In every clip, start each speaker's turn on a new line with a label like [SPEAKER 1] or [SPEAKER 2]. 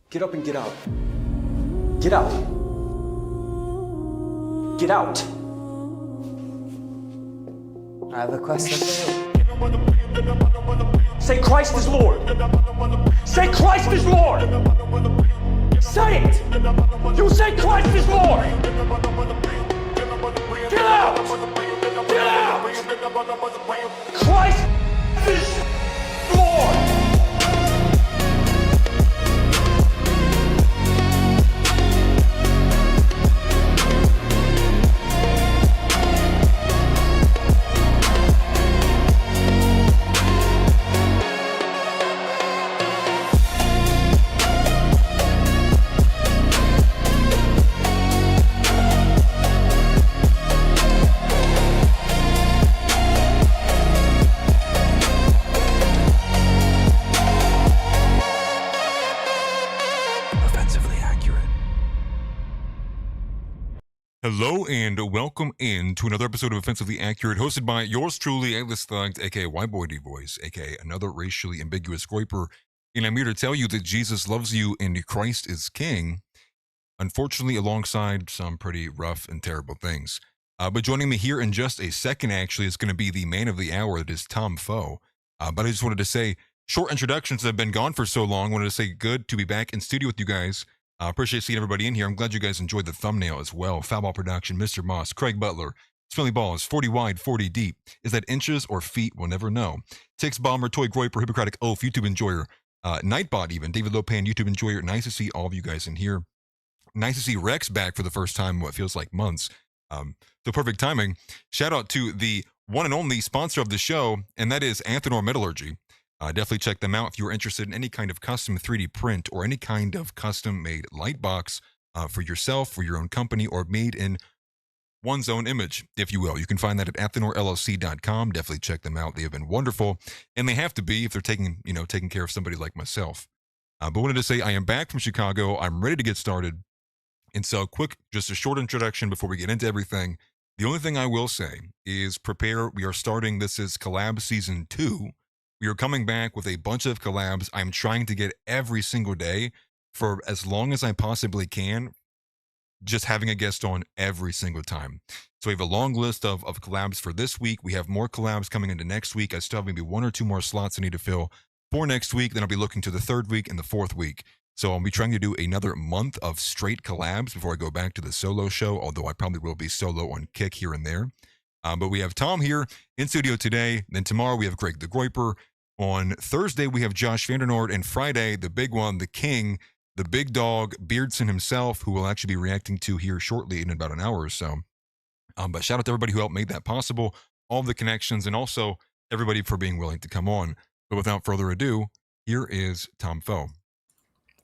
[SPEAKER 1] Get up and get out. Get out. Get out.
[SPEAKER 2] I have a question for you.
[SPEAKER 1] Say Christ is Lord. Say Christ is Lord. Say it. You say Christ is Lord. Get out. Get out. Christ is Lord.
[SPEAKER 3] Hello and welcome in to another episode of Offensively Accurate, hosted by yours truly, Atlas Thugged, aka White Boy D Voice, aka another racially ambiguous groiper, and I'm here to tell you that Jesus loves you and Christ is King, unfortunately alongside some pretty rough and terrible things. But joining me here in just a second, actually, is going to be the man of the hour, that is Tom Foe. But I just wanted to say, short introductions have been gone for so long, wanted to say good to be back in studio with you guys. Appreciate seeing everybody in here. I'm glad you guys enjoyed the thumbnail as well. Foulball Production, Mr. Moss, Craig Butler, Smelly Balls, 40 wide, 40 deep. Is that inches or feet? We'll never know. Tix Bomber, Toy Groiper, Hippocratic Oath, YouTube enjoyer, Nightbot even, David Lopan, YouTube enjoyer. Nice to see all of you guys in here. Nice to see Rex back for the first time in what feels like months. So perfect timing. Shout out to the one and only sponsor of the show, and that is VanDerNoord Metallurgy. Definitely check them out if you're interested in any kind of custom 3D print or any kind of custom-made light box for yourself, for your own company, or made in one's own image, if you will. You can find that at VanDerNoordLLC.com. Definitely check them out. They have been wonderful, and they have to be if they're taking care of somebody like myself. But wanted to say I am back from Chicago. I'm ready to get started. And so just a short introduction before we get into everything. The only thing I will say is prepare. We are starting, this is Collab Season 2. We are coming back with a bunch of collabs. I'm trying to get every single day for as long as I possibly can, just having a guest on every single time. So we have a long list of collabs for this week. We have more collabs coming into next week. I still have maybe one or two more slots I need to fill for next week. Then I'll be looking to the third week and the fourth week. So I'll be trying to do another month of straight collabs before I go back to the solo show, although I probably will be solo on Kick here and there. But we have Tom here in studio today. Then tomorrow we have Greg the Groiper. On Thursday, we have Josh VanDerNoord. And Friday, the big one, the king, the big dog, Beardson himself, who we'll actually be reacting to here shortly in about an hour or so. But shout out to everybody who helped make that possible, all the connections, and also everybody for being willing to come on. But without further ado, here is Tom Foe.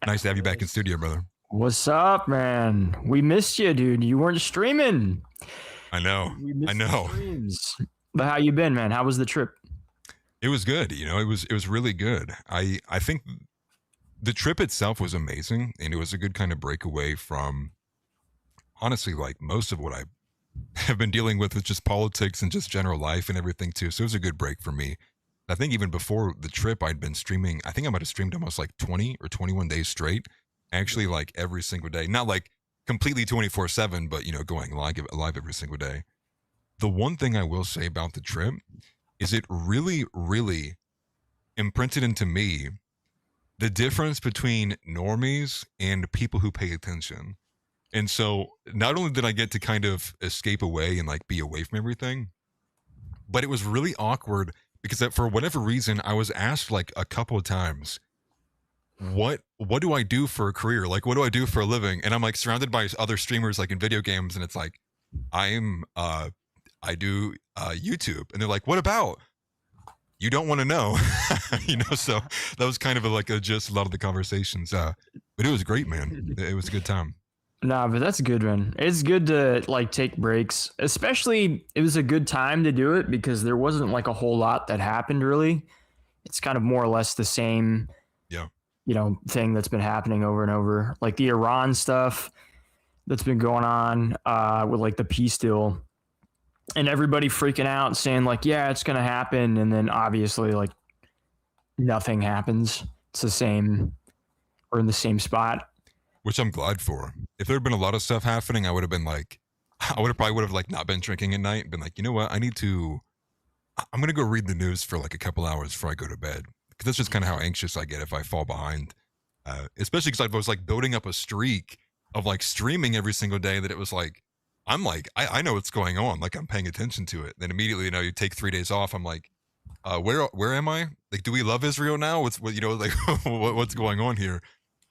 [SPEAKER 3] Nice to have you back in studio, brother.
[SPEAKER 4] What's up, man? We missed you, dude. You weren't streaming.
[SPEAKER 3] I know.
[SPEAKER 4] But how you been, man? How was the trip?
[SPEAKER 3] It was good. It was really good. I think the trip itself was amazing, and it was a good kind of breakaway from, honestly, like most of what I have been dealing with just politics and just general life and everything too. So it was a good break for me. I think even before the trip, I'd been streaming. I think I might have streamed almost like 20 or 21 days straight, actually, like every single day. Not like completely 24/7, but going live every single day. The one thing I will say about the trip is it really, really imprinted into me the difference between normies and people who pay attention. And so not only did I get to kind of escape away and like be away from everything, but it was really awkward because for whatever reason, I was asked like a couple of times, what do I do for a career? Like, what do I do for a living? And I'm like surrounded by other streamers like in video games, and it's like, I do YouTube. And they're like, what about? You don't want to know. So that was kind of just a lot of the conversations. But it was great, man. It was a good time.
[SPEAKER 4] Nah, but that's good, man. It's good to take breaks, especially it was a good time to do it because there wasn't like a whole lot that happened really. It's kind of more or less the same, thing that's been happening over and over. Like the Iran stuff that's been going on with like the peace deal and everybody freaking out saying like, yeah, it's going to happen. And then obviously like nothing happens. It's the same we're in the same spot.
[SPEAKER 3] Which I'm glad for. If there had been a lot of stuff happening, I would have been like, probably would have like not been drinking at night and been like, you know what, I'm going to go read the news for like a couple hours before I go to bed. Because that's just kind of how anxious I get if I fall behind. Especially because I was like building up a streak of like streaming every single day that it was like, I'm like, I know what's going on. Like I'm paying attention to it. Then immediately, you take 3 days off. I'm like, where am I? Like, do we love Israel now? What's going on here?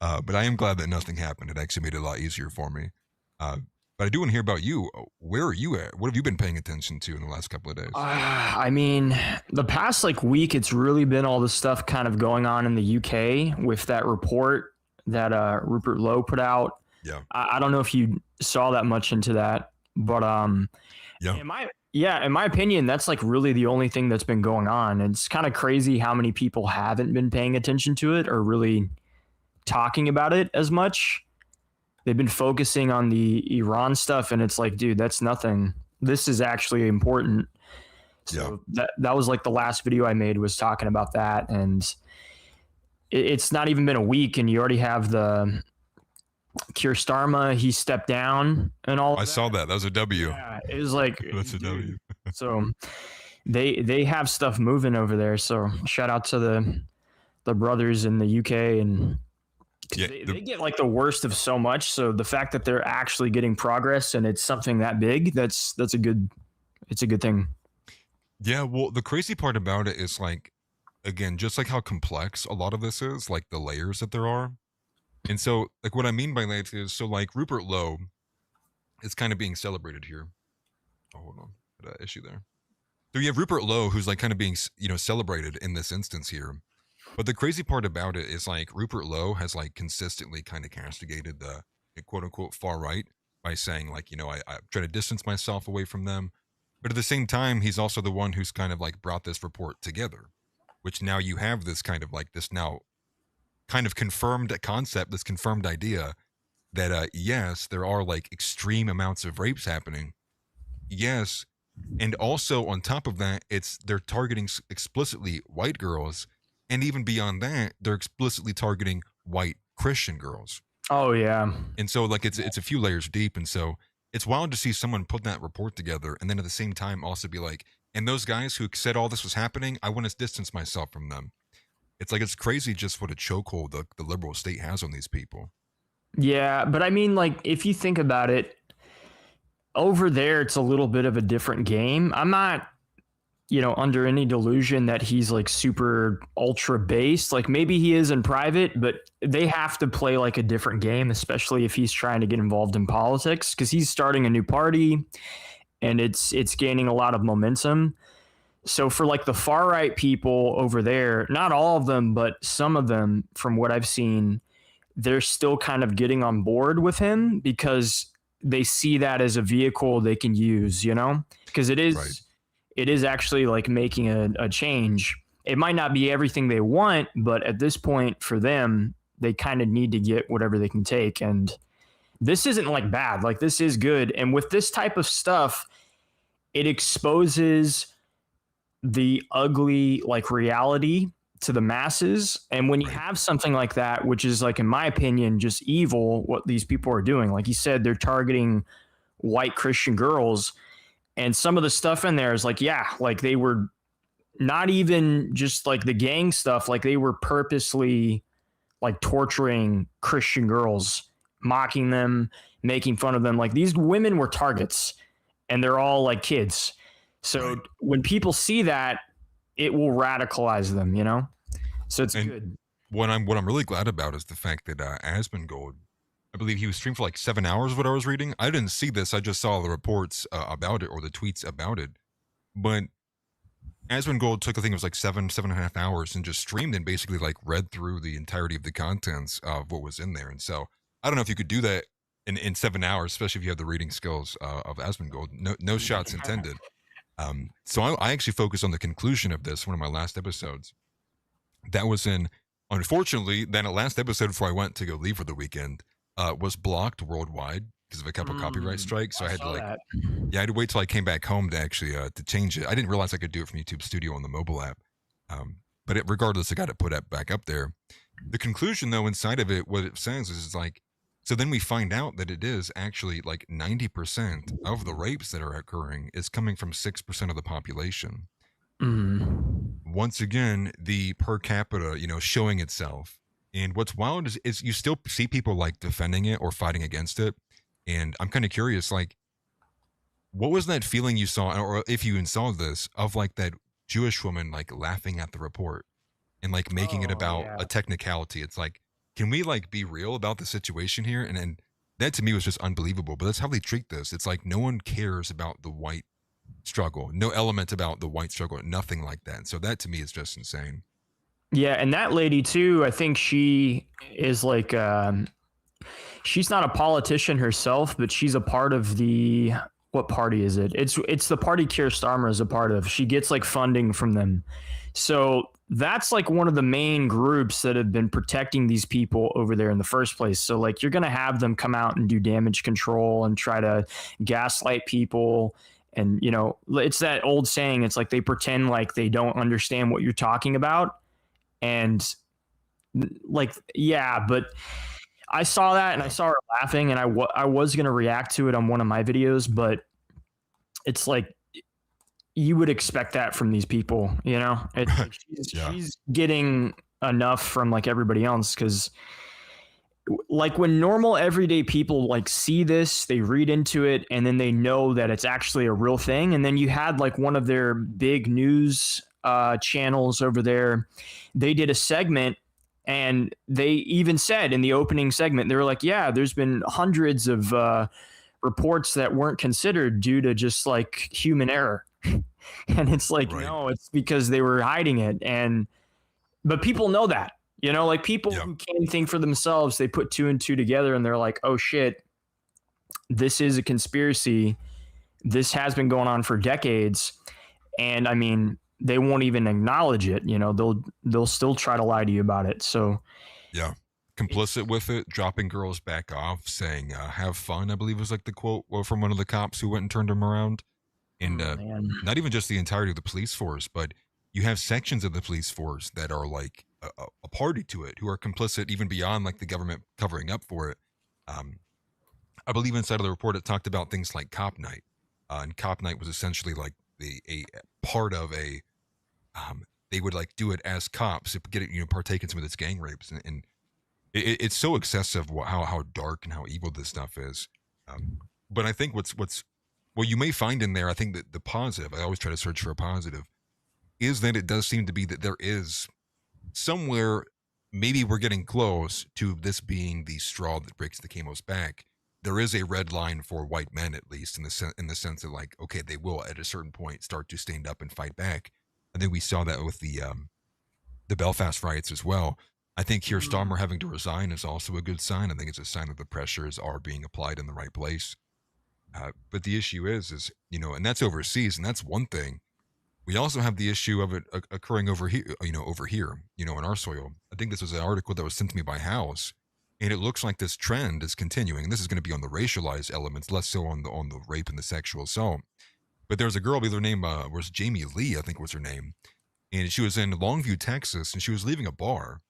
[SPEAKER 3] But I am glad that nothing happened. It actually made it a lot easier for me. But I do want to hear about you. Where are you at? What have you been paying attention to in the last couple of days?
[SPEAKER 4] I mean, the past like week, it's really been all the stuff kind of going on in the UK with that report that Rupert Lowe put out.
[SPEAKER 3] Yeah.
[SPEAKER 4] I don't know if you saw that much into that, but
[SPEAKER 3] yeah.
[SPEAKER 4] In my opinion, that's like really the only thing that's been going on. It's kind of crazy how many people haven't been paying attention to it or really talking about it as much. They've been focusing on the Iran stuff, and it's like, dude, that's nothing. This is actually important. So that was like the last video I made was talking about that, and it's not even been a week, and you already have the Keir Starmer. He stepped down and all.
[SPEAKER 3] I saw that. That was a W.
[SPEAKER 4] Yeah, it was like
[SPEAKER 3] that's a W.
[SPEAKER 4] So they have stuff moving over there. So shout out to the brothers in the UK and. Yeah, they get like the worst of so much. So the fact that they're actually getting progress and it's something that big, it's a good thing.
[SPEAKER 3] Yeah. Well, the crazy part about it is like, again, just like how complex a lot of this is, like the layers that there are. And so like what I mean by that is, so like Rupert Lowe is kind of being celebrated here. Oh, hold on. Issue there. So you have Rupert Lowe, who's like kind of being, celebrated in this instance here. But the crazy part about it is like Rupert Lowe has like consistently kind of castigated the quote unquote far right by saying like, I try to distance myself away from them. But at the same time, he's also the one who's kind of like brought this report together, which now you have this kind of like this now kind of confirmed concept, this confirmed idea that, yes, there are like extreme amounts of rapes happening. Yes. And also on top of that, they're targeting explicitly white girls. And even beyond that, they're explicitly targeting white Christian girls.
[SPEAKER 4] Oh, yeah.
[SPEAKER 3] And so, like, it's a few layers deep. And so it's wild to see someone put that report together and then at the same time also be like, and those guys who said all this was happening, I want to distance myself from them. It's like, it's crazy just what a chokehold the liberal state has on these people.
[SPEAKER 4] Yeah, but I mean, like, if you think about it, over there, it's a little bit of a different game. I'm not under any delusion that he's like super ultra based. Like maybe he is in private, but they have to play like a different game, especially if he's trying to get involved in politics, because he's starting a new party and it's gaining a lot of momentum. So for like the far right people over there, not all of them, but some of them, from what I've seen, they're still kind of getting on board with him because they see that as a vehicle they can use, because it is. Right. It is actually like making a change. It might not be everything they want, but at this point for them, they kind of need to get whatever they can take. And this isn't like bad, like this is good. And with this type of stuff, it exposes the ugly like reality to the masses. And when you have something like that, which is like, in my opinion, just evil, what these people are doing, like you said, they're targeting white Christian girls. And some of the stuff in there is like, yeah, like they were not even just like the gang stuff. Like they were purposely like torturing Christian girls, mocking them, making fun of them. Like these women were targets and they're all like kids. So when people see that, it will radicalize them, So it's good.
[SPEAKER 3] What I'm really glad about is the fact that Asmongold, I believe he was streamed for like 7 hours, what I was reading. I didn't see this. I just saw the reports about it or the tweets about it. But Asmongold took, I think it was like 7.5 hours and just streamed and basically like read through the entirety of the contents of what was in there. And so I don't know if you could do that in 7 hours, especially if you have the reading skills of Asmongold. No shots intended. So I actually focused on the conclusion of this, one of my last episodes. That was unfortunately, then last episode before I went to go leave for the weekend, was blocked worldwide because of a couple copyright strikes. So I had to I had to wait till I came back home to actually to change it. I didn't realize I could do it from YouTube Studio on the mobile app. But regardless, I got it put back up there. The conclusion, though, inside of it, what it says is like, so then we find out that it is actually like 90% of the rapes that are occurring is coming from 6% of the population. Once again, the per capita, showing itself. And what's wild is you still see people like defending it or fighting against it. And I'm kind of curious, like, what was that feeling you saw, or if you even saw this, of like that Jewish woman like laughing at the report and like making it about a technicality? It's like, can we like be real about the situation here? And that to me was just unbelievable. But that's how they treat this. It's like no one cares about the white struggle, no element about the white struggle, nothing like that. So that to me is just insane.
[SPEAKER 4] Yeah, and that lady too, I think she is like she's not a politician herself, but she's a part of the, what party is it? It's the party Keir Starmer is a part of. She gets like funding from them. So that's like one of the main groups that have been protecting these people over there in the first place. So like you're going to have them come out and do damage control and try to gaslight people. And, it's that old saying, it's like they pretend like they don't understand what you're talking about. And like, yeah, but I saw that and I saw her laughing, and I was going to react to it on one of my videos, but it's like, you would expect that from these people, It's like she's getting enough from like everybody else, because like when normal everyday people like see this, they read into it, and then they know that it's actually a real thing. And then you had like one of their big news channels over there, they did a segment, and they even said in the opening segment, they were like, yeah, there's been hundreds of reports that weren't considered due to just like human error. And it's like, no, it's because they were hiding it. But people know that, like people who can think for themselves, they put 2 and 2 together and they're like, oh shit, this is a conspiracy. This has been going on for decades. And I mean, they won't even acknowledge it. They'll still try to lie to you about it. So
[SPEAKER 3] yeah, complicit with it, dropping girls back off, saying, have fun, I believe was like the quote from one of the cops who went and turned them around. And not even just the entirety of the police force, but you have sections of the police force that are like a party to it, who are complicit even beyond like the government covering up for it. I believe inside of the report, it talked about things like Cop Night. And Cop Night was essentially like a part of a, they would like do it as cops, get it, partake in some of this gang rapes. And it's so excessive how dark and how evil this stuff is. But I think what you may find in there, I think that the positive, I always try to search for a positive, is that it does seem to be that there is somewhere, maybe we're getting close to this being the straw that breaks the camel's back. There is a red line for white men, at least in the sense of like, okay, they will at a certain point start to stand up and fight back. I think we saw that with the Belfast riots as well. I think Keir Starmer having to resign is also a good sign. I think it's a sign that the pressures are being applied in the right place. But the issue is, and that's overseas, and that's one thing. We also have the issue of it occurring over here, in our soil. I think this was an article that was sent to me by House, and it looks like this trend is continuing. This is going to be on the racialized elements, less so on the rape and the sexual assault. But there was a girl, her name was Jamie Lee, I think was her name, and she was in Longview, Texas, and she was leaving a bar.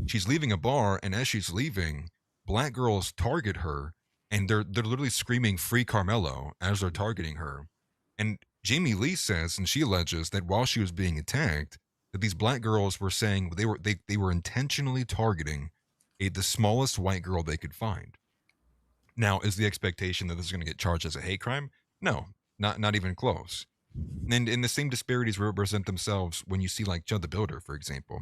[SPEAKER 3] She's leaving a bar, and as she's leaving, black girls target her. And they're literally screaming "Free Carmelo" as they're targeting her. And Jamie Lee says, and she alleges that while she was being attacked, that these black girls were saying they were intentionally targeting the smallest white girl they could find. Now, is the expectation that this is going to get charged as a hate crime? No, not even close. And the same disparities represent themselves when you see like Judd the Builder, for example.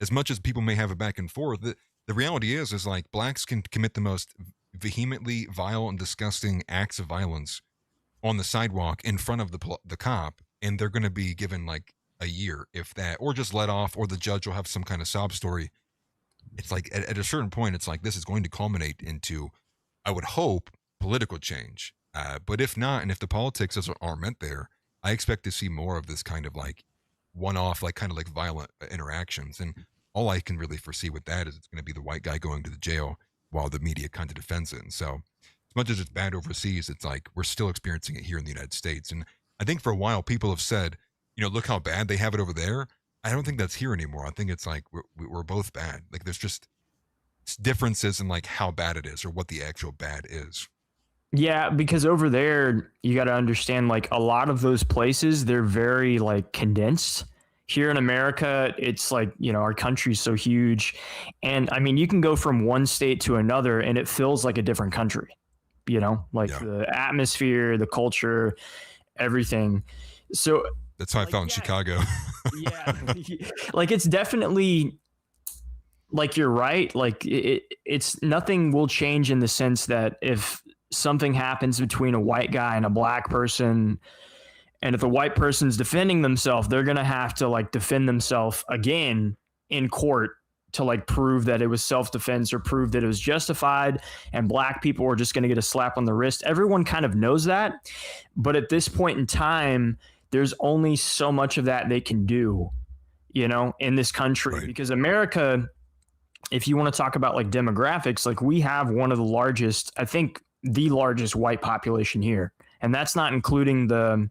[SPEAKER 3] As much as people may have a back and forth, the reality is like blacks can commit the most vehemently vile and disgusting acts of violence on the sidewalk in front of the cop, and they're going to be given like a year, if that, or just let off, or the judge will have some kind of sob story. It's like at a certain point, it's like this is going to culminate into, I would hope, political change. But if not, and if the politics aren't meant there, I expect to see more of this kind of like one-off, like kind of like violent interactions. And all I can really foresee with that is it's going to be the white guy going to the jail while the media kind of defends it. And so as much as it's bad overseas, it's like we're still experiencing it here in the United States. And I think for a while people have said, look how bad they have it over there. I don't think that's here anymore. I think it's like we're both bad. Like there's just differences in like how bad it is or what the actual bad is.
[SPEAKER 4] Yeah, because over there, you got to understand, like, a lot of those places, they're very like condensed. Here in America, it's like, our country's so huge. And I mean, you can go from one state to another and it feels like a different country, like
[SPEAKER 3] Yeah.
[SPEAKER 4] the atmosphere, the culture, everything. So
[SPEAKER 3] That's how I felt in Chicago.
[SPEAKER 4] yeah, like it's definitely, like, you're right. Like it's nothing will change in the sense that if something happens between a white guy and a black person, and if the white person's defending themselves, they're going to have to like defend themselves again in court to like prove that it was self-defense or prove that it was justified. And black people are just going to get a slap on the wrist. Everyone kind of knows that. But at this point in time, there's only so much of that they can do, in this country.
[SPEAKER 3] Right.
[SPEAKER 4] Because America, if you want to talk about like demographics, like we have one of the largest, I think the largest white population here. And that's not including the,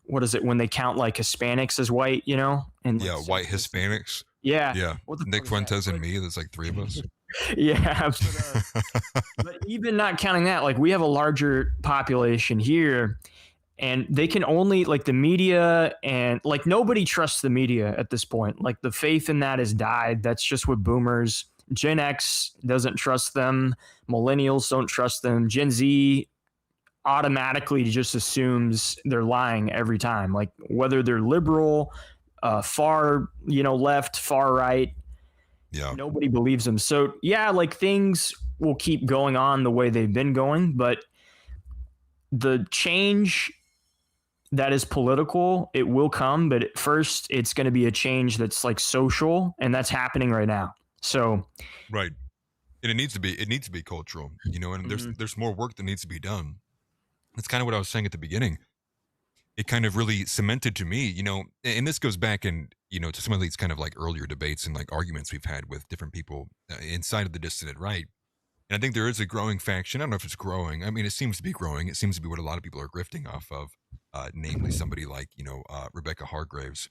[SPEAKER 4] what is it, when they count like Hispanics as white, And
[SPEAKER 3] Yeah, white Hispanics.
[SPEAKER 4] Yeah.
[SPEAKER 3] Yeah.
[SPEAKER 4] What the
[SPEAKER 3] Nick
[SPEAKER 4] fuck is that?
[SPEAKER 3] Fuentes and me, there's like 3 of us.
[SPEAKER 4] Yeah. But even not counting that, like we have a larger population here, and they can only, like, the media, and like nobody trusts the media at this point. Like the faith in that has died. That's just what boomers. Gen X doesn't trust them. Millennials don't trust them. Gen Z automatically just assumes they're lying every time, like whether they're liberal, far, left, far right.
[SPEAKER 3] Yeah.
[SPEAKER 4] Nobody believes them. So yeah, like things will keep going on the way they've been going, but the change that is political, it will come, but at first it's going to be a change that's like social, and that's happening right now. So
[SPEAKER 3] right. And it needs to be cultural, and there's more work that needs to be done. That's kind of what I was saying at the beginning. It kind of really cemented to me, and this goes back and, to some of these kind of like earlier debates and like arguments we've had with different people inside of the dissident right. And I think there is a growing faction. I don't know if it's growing. I mean, it seems to be growing. It seems to be what a lot of people are grifting off of, namely somebody like, Rebecca Hargraves.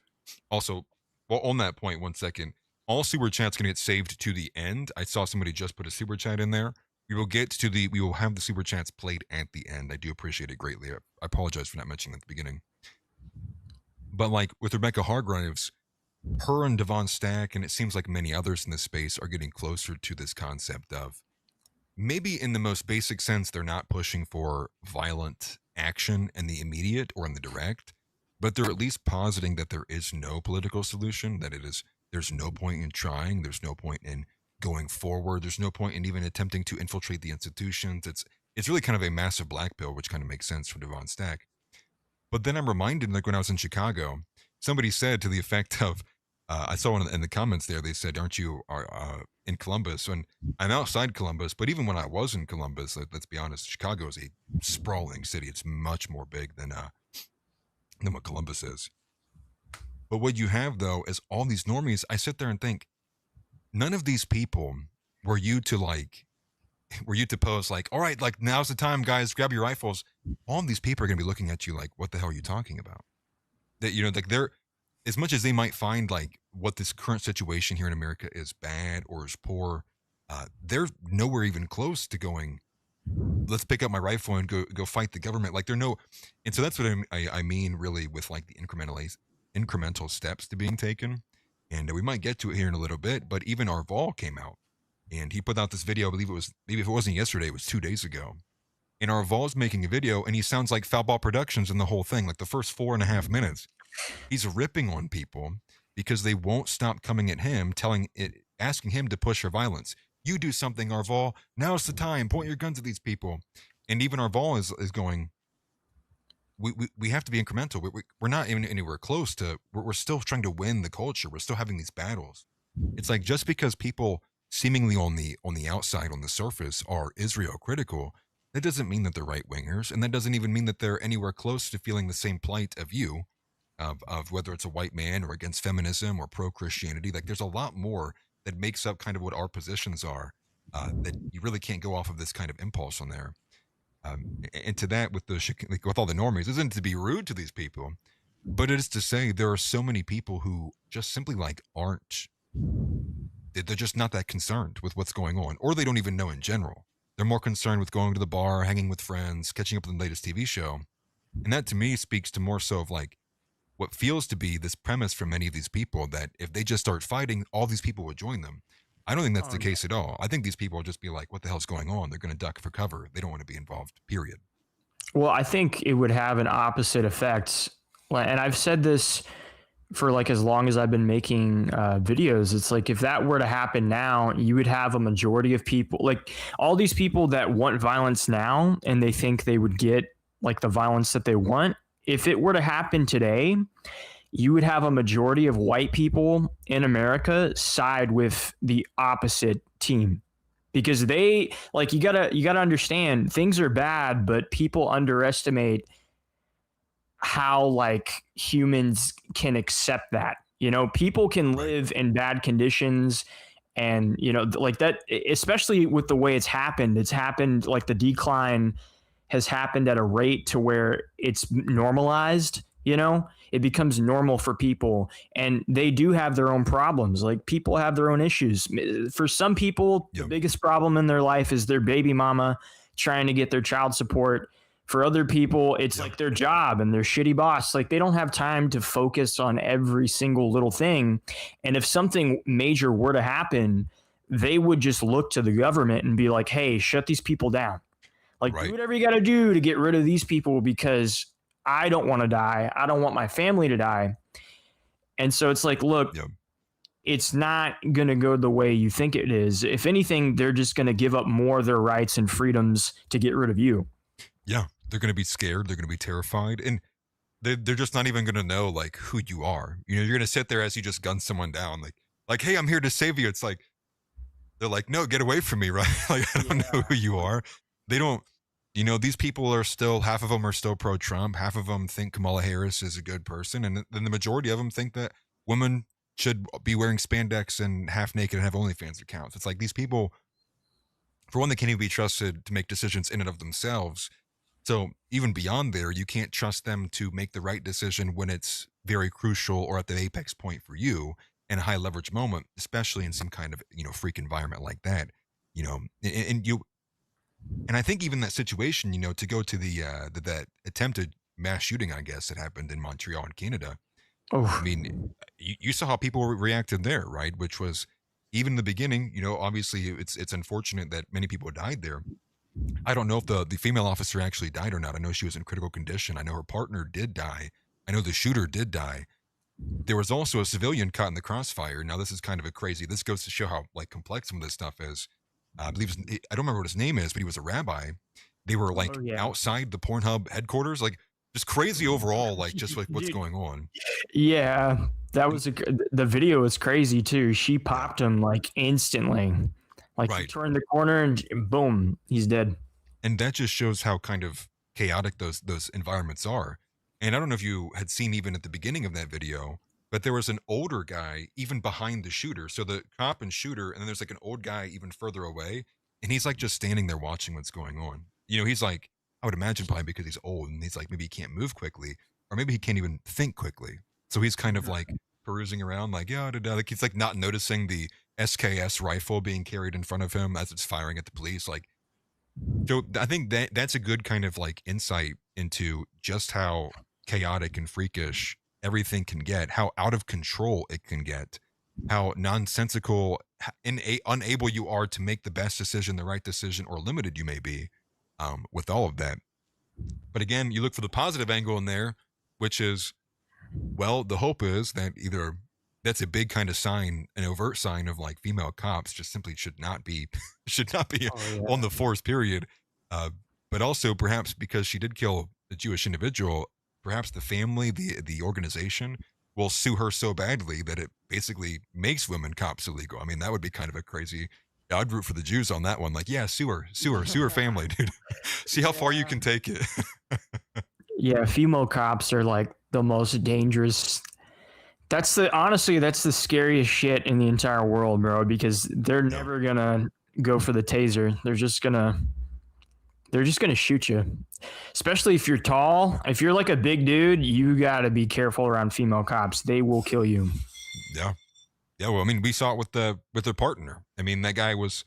[SPEAKER 3] Also, well, on that point, 1 second, all super chats going to get saved to the end. I saw somebody just put a super chat in there. We will have the super chats played at the end. I do appreciate it greatly. I apologize for not mentioning it at the beginning. But like with Rebecca Hargraves, her and Devon Stack, and it seems like many others in this space, are getting closer to this concept of, maybe in the most basic sense, they're not pushing for violent action in the immediate or in the direct, but they're at least positing that there is no political solution, that there's no point in trying, there's no point in going forward, there's no point in even attempting to infiltrate the institutions. It's really kind of a massive black pill, which kind of makes sense for Devon Stack. But then I'm reminded, like when I was in Chicago, somebody said to the effect of, I saw in the comments there, they said, aren't you in Columbus? And I'm outside Columbus, but even when I was in Columbus, let's be honest, Chicago is a sprawling city. It's much more big than what Columbus is. But what you have, though, is all these normies. I sit there and think, none of these people were you to post like, all right, like now's the time, guys, grab your rifles. All of these people are going to be looking at you like, what the hell are you talking about? That, like they're, as much as they might find like what this current situation here in America is bad or is poor, they're nowhere even close to going, let's pick up my rifle and go fight the government. Like they're no, and so that's what I mean really with like the incremental steps to being taken. And we might get to it here in a little bit, but even Aarvoll came out and he put out this video. I believe it was, maybe if it wasn't yesterday, it was 2 days ago. And Aarvoll's making a video and he sounds like Foulball Productions in the whole thing, like the first 4.5 minutes. He's ripping on people because they won't stop coming at him, asking him to push for violence. You do something, Aarvoll. Now's the time. Point your guns at these people. And even Aarvoll is going, we have to be incremental. We're not even anywhere close to, we're still trying to win the culture. We're still having these battles. It's like, just because people seemingly on the outside, on the surface, are Israel critical, that doesn't mean that they're right wingers. And that doesn't even mean that they're anywhere close to feeling the same plight of you, of whether it's a white man or against feminism or pro-Christianity. Like there's a lot more that makes up kind of what our positions are, that you really can't go off of this kind of impulse on there. And to that, with all the normies, isn't to be rude to these people, but it is to say there are so many people who just simply like they're just not that concerned with what's going on, or they don't even know in general. They're more concerned with going to the bar, hanging with friends, catching up with the latest TV show. And that to me speaks to more so of like what feels to be this premise for many of these people that if they just start fighting, all these people would join them. I don't think that's the case at all. I think these people will just be like, what the hell's going on? They're going to duck for cover. They don't want to be involved, period.
[SPEAKER 4] Well, I think it would have an opposite effect. And I've said this for like as long as I've been making videos. It's like if that were to happen now, you would have a majority of people, like all these people that want violence now and they think they would get like the violence that they want. If it were to happen today, you would have a majority of white people in America side with the opposite team. Because they like you gotta understand things are bad, but people underestimate how like humans can accept that. You know, people can live in bad conditions, and you know, like that, especially with the way it's happened like the decline has happened at a rate to where it's normalized. You know, it becomes normal for people, and they do have their own problems. Like people have their own issues. For some people, the biggest problem in their life is their baby mama trying to get their child support. For other people, it's like their job and their shitty boss. Like they don't have time to focus on every single little thing. And if something major were to happen, they would just look to the government and be like, hey, shut these people down. Like do whatever you got to do to get rid of these people, because I don't want to die. I don't want my family to die. And so it's like, look, it's not going to go the way you think it is. If anything, they're just going to give up more of their rights and freedoms to get rid of you.
[SPEAKER 3] Yeah, they're going to be scared. They're going to be terrified. And they're just not even going to know like who you are. You know, you're going to sit there as you just gun someone down. Like, hey, I'm here to save you. It's like, they're like, no, get away from me, right? Like, I don't know who you are. They don't. You know, these people are still, half of them are still pro-Trump. Half of them think Kamala Harris is a good person. And then the majority of them think that women should be wearing spandex and half naked and have OnlyFans accounts. It's like these people, for one, they can't even be trusted to make decisions in and of themselves. So even beyond there, you can't trust them to make the right decision when it's very crucial or at the apex point for you in a high leverage moment, especially in some kind of, you know, freak environment like that, you know, and I think even that situation, you know, to go to that attempted mass shooting, I guess, that happened in Montreal in Canada. I mean, you saw how people reacted there, right? Which was, even in the beginning, you know, obviously it's unfortunate that many people died there. I don't know if the female officer actually died or not. I know she was in critical condition. I know her partner did die. I know the shooter did die. There was also a civilian caught in the crossfire. Now, this is kind of this goes to show how like complex some of this stuff is. I believe I don't remember what his name is, but he was a rabbi. They were like outside the Pornhub headquarters, like just crazy overall, like just like what's going on.
[SPEAKER 4] Yeah, that was the video was crazy too. She popped him like instantly, like he turned the corner and boom, he's dead.
[SPEAKER 3] And that just shows how kind of chaotic those environments are. And I don't know if you had seen even at the beginning of that video, but there was an older guy even behind the shooter. So the cop and shooter, and then there's like an old guy even further away. And he's like just standing there watching what's going on. You know, he's like, I would imagine probably because he's old and he's like, maybe he can't move quickly, or maybe he can't even think quickly. So he's kind of like perusing around like, like he's like not noticing the SKS rifle being carried in front of him as it's firing at the police. Like, so I think that's a good kind of like insight into just how chaotic and freakish everything can get, how out of control it can get, how nonsensical and unable you are to make the best decision, the right decision, or limited you may be with all of that. But again, you look for the positive angle in there, which is, well, the hope is that either that's a big kind of sign, an overt sign of like female cops just simply should not be on the force, period. But also perhaps because she did kill a Jewish individual, perhaps the family, the organization will sue her so badly that it basically makes women cops illegal. I mean, that would be kind of a crazy. I'd root for the Jews on that one. Like, yeah, sue her family, dude. See how far you can take it.
[SPEAKER 4] Yeah, female cops are like the most dangerous. Honestly, that's the scariest shit in the entire world, bro, because they're never gonna go for the taser. They're just gonna shoot you. Especially if you're tall. If you're like a big dude, you gotta be careful around female cops. They will kill you.
[SPEAKER 3] Yeah. Yeah, well, I mean, we saw it with their partner. I mean, that guy was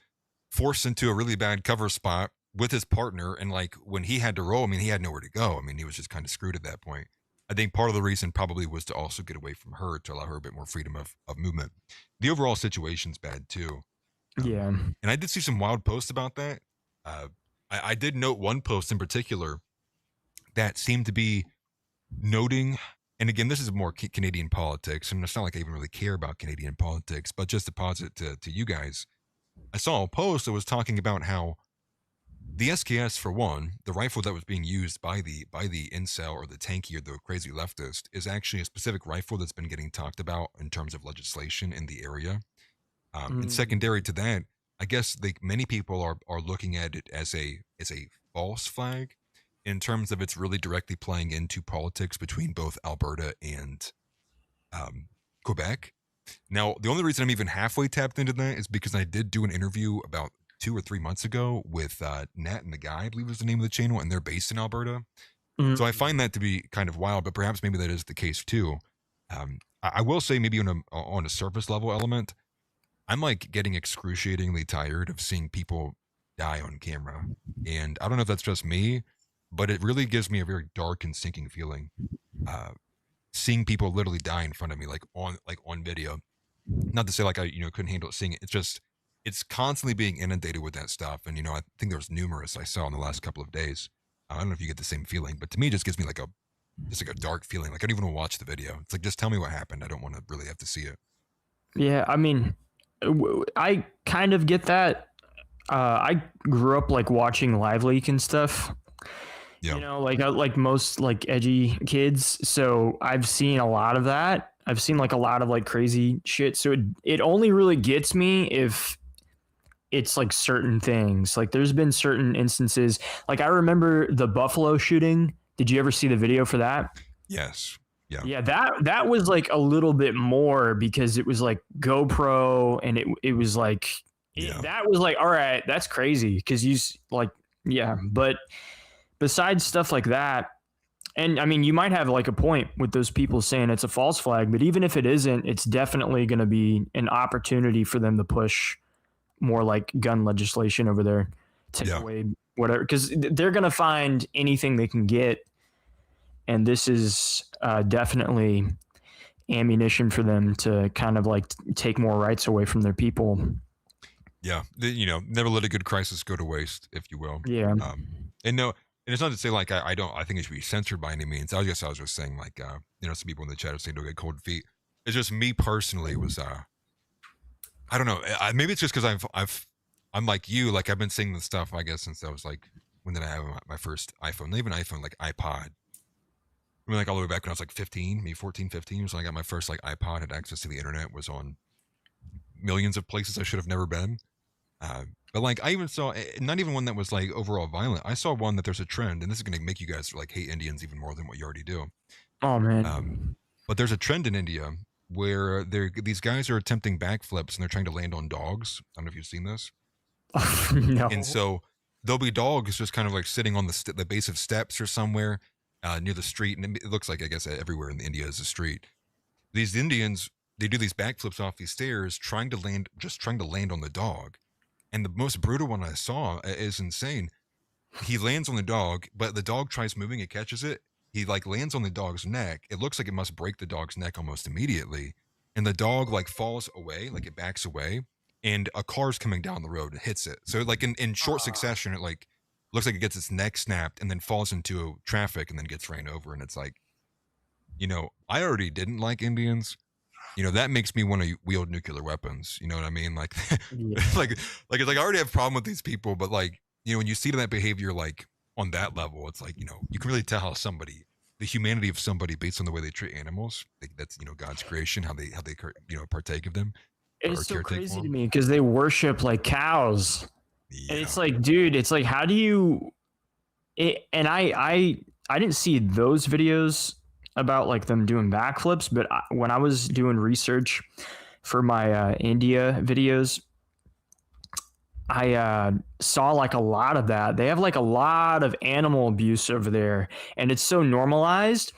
[SPEAKER 3] forced into a really bad cover spot with his partner, and like when he had to roll, I mean, he had nowhere to go. I mean, he was just kind of screwed at that point. I think part of the reason probably was to also get away from her to allow her a bit more freedom of movement. The overall situation's bad too.
[SPEAKER 4] Yeah.
[SPEAKER 3] And I did see some wild posts about that. I did note one post in particular that seemed to be noting, and again, this is more Canadian politics, and it's not like I even really care about Canadian politics, but just to posit to you guys, I saw a post that was talking about how the SKS, for one, the rifle that was being used by the incel or the tanky or the crazy leftist, is actually a specific rifle that's been getting talked about in terms of legislation in the area. And secondary to that, I guess many people are looking at it as a false flag in terms of it's really directly playing into politics between both Alberta and Quebec. Now, the only reason I'm even halfway tapped into that is because I did do an interview about 2 or 3 months ago with Nat and the Guy, I believe was the name of the channel, and they're based in Alberta. So I find that to be kind of wild, but perhaps maybe that is the case too. I will say maybe on a surface level element, I'm like getting excruciatingly tired of seeing people die on camera. And I don't know if that's just me, but it really gives me a very dark and sinking feeling. Seeing people literally die in front of me, like on video. Not to say like I couldn't handle seeing it. It's constantly being inundated with that stuff. And I think there's numerous I saw in the last couple of days. I don't know if you get the same feeling, but to me it just gives me like a dark feeling. Like I don't even want to watch the video. It's like, just tell me what happened. I don't want to really have to see it.
[SPEAKER 4] Yeah, I mean, I kind of get that. I grew up like watching Live Leak and stuff.
[SPEAKER 3] Yeah.
[SPEAKER 4] Like most like edgy kids. So I've seen a lot of that. I've seen like a lot of like crazy shit. So it only really gets me if it's like certain things. Like there's been certain instances. Like I remember the Buffalo shooting. Did you ever see the video for that?
[SPEAKER 3] Yes. Yeah.
[SPEAKER 4] Yeah, that was like a little bit more because it was like GoPro and it was like that was like, all right, that's crazy because but besides stuff like that, and I mean, you might have like a point with those people saying it's a false flag, but even if it isn't, it's definitely going to be an opportunity for them to push more like gun legislation over there, take away whatever, because they're going to find anything they can get. And this is definitely ammunition for them to kind of like take more rights away from their people.
[SPEAKER 3] Yeah. Never let a good crisis go to waste, if you will.
[SPEAKER 4] Yeah.
[SPEAKER 3] And it's not to say like I think it should be censored by any means. I was just saying like some people in the chat are saying don't get cold feet. It's just me personally was I don't know. Maybe it's just because I'm like you. Like I've been seeing this stuff I guess since I was like, when did I have my first iPhone? Not even iPhone, like iPod. I mean, like all the way back when I was like 15, maybe 14, 15. So I got my first like iPod, had access to the internet, was on millions of places I should have never been. But like I even saw, not even one that was like overall violent. I saw one that there's a trend, and this is going to make you guys like hate Indians even more than what you already do.
[SPEAKER 4] Oh man.
[SPEAKER 3] But there's a trend in India where these guys are attempting backflips and they're trying to land on dogs. I don't know if you've seen this.
[SPEAKER 4] No.
[SPEAKER 3] And so there'll be dogs just kind of like sitting on the base of steps or somewhere near the street, and it looks like I guess everywhere in India is a street. These Indians, they do these backflips off these stairs, trying to land on the dog. And the most brutal one I saw is insane. He lands on the dog, but the dog tries moving, it catches it. He like lands on the dog's neck. It looks like it must break the dog's neck almost immediately. And the dog like falls away, like it backs away, and a car's coming down the road and hits it. So like in short succession, it like looks like it gets its neck snapped and then falls into traffic and then gets ran over. And it's like, I already didn't like Indians. That makes me want to wield nuclear weapons. You know what I mean? Like, like it's like I already have a problem with these people, but like, when you see that behavior, like on that level, it's like, you can really tell how the humanity of somebody based on the way they treat animals. Like that's, God's creation, how they partake of them.
[SPEAKER 4] It's so crazy to me because they worship like cows.
[SPEAKER 3] Yeah.
[SPEAKER 4] And it's like, dude, it's like, how do you, and I didn't see those videos about like them doing backflips, but when I was doing research for my India videos, I saw like a lot of that. They have like a lot of animal abuse over there, and it's so normalized.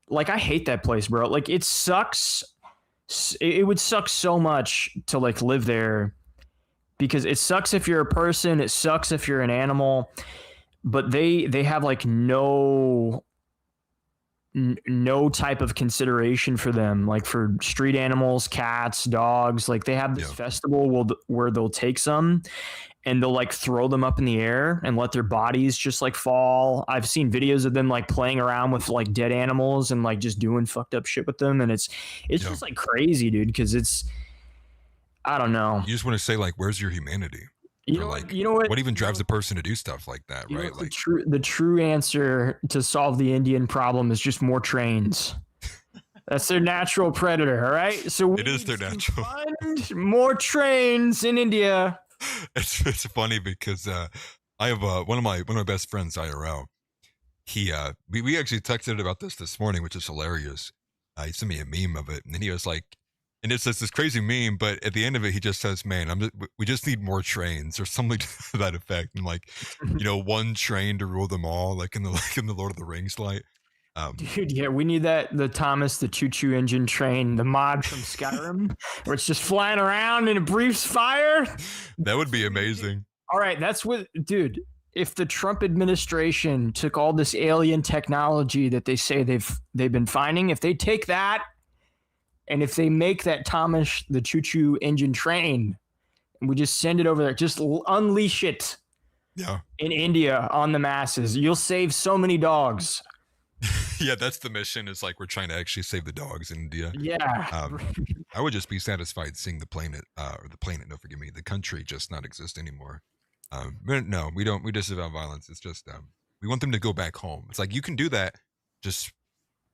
[SPEAKER 4] Like I hate that place, bro. Like it sucks It would suck so much to like live there, because it sucks if you're a person, it sucks if you're an animal, but they have like no type of consideration for them, like for street animals, cats, dogs. Like they have this festival where they'll take some and they'll like throw them up in the air and let their bodies just like fall. I've seen videos of them like playing around with like dead animals and like just doing fucked up shit with them, and it's just like crazy, dude, because it's, I don't know.
[SPEAKER 3] You just want to say like, where's your humanity?
[SPEAKER 4] You know what?
[SPEAKER 3] What even drives a person to do stuff like that, right?
[SPEAKER 4] Like the true answer to solve the Indian problem is just more trains. That's their natural predator, all right? So
[SPEAKER 3] it is their natural.
[SPEAKER 4] Find more trains in India.
[SPEAKER 3] It's funny because I have one of my best friends, IRL. He we actually texted about this morning, which is hilarious. He sent me a meme of it, and then he was like, and it's this crazy meme, but at the end of it, he just says, "Man, we just need more trains," or something to that effect, and like, one train to rule them all, like in the Lord of the Rings light.
[SPEAKER 4] Dude, yeah, we need the Thomas the Choo Choo Engine train, the mod from Skyrim, where it's just flying around and it breathes fire.
[SPEAKER 3] That would be amazing.
[SPEAKER 4] All right, that's what, dude. If the Trump administration took all this alien technology that they say they've been finding, if they take that, and if they make that Thomas the Choo Choo Engine train, and we just send it over there, just unleash it in India on the masses, you'll save so many dogs.
[SPEAKER 3] Yeah, that's the mission. Is like we're trying to actually save the dogs in India.
[SPEAKER 4] Yeah.
[SPEAKER 3] I would just be satisfied seeing the planet, no, forgive me, the country just not exist anymore. But no, we don't. We disavow violence. It's just we want them to go back home. It's like, you can do that, just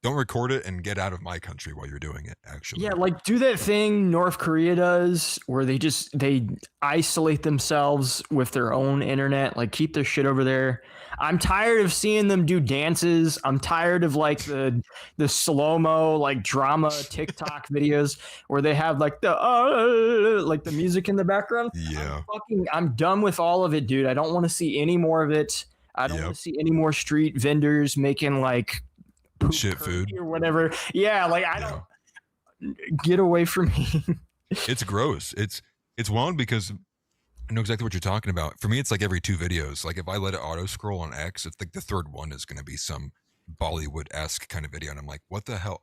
[SPEAKER 3] don't record it and get out of my country while you're doing it, actually.
[SPEAKER 4] Yeah, like do that thing North Korea does where they isolate themselves with their own internet, like keep their shit over there. I'm tired of seeing them do dances. I'm tired of like the slow-mo like drama TikTok videos where they have like the music in the background.
[SPEAKER 3] Yeah.
[SPEAKER 4] I'm done with all of it, dude. I don't want to see any more of it. I don't want to see any more street vendors making like
[SPEAKER 3] shit food
[SPEAKER 4] or whatever. Yeah, like I don't, get away from me.
[SPEAKER 3] It's gross. It's wild because I know exactly what you're talking about. For me, it's like every 2 videos. Like if I let it auto scroll on X, it's like the third one is going to be some Bollywood-esque kind of video, and I'm like, what the hell?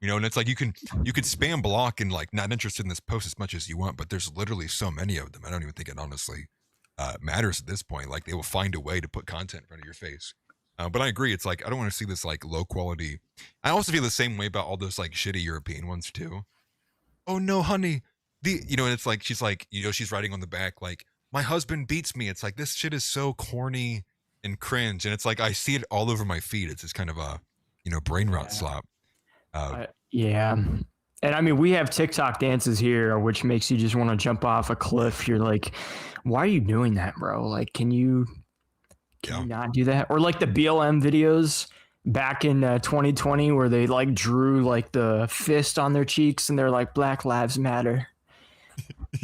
[SPEAKER 3] And it's like you could spam block and like not interested in this post as much as you want, but there's literally so many of them. I don't even think it honestly matters at this point. Like they will find a way to put content in front of your face. But I agree. It's like, I don't want to see this like low quality. I also feel the same way about all those like shitty European ones too. Oh no, honey. And it's like, she's like, she's writing on the back, like, my husband beats me. It's like, this shit is so corny and cringe. And it's like, I see it all over my feed. It's just kind of a, brain rot slop.
[SPEAKER 4] Yeah. And I mean, we have TikTok dances here, which makes you just want to jump off a cliff. You're like, why are you doing that, bro? Like, can you not do that? Or like the BLM videos back in 2020 where they like drew like the fist on their cheeks and they're like, Black Lives Matter.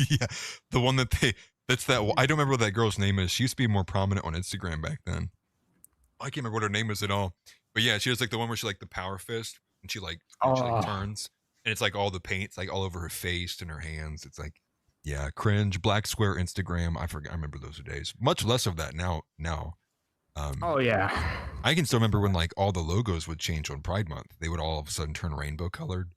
[SPEAKER 3] Yeah. The one that's that, I don't remember what that girl's name is. She used to be more prominent on Instagram back then. I can't remember what her name is at all. But yeah, she was like the one where she like the power fist and she like turns and it's like all the paint's like all over her face and her hands. It's like, yeah, cringe, black square Instagram. I remember those days. Much less of that now.
[SPEAKER 4] Oh yeah.
[SPEAKER 3] I can still remember when like all the logos would change on Pride Month. They would all of a sudden turn rainbow colored.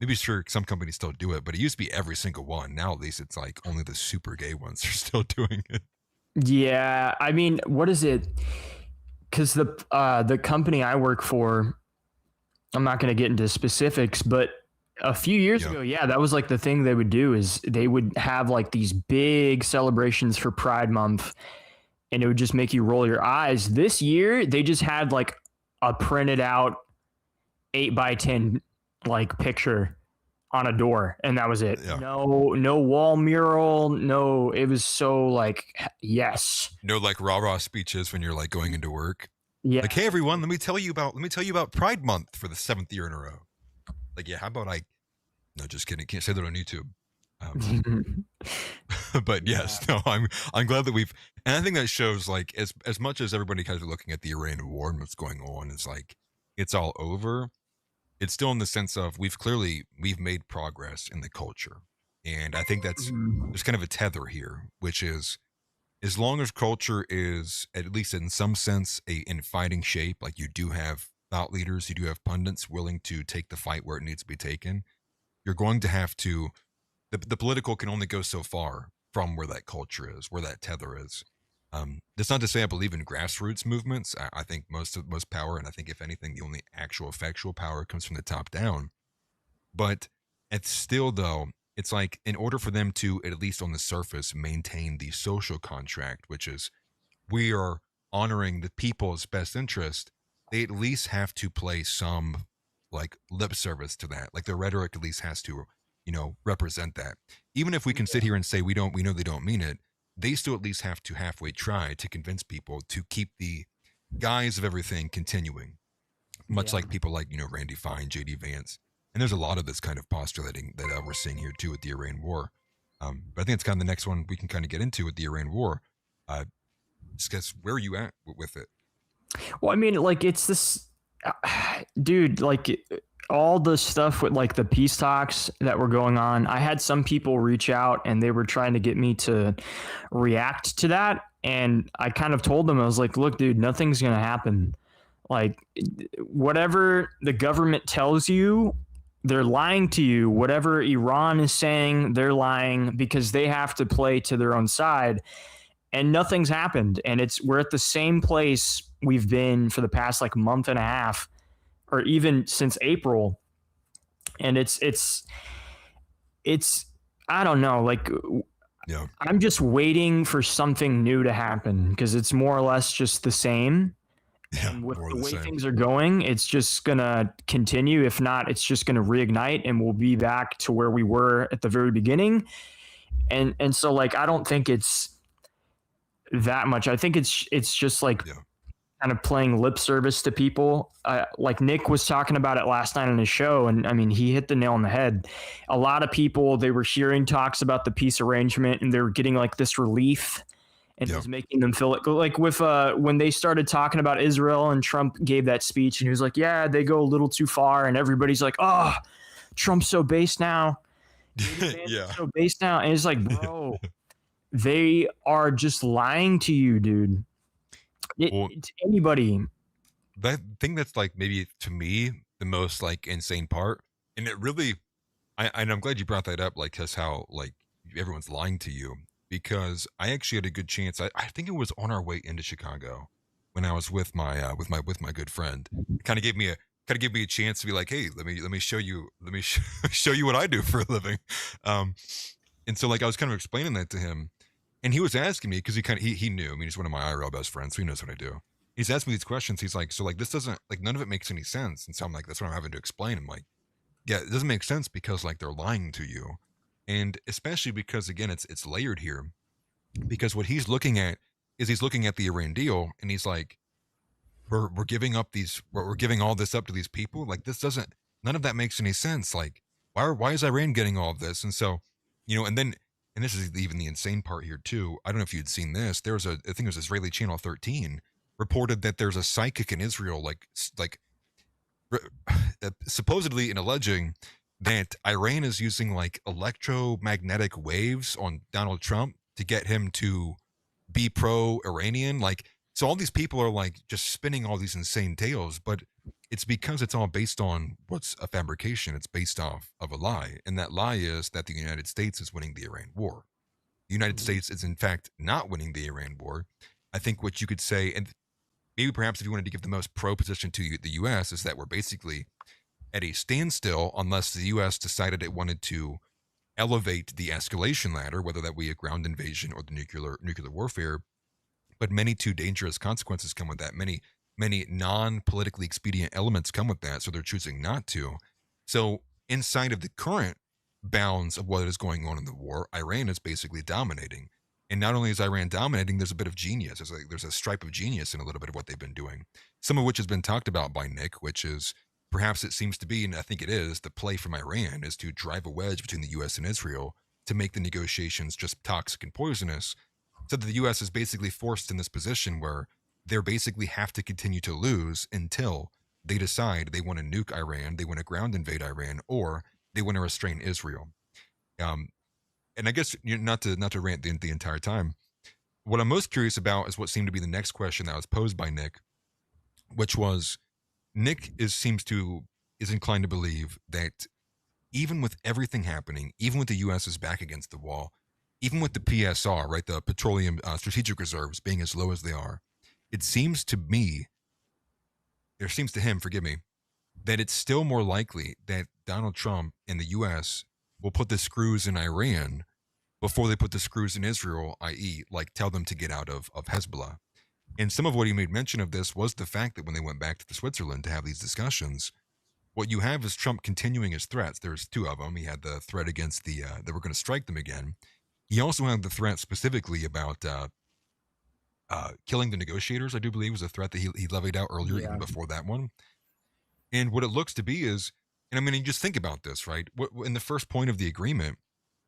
[SPEAKER 3] Maybe sure some companies still do it, but it used to be every single one. Now at least it's like only the super gay ones are still doing it.
[SPEAKER 4] Yeah, I mean, what is it? Because the company I work for, I'm not going to get into specifics, but a few years ago, that was like the thing they would do is they would have like these big celebrations for Pride Month, and it would just make you roll your eyes. This year, they just had like a printed out 8x10 like picture on a door, and that was it. Yeah. No wall mural. No, it was so like, yes.
[SPEAKER 3] No like rah-rah speeches when you're like going into work.
[SPEAKER 4] Yeah.
[SPEAKER 3] Like, hey everyone, let me tell you about Pride Month for the 7th year in a row. Like, yeah, how about no, just kidding. Can't say that on YouTube. But yes, no, I'm glad that and I think that shows like as much as everybody kind of looking at the Iran war and what's going on, it's like it's all over. it's still in the sense of we've made progress in the culture. And I think there's kind of a tether here, which is as long as culture is at least in some sense in fighting shape, like you do have thought leaders, you do have pundits willing to take the fight where it needs to be taken, you're going to have to, the political can only go so far from where that culture is, where that tether is. That's not to say I believe in grassroots movements. I think most power, and I think if anything, the only actual effectual power comes from the top down. But it's still, though, it's like in order for them to, at least on the surface, maintain the social contract, which is we are honoring the people's best interest, they at least have to play some like lip service to that. Like their rhetoric at least has to, represent that. Even if we can sit here and say we know they don't mean it, they still at least have to halfway try to convince people to keep the guise of everything continuing. Much like people like, Randy Fine, JD Vance. And there's a lot of this kind of postulating that we're seeing here too with the Iran war. But I think it's kind of the next one we can kind of get into with the Iran war. Just guess, where are you at with it?
[SPEAKER 4] Well, I mean, like it's this, dude, like all the stuff with like the peace talks that were going on. I had some people reach out and they were trying to get me to react to that. And I kind of told them, I was like, look, dude, nothing's going to happen. Like whatever the government tells you, they're lying to you. Whatever Iran is saying, they're lying because they have to play to their own side. And nothing's happened. And we're at the same place we've been for the past like month and a half, or even since April. And it's I don't know, like I'm just waiting for something new to happen because it's more or less just the same.
[SPEAKER 3] Yeah,
[SPEAKER 4] and with the way things are going, it's just gonna continue. If not, it's just gonna reignite and we'll be back to where we were at the very beginning. And so like I don't think it's that much. I think it's just like kind of playing lip service to people. Like Nick was talking about it last night on his show, and I mean he hit the nail on the head. A lot of people, they were hearing talks about the peace arrangement and they were getting like this relief, and it was making them feel like with when they started talking about Israel and Trump gave that speech and he was like, yeah, they go a little too far, and everybody's like, oh, Trump's so base now. So base now. And it's like, bro, they are just lying to you, dude. It's anybody.
[SPEAKER 3] That thing that's like maybe to me the most like insane part, and it really, and I'm glad you brought that up, like because how like everyone's lying to you, because I actually had a good chance. I think it was on our way into Chicago when I was with my good friend. It kind of gave me a chance to be like, hey, let me show you show you what I do for a living. And so like I was kind of explaining that to him. And he was asking me because he knew. I mean, he's one of my IRL best friends, so he knows what I do. He's asking me these questions. He's like, so like this doesn't like none of it makes any sense. And so I'm like, that's what I'm having to explain. I'm like, yeah, it doesn't make sense because like they're lying to you, and especially because again, it's layered here. Because what he's looking at is he's looking at the Iran deal, and he's like, we're giving all this up to these people. Like none of that makes any sense. Like why is Iran getting all of this? And so, and this is even the insane part here too. I don't know if you'd seen this. I think it was Israeli Channel 13 reported that there's a psychic in Israel, supposedly in alleging that Iran is using like electromagnetic waves on Donald Trump to get him to be pro-Iranian. Like, so all these people are like just spinning all these insane tales, but it's because it's all based on what's a fabrication. It's based off of a lie. And that lie is that the United States is winning the Iran war. The United States is in fact not winning the Iran war. I think what you could say, and maybe perhaps if you wanted to give the most pro position to the US, is that we're basically at a standstill unless the US decided it wanted to elevate the escalation ladder, whether that be a ground invasion or the nuclear warfare. But many too dangerous consequences come with that. Many non-politically expedient elements come with that, so they're choosing not to. So inside of the current bounds of what is going on in the war, Iran is basically dominating. And not only is Iran dominating, there's a bit of genius. There's a stripe of genius in a little bit of what they've been doing, some of which has been talked about by Nick, which is perhaps it seems to be, and I think it is, the play from Iran is to drive a wedge between the U.S. and Israel to make the negotiations just toxic and poisonous, so that the U.S. is basically forced in this position where they basically have to continue to lose until they decide they want to nuke Iran, they want to ground invade Iran, or they want to restrain Israel. And I guess not to rant the entire time. What I'm most curious about is what seemed to be the next question that was posed by Nick, which was Nick is inclined to believe that even with everything happening, even with the U.S.'s back against the wall, even with the PSR, right, the petroleum strategic reserves being as low as they are, it seems to him, forgive me, that it's still more likely that Donald Trump and the U.S. will put the screws in Iran before they put the screws in Israel, i.e., like tell them to get out of Hezbollah. And some of what he made mention of this was the fact that when they went back to Switzerland to have these discussions, what you have is Trump continuing his threats. There's two of them. He had the threat against that we're going to strike them again. He also had the threat specifically about killing the negotiators, I do believe was a threat that he levied out earlier, even before that one. And what it looks to be is, and I mean, you just think about this, right? In the first point of the agreement,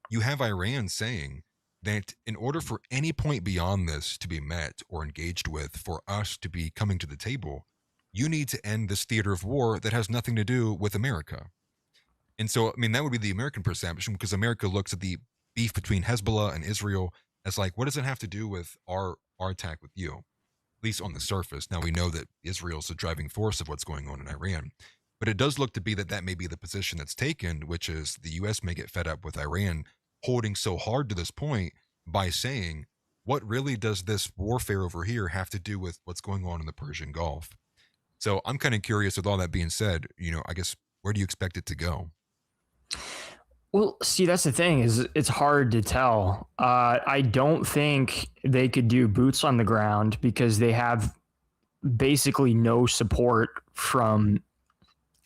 [SPEAKER 3] you have Iran saying that in order for any point beyond this to be met or engaged with, for us to be coming to the table, you need to end this theater of war that has nothing to do with America. And so, I mean, that would be the American perception, because America looks at the beef between Hezbollah and Israel as like, what does it have to do with our attack with you? At least on the surface. Now we know that Israel's the driving force of what's going on in Iran. But it does look to be that may be the position that's taken, which is the U.S. may get fed up with Iran holding so hard to this point by saying, what really does this warfare over here have to do with what's going on in the Persian Gulf? So I'm kind of curious, with all that being said, I guess, where do you expect it to go?
[SPEAKER 4] Well, see, that's the thing, is it's hard to tell. I don't think they could do boots on the ground because they have basically no support from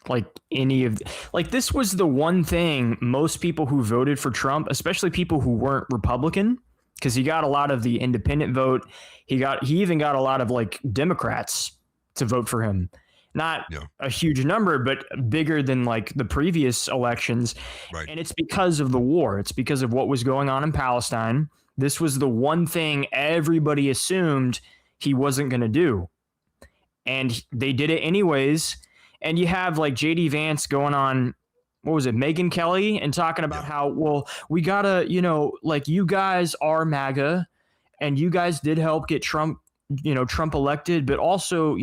[SPEAKER 4] like any of, like, this was the one thing most people who voted for Trump, especially people who weren't Republican, because he got a lot of the independent vote. He even got a lot of like Democrats to vote for him. Not a huge number, but bigger than like the previous elections.
[SPEAKER 3] Right.
[SPEAKER 4] And it's because of the war. It's because of what was going on in Palestine. This was the one thing everybody assumed he wasn't going to do. And they did it anyways. And you have like JD Vance going on, what was it, Megyn Kelly, and talking about how, well, we got to, like, you guys are MAGA and you guys did help get Trump elected, but also,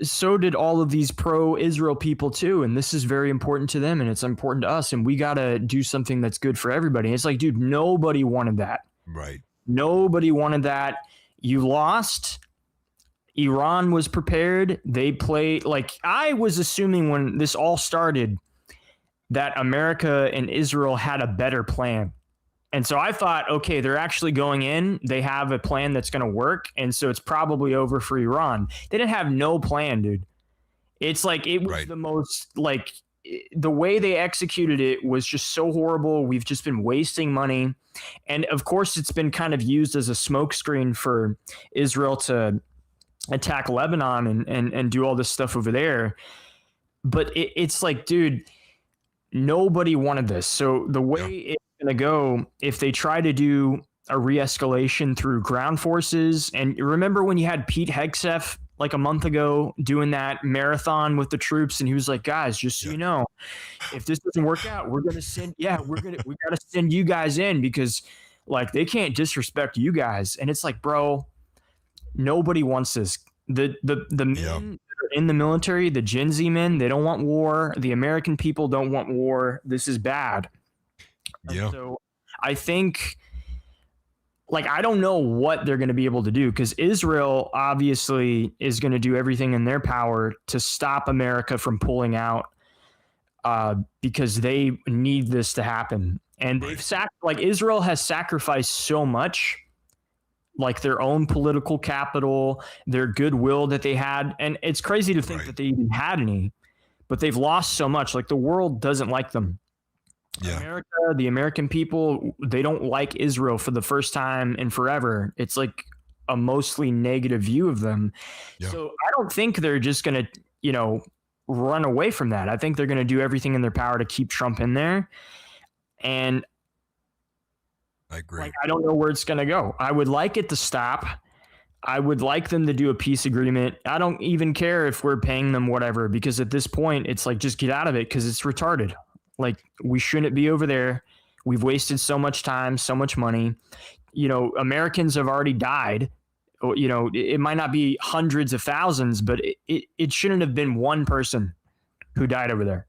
[SPEAKER 4] so did all of these pro-Israel people too. And this is very important to them and it's important to us. And we got to do something that's good for everybody. And it's like, dude, nobody wanted that.
[SPEAKER 3] Right.
[SPEAKER 4] Nobody wanted that. You lost. Iran was prepared. They played, like, I was assuming when this all started that America and Israel had a better plan. And so I thought, okay, they're actually going in. They have a plan that's going to work. And so it's probably over for Iran. They didn't have no plan, dude. It's like, it was the most, like, the way they executed it was just so horrible. We've just been wasting money. And of course, it's been kind of used as a smokescreen for Israel to attack Lebanon and do all this stuff over there. But it's like, dude, nobody wanted this. So the way it's going to go, if they try to do a re-escalation through ground forces, and remember when you had Pete Hegseth like a month ago doing that marathon with the troops, and he was like, guys, just so you know, if this doesn't work out, we're going to send, we got to send you guys in because like they can't disrespect you guys. And it's like, bro, nobody wants this. The men that are in the military, the Gen Z men, they don't want war. The American people don't want war. This is bad.
[SPEAKER 3] Yeah.
[SPEAKER 4] And so I think, like, I don't know what they're going to be able to do, because Israel obviously is going to do everything in their power to stop America from pulling out, because they need this to happen. And they've Israel has sacrificed so much, like their own political capital, their goodwill that they had. And it's crazy to think that they even had any, but they've lost so much. Like, the world doesn't like them. America, the American people, they don't like Israel for the first time in forever. It's like a mostly negative view of them. So I don't think they're just going to, run away from that. I think they're going to do everything in their power to keep Trump in there. And
[SPEAKER 3] I agree.
[SPEAKER 4] like, I don't know where it's going to go. I would like it to stop. I would like them to do a peace agreement. I don't even care if we're paying them whatever, because at this point, it's like, just get out of it because it's retarded. Like, we shouldn't be over there. We've wasted so much time, so much money. Americans have already died. It might not be hundreds of thousands, but it shouldn't have been one person who died over there.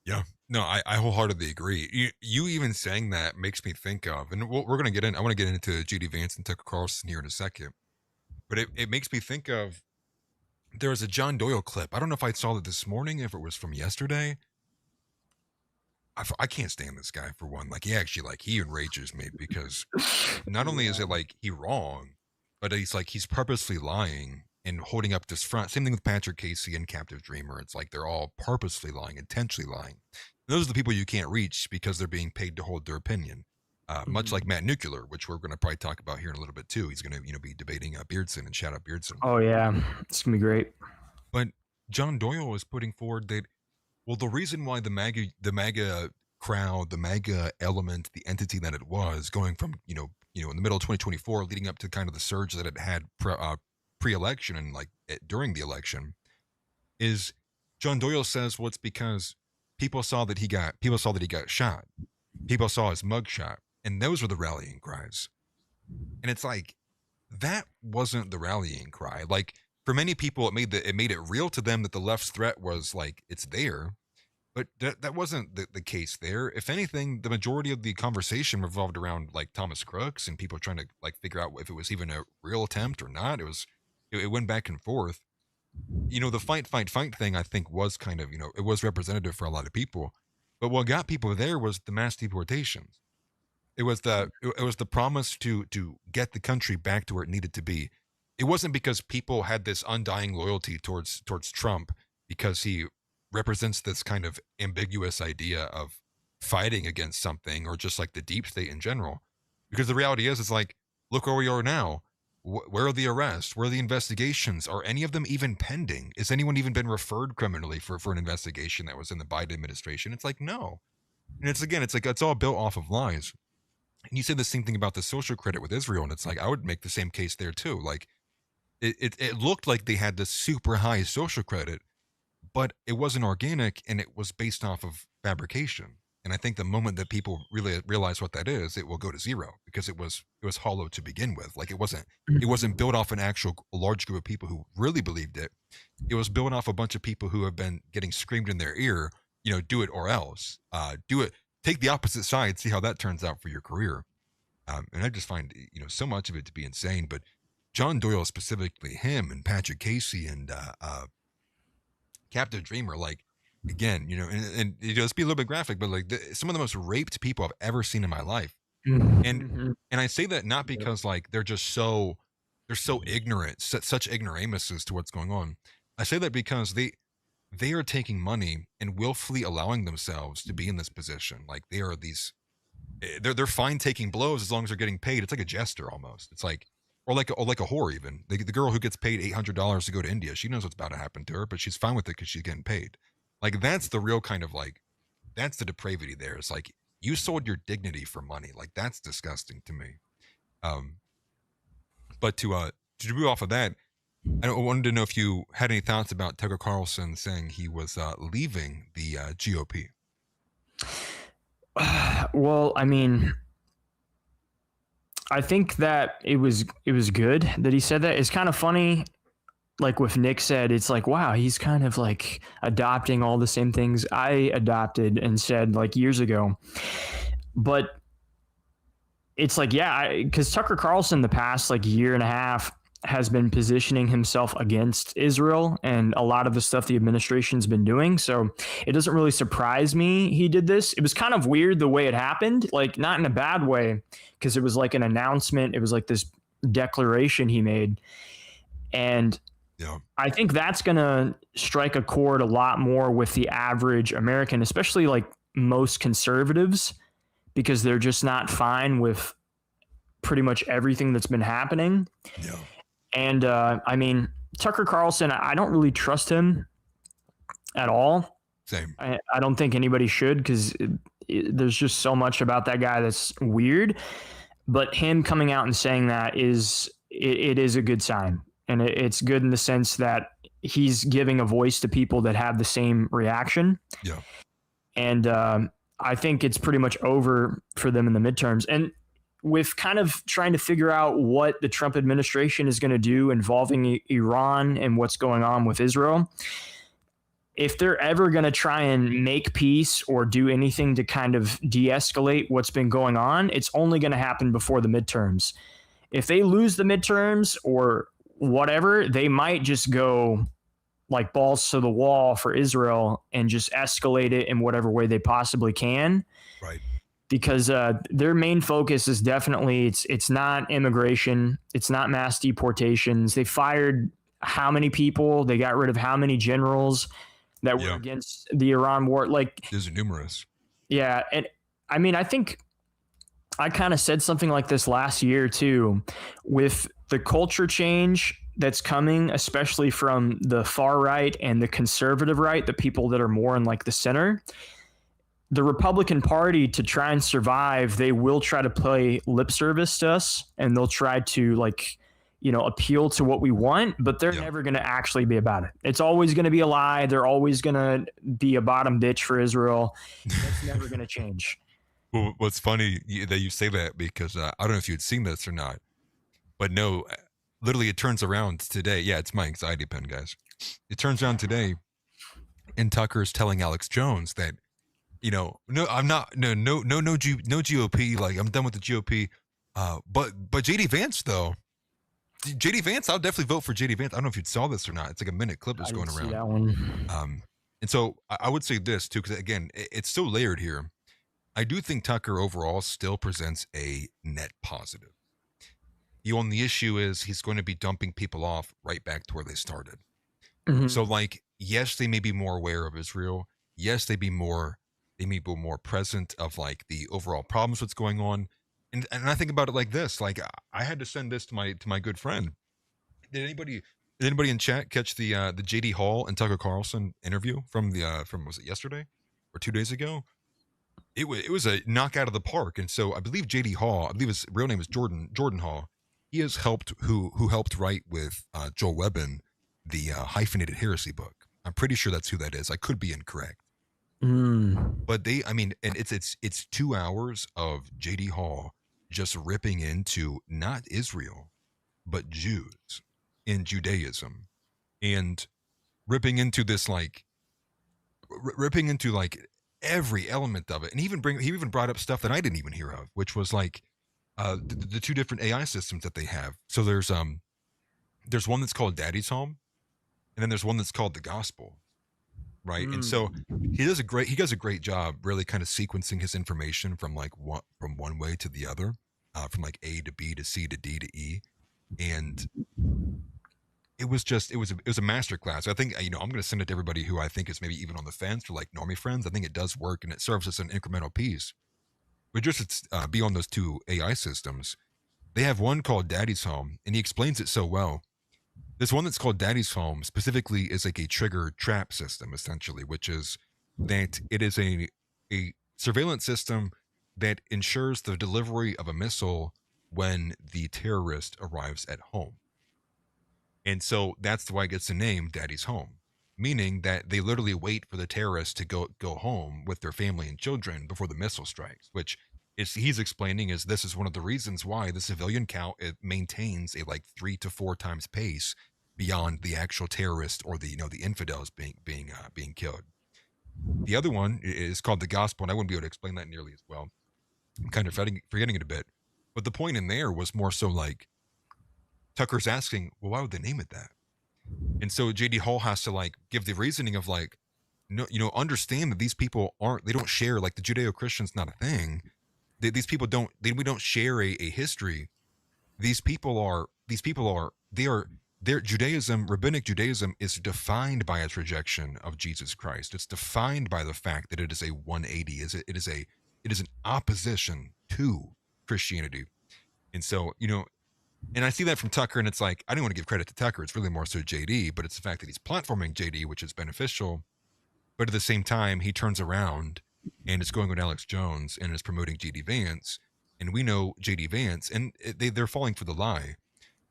[SPEAKER 3] Yeah. No, I wholeheartedly agree. You even saying that makes me think of, and we're going to get in, I want to get into J.D. Vance and Tucker Carlson here in a second, but it makes me think of, there was a John Doyle clip. I don't know if I saw it this morning, if it was from yesterday. I can't stand this guy, for one. Like, he enrages me, because not only is it like he wrong, but he's purposely lying and holding up this front. Same thing with Patrick Casey and Captive Dreamer. It's like they're all purposely lying, intentionally lying. And those are the people you can't reach because they're being paid to hold their opinion. Much like Matt Nuclear, which we're going to probably talk about here in a little bit too. He's going to be debating Beardson, and shout out Beardson.
[SPEAKER 4] Oh yeah, it's gonna be great.
[SPEAKER 3] But John Doyle is putting forward that, well, the reason why the MAGA crowd, the MAGA element, the entity that it was, going from in the middle of 2024, leading up to kind of the surge that it had pre-election and during the election, is John Doyle says, well, it's because people saw that he got shot, people saw his mugshot, and those were the rallying cries. And it's like, that wasn't the rallying cry. Like, for many people, it made it real to them that the left's threat was like, it's there. But that wasn't the case there. If anything, the majority of the conversation revolved around like Thomas Crooks and people trying to like figure out if it was even a real attempt or not. It went back and forth. The fight thing, I think, was kind of, it was representative for a lot of people. But what got people there was the mass deportations. It was the promise to get the country back to where it needed to be. It wasn't because people had this undying loyalty towards Trump because he represents this kind of ambiguous idea of fighting against something, or just like the deep state in general. Because the reality is, it's like, look where we are now. Where are the arrests? Where are the investigations? Are any of them even pending? Is anyone even been referred criminally for an investigation that was in the Biden administration? It's like, no. And it's all built off of lies. And you said the same thing about the social credit with Israel, and it's like, I would make the same case there too. Like, it looked like they had this super high social credit, but it wasn't organic, and it was based off of fabrication. And I think the moment that people really realize what that is, it will go to zero, because it was hollow to begin with. Like, it wasn't built off a large group of people who really believed it. It was built off a bunch of people who have been getting screamed in their ear, do it or else. Do it. Take the opposite side, see how that turns out for your career. And I just find, so much of it to be insane. But John Doyle specifically, him and Patrick Casey and Captive Dreamer, like, again, and let's be a little bit graphic, but like some of the most raped people I've ever seen in my life. And I say that not because like they're so ignorant, such ignoramuses to what's going on. I say that because they are taking money and willfully allowing themselves to be in this position. Like, they're fine taking blows as long as they're getting paid. It's like a jester almost. It's like, or like a whore even. The girl who gets paid $800 to go to India, she knows what's about to happen to her, but she's fine with it because she's getting paid. Like, that's the real kind of like, that's the depravity there. It's like, you sold your dignity for money. Like, that's disgusting to me. But to move off of that, I wanted to know if you had any thoughts about Tucker Carlson saying he was leaving the GOP.
[SPEAKER 4] Well, I mean, I think that it was good that he said that. It's kind of funny, like what Nick said, it's like, wow, he's kind of like adopting all the same things I adopted and said like years ago. But it's like, yeah, because Tucker Carlson the past like year and a half has been positioning himself against Israel and a lot of the stuff the administration's been doing. So it doesn't really surprise me he did this. It was kind of weird the way it happened, like not in a bad way, because it was like an announcement. It was like this declaration he made. And yeah, I think that's going to strike a chord a lot more with the average American, especially like most conservatives, because they're just not fine with pretty much everything that's been happening. Yeah. And I mean, Tucker Carlson, I don't really trust him at all.
[SPEAKER 3] Same.
[SPEAKER 4] I don't think anybody should, because there's just so much about that guy that's weird. But him coming out and saying that is it is a good sign. And it's good in the sense that he's giving a voice to people that have the same reaction.
[SPEAKER 3] Yeah.
[SPEAKER 4] And I think it's pretty much over for them in the midterms. And with kind of trying to figure out what the Trump administration is going to do involving Iran and what's going on with Israel, if they're ever going to try and make peace or do anything to kind of de-escalate what's been going on, it's only going to happen before the midterms. If they lose the midterms or whatever, they might just go like balls to the wall for Israel and just escalate it in whatever way they possibly can.
[SPEAKER 3] Right.
[SPEAKER 4] Because their main focus is definitely, it's not immigration. It's not mass deportations. They fired how many people? They got rid of how many generals that were against the Iran war? Like,
[SPEAKER 3] there's numerous.
[SPEAKER 4] Yeah. And I mean, I think I kind of said something like this last year too, with the culture change that's coming, especially from the far right and the conservative right, the people that are more in like the center. The Republican Party, to try and survive, they will try to play lip service to us, and they'll try to like, appeal to what we want, but they're never going to actually be about it. It's always going to be a lie. They're always going to be a bottom bitch for Israel. That's never going to change.
[SPEAKER 3] Well, what's funny that you say that, because I don't know if you'd seen this or not, but no, literally it turns around today. Yeah, it's my anxiety pen, guys. It turns around today, and Tucker's telling Alex Jones that, no, I'm not, no GOP. Like, I'm done with the GOP. But JD Vance though, JD Vance, I'll definitely vote for JD Vance. I don't know if you saw this or not. It's like a minute clip that's going around.
[SPEAKER 4] See that one.
[SPEAKER 3] And so I would say this too, because again, it's so layered here. I do think Tucker overall still presents a net positive. The only issue is he's going to be dumping people off right back to where they started. Mm-hmm. So like, yes, they may be more aware of Israel. Yes, they may be more present of like the overall problems, what's going on. And I think about it like this, like I had to send this to my good friend. Did anybody in chat catch the JD Hall and Tucker Carlson interview from was it yesterday or 2 days ago? It was a knockout of the park. And so I believe JD Hall, I believe his real name is Jordan Hall. He has helped who helped write with Joel Webbin the hyphenated heresy book. I'm pretty sure that's who that is. I could be incorrect. But and it's 2 hours of JD Hall just ripping into not Israel, but Jews in Judaism, and ripping into this ripping into every element of it. And he even brought up stuff that I didn't even hear of, which was like the two different AI systems that they have. So there's one that's called Daddy's Home, and then there's one that's called the Gospel. Right. And so he does a great job really kind of sequencing his information from one way to the other, from like A to B to C to D to E. And it was a masterclass. I think, I'm going to send it to everybody who I think is maybe even on the fence or like normie friends. I think it does work, and it serves as an incremental piece. But just beyond those two AI systems, they have one called Daddy's Home, and he explains it so well. This one that's called Daddy's Home specifically is like a trigger trap system, essentially, which is that it is a surveillance system that ensures the delivery of a missile when the terrorist arrives at home. And so that's why it gets the name Daddy's Home, meaning that they literally wait for the terrorists to go home with their family and children before the missile strikes, which he's explaining is this is one of the reasons why the civilian count maintains a 3 to 4 times pace beyond the actual terrorist or the infidels being killed. The other one is called the Gospel, and I wouldn't be able to explain that nearly as well. I'm kind of forgetting it a bit, but the point in there was more so like Tucker's asking, well, why would they name it that? And so JD Hall has to give the reasoning of understand that these people they don't share, the Judeo-Christian's not a thing. These people we don't share a history. Their Judaism, rabbinic Judaism, is defined by its rejection of Jesus Christ. It's defined by the fact that it is a 180. It is an opposition to Christianity. And so, and I see that from Tucker, and it's like, I don't want to give credit to Tucker. It's really more so JD, but it's the fact that he's platforming JD, which is beneficial. But at the same time, he turns around and is going with Alex Jones and is promoting JD Vance. And we know JD Vance, and they're falling for the lie.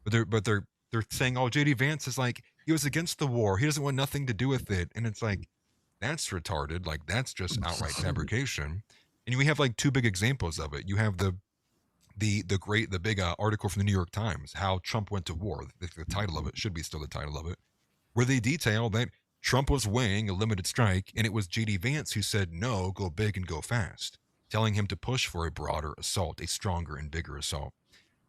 [SPEAKER 3] But they're saying, oh, JD Vance is like, he was against the war. He doesn't want nothing to do with it. And it's like, that's retarded. Like, that's just outright fabrication. And we have like two big examples of it. You have the big article from the New York Times, how Trump went to war. The title of it should be still the title of it, where they detail that Trump was weighing a limited strike, and it was JD Vance who said, no, go big and go fast, telling him to push for a broader assault, a stronger and bigger assault.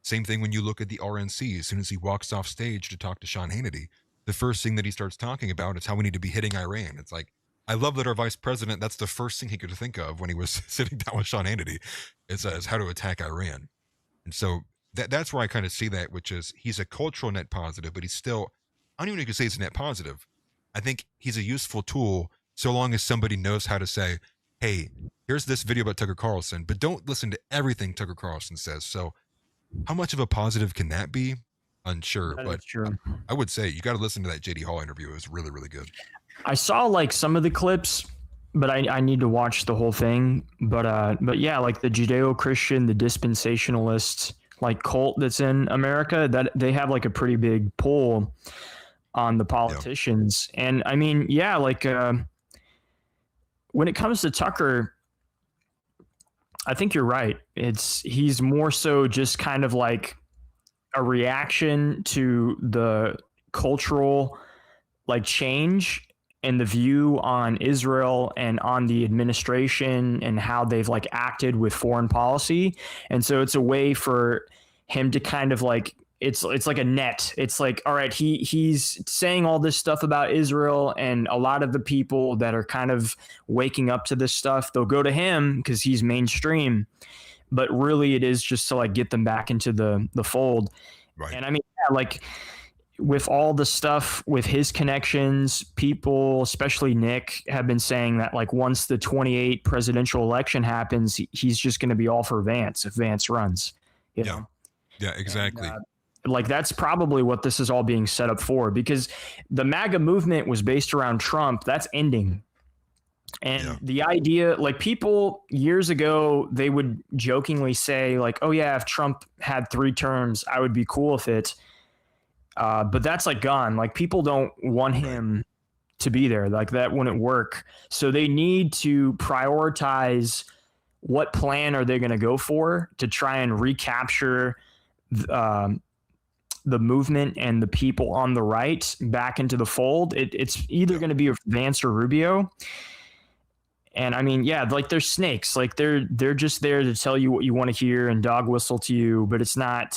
[SPEAKER 3] Same thing when you look at the RNC. As soon as he walks off stage to talk to Sean Hannity, the first thing that he starts talking about is how we need to be hitting Iran. It's like, I love that our vice president, that's the first thing he could think of when he was sitting down with Sean Hannity, is how to attack Iran. And so that's where I kind of see that, which is he's a cultural net positive, but he's still, I don't even know if you could say he's a net positive. I think he's a useful tool so long as somebody knows how to say, hey, here's this video about Tucker Carlson, but don't listen to everything Tucker Carlson says. So how much of a positive can that be? Unsure, but I would say you got to listen to that JD Hall interview. It was really, really good.
[SPEAKER 4] I saw like some of the clips, but I need to watch the whole thing. But yeah, like the Judeo-Christian, the dispensationalist like cult that's in America, that they have like a pretty big pull on the politicians. Yeah. And I mean, yeah, like when it comes to Tucker, I think you're right. He's more so just kind of like a reaction to the cultural like change and the view on Israel and on the administration and how they've like acted with foreign policy. And so it's a way for him to kind of like, it's like a net. It's like, all right, he's saying all this stuff about Israel, and a lot of the people that are kind of waking up to this stuff, they'll go to him because he's mainstream, but really it is just to like get them back into the fold. Right. And I mean, yeah, like with all the stuff with his connections, people, especially Nick, have been saying that like once the 2028 presidential election happens, he's just going to be all for Vance if Vance runs. You know?
[SPEAKER 3] Yeah, exactly.
[SPEAKER 4] And, like that's probably what this is all being set up for, because the MAGA movement was based around Trump. That's ending. And the idea, like people years ago, they would jokingly say like, oh yeah, if Trump had 3 terms, I would be cool with it. But that's like gone. Like people don't want him to be there. Like that wouldn't work. So they need to prioritize what plan are they going to go for to try and recapture the movement and the people on the right back into the fold. It's either going to be Vance or Rubio. And I mean, yeah, like they're snakes. Like they're just there to tell you what you want to hear and dog whistle to you, but it's not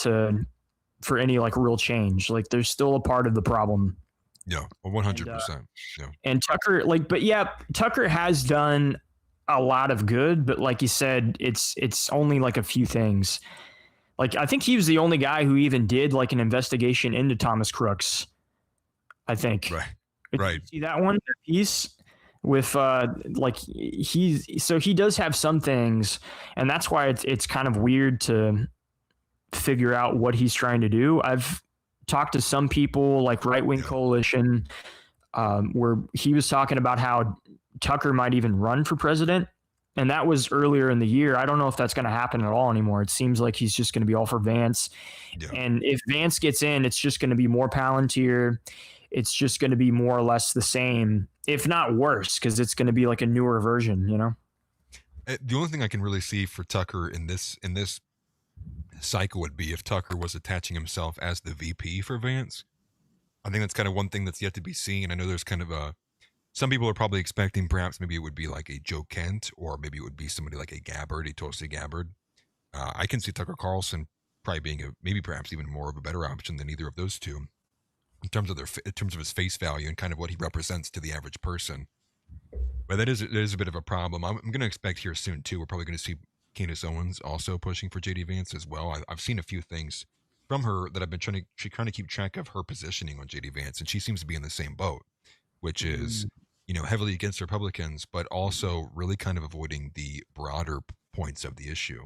[SPEAKER 4] for any like real change. Like they're still a part of the problem.
[SPEAKER 3] Yeah, 100%. Yeah.
[SPEAKER 4] And Tucker, like, but yeah, Tucker has done a lot of good, but like you said, it's only like a few things. Like I think he was the only guy who even did like an investigation into Thomas Crooks. I think.
[SPEAKER 3] Right.
[SPEAKER 4] Did you see that one piece with like he does have some things, and that's why it's kind of weird to figure out what he's trying to do. I've talked to some people like Right Wing Coalition, where he was talking about how Tucker might even run for president. And that was earlier in the year. I don't know if that's going to happen at all anymore. It seems like he's just going to be all for Vance. Yeah. And if Vance gets in, it's just going to be more Palantir. It's just going to be more or less the same, if not worse, because it's going to be like a newer version, you know?
[SPEAKER 3] The only thing I can really see for Tucker in this cycle would be if Tucker was attaching himself as the VP for Vance. I think that's kind of one thing that's yet to be seen. I know there's kind of some people are probably expecting perhaps maybe it would be like a Joe Kent, or maybe it would be somebody like a Gabbard, a Tulsi Gabbard. I can see Tucker Carlson probably being maybe perhaps even more of a better option than either of those two in terms of his face value and kind of what he represents to the average person. But that is a bit of a problem. I'm going to expect here soon too. We're probably going to see Candace Owens also pushing for JD Vance as well. I've seen a few things from her that I've been trying to keep track of her positioning on JD Vance, and she seems to be in the same boat, which is heavily against Republicans, but also really kind of avoiding the broader points of the issue.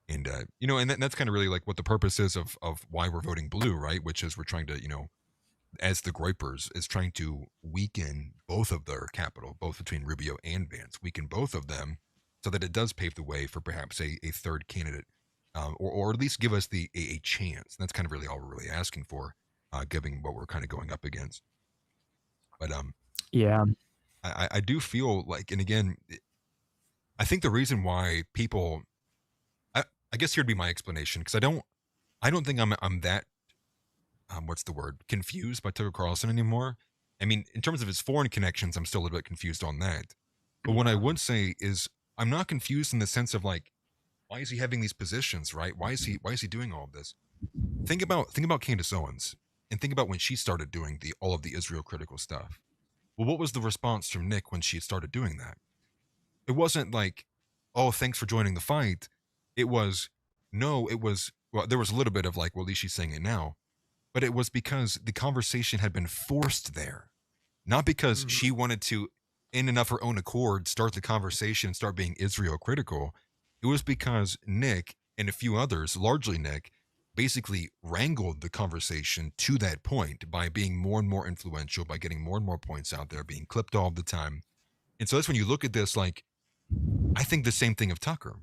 [SPEAKER 3] And, and that's kind of really like what the purpose is of why we're voting blue, right? Which is we're trying to, as the Groypers, is trying to weaken both of their capital, both between Rubio and Vance, weaken both of them so that it does pave the way for perhaps a third candidate. or at least give us a chance. That's kind of really all we're really asking for, given what we're kind of going up against. But
[SPEAKER 4] Yeah.
[SPEAKER 3] I do feel like, and again, I think the reason why people, I guess here'd be my explanation, because I don't think I'm that what's the word, confused by Tucker Carlson anymore. I mean, in terms of his foreign connections, I'm still a little bit confused on that. But what I would say is I'm not confused in the sense of like, why is he having these positions, right? Why is he doing all of this? Think about Candace Owens, and think about when she started doing all of the Israel critical stuff. Well, what was the response from Nick when she started doing that? It wasn't like, oh, thanks for joining the fight. It was, no, it was, well, there was a little bit of like, well, at least she's saying it now. But it was because the conversation had been forced there. Not because she wanted to, in and of her own accord, start the conversation and start being Israel critical. It was because Nick and a few others, largely Nick, basically wrangled the conversation to that point by being more and more influential, by getting more and more points out there, being clipped all the time. And so that's when you look at this, like, I think the same thing of Tucker.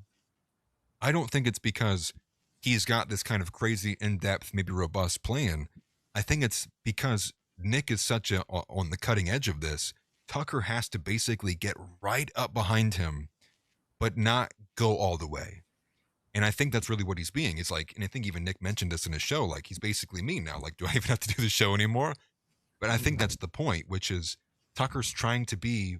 [SPEAKER 3] I don't think it's because he's got this kind of crazy, in-depth, maybe robust plan. I think it's because Nick is such on the cutting edge of this. Tucker has to basically get right up behind him, but not go all the way. And I think that's really what he's being. It's like, and I think even Nick mentioned this in his show, like, he's basically me now. Like, do I even have to do the show anymore? But I think that's the point, which is Tucker's trying to be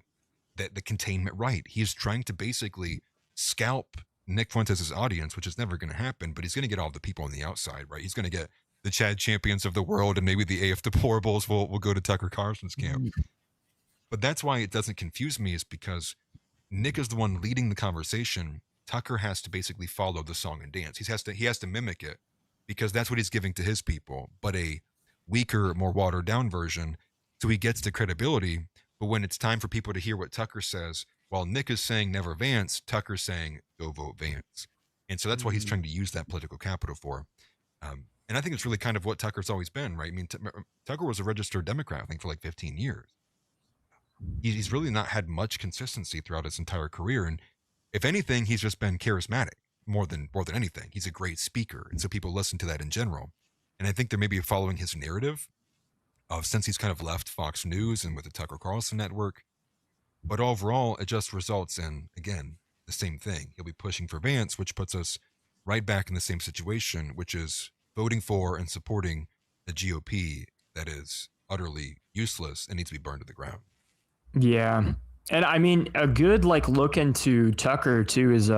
[SPEAKER 3] the containment right. He's trying to basically scalp Nick Fuentes' audience, which is never going to happen, but he's going to get all the people on the outside, right? He's going to get the Chad champions of the world, and maybe the AF deplorables will go to Tucker Carlson's camp. But that's why it doesn't confuse me, is because Nick is the one leading the conversation. Tucker has to basically follow the song and dance. He has to mimic it, because that's what he's giving to his people, but a weaker, more watered down version. So he gets the credibility. But when it's time for people to hear what Tucker says, while Nick is saying never Vance, Tucker's saying go vote Vance. And so that's why he's trying to use that political capital for. And I think it's really kind of what Tucker's always been, right? I mean, Tucker was a registered Democrat, I think, for like 15 years. He's really not had much consistency throughout his entire career. And if anything, he's just been charismatic more than anything. He's a great speaker. And so people listen to that in general. And I think they're maybe following his narrative of, since he's kind of left Fox News and with the Tucker Carlson network. But overall, it just results in, again, the same thing. He'll be pushing for Vance, which puts us right back in the same situation, which is voting for and supporting a GOP that is utterly useless and needs to be burned to the ground.
[SPEAKER 4] Yeah. And I mean, a good look into Tucker too is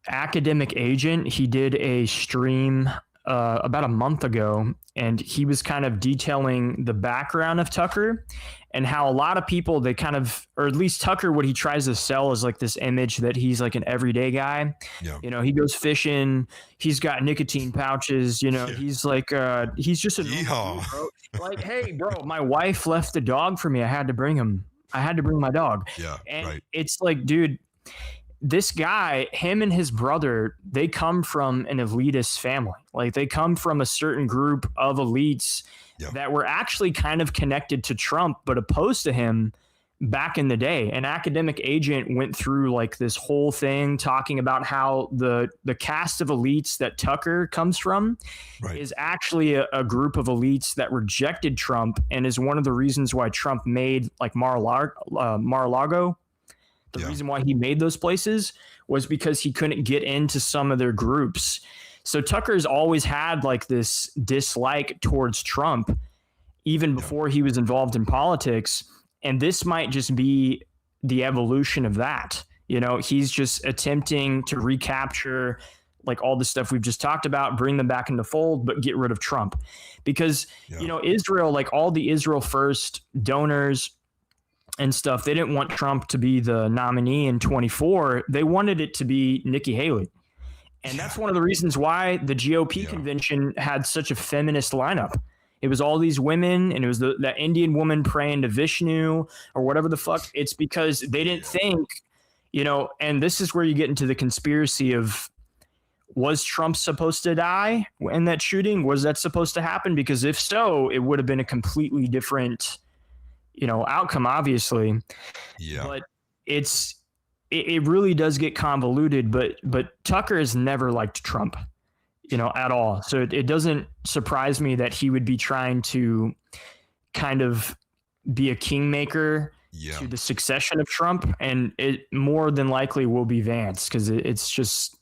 [SPEAKER 4] Academic Agent. He did a stream about a month ago, and he was kind of detailing the background of Tucker and how a lot of people, they kind of, or at least Tucker, what he tries to sell is like this image that he's like an everyday guy.
[SPEAKER 3] Yeah.
[SPEAKER 4] You know, he goes fishing, he's got nicotine pouches, you know, he's like, he's just a normal dude, bro. Like, hey, bro, my wife left the dog for me. I had to bring my dog.
[SPEAKER 3] Yeah.
[SPEAKER 4] And
[SPEAKER 3] right.
[SPEAKER 4] it's like, dude, this guy, him and his brother, they come from an elitist family. Like, they come from a certain group of elites that were actually kind of connected to Trump, but opposed to him back in the day. An Academic Agent went through like this whole thing talking about how the cast of elites that Tucker comes from is actually a group of elites that rejected Trump, and is one of the reasons why Trump made like Mar-a-Lago. The reason why he made those places was because he couldn't get into some of their groups. So Tucker's always had like this dislike towards Trump, even before he was involved in politics. And this might just be the evolution of that. You know, he's just attempting to recapture like all the stuff we've just talked about, bring them back into fold, but get rid of Trump. Because, you know, Israel, like all the Israel First donors and stuff, they didn't want Trump to be the nominee in 24. They wanted it to be Nikki Haley. And that's one of the reasons why the GOP convention had such a feminist lineup. It was all these women, and it was that Indian woman praying to Vishnu or whatever the fuck. It's because they didn't think, you know, and this is where you get into the conspiracy of, was Trump supposed to die in that shooting? Was that supposed to happen? Because if so, it would have been a completely different, you know, outcome, obviously.
[SPEAKER 3] Yeah.
[SPEAKER 4] But it's it really does get convoluted, but Tucker has never liked Trump, at all. So it doesn't surprise me that he would be trying to kind of be a kingmaker to the succession of Trump, and it more than likely will be Vance, because it's just,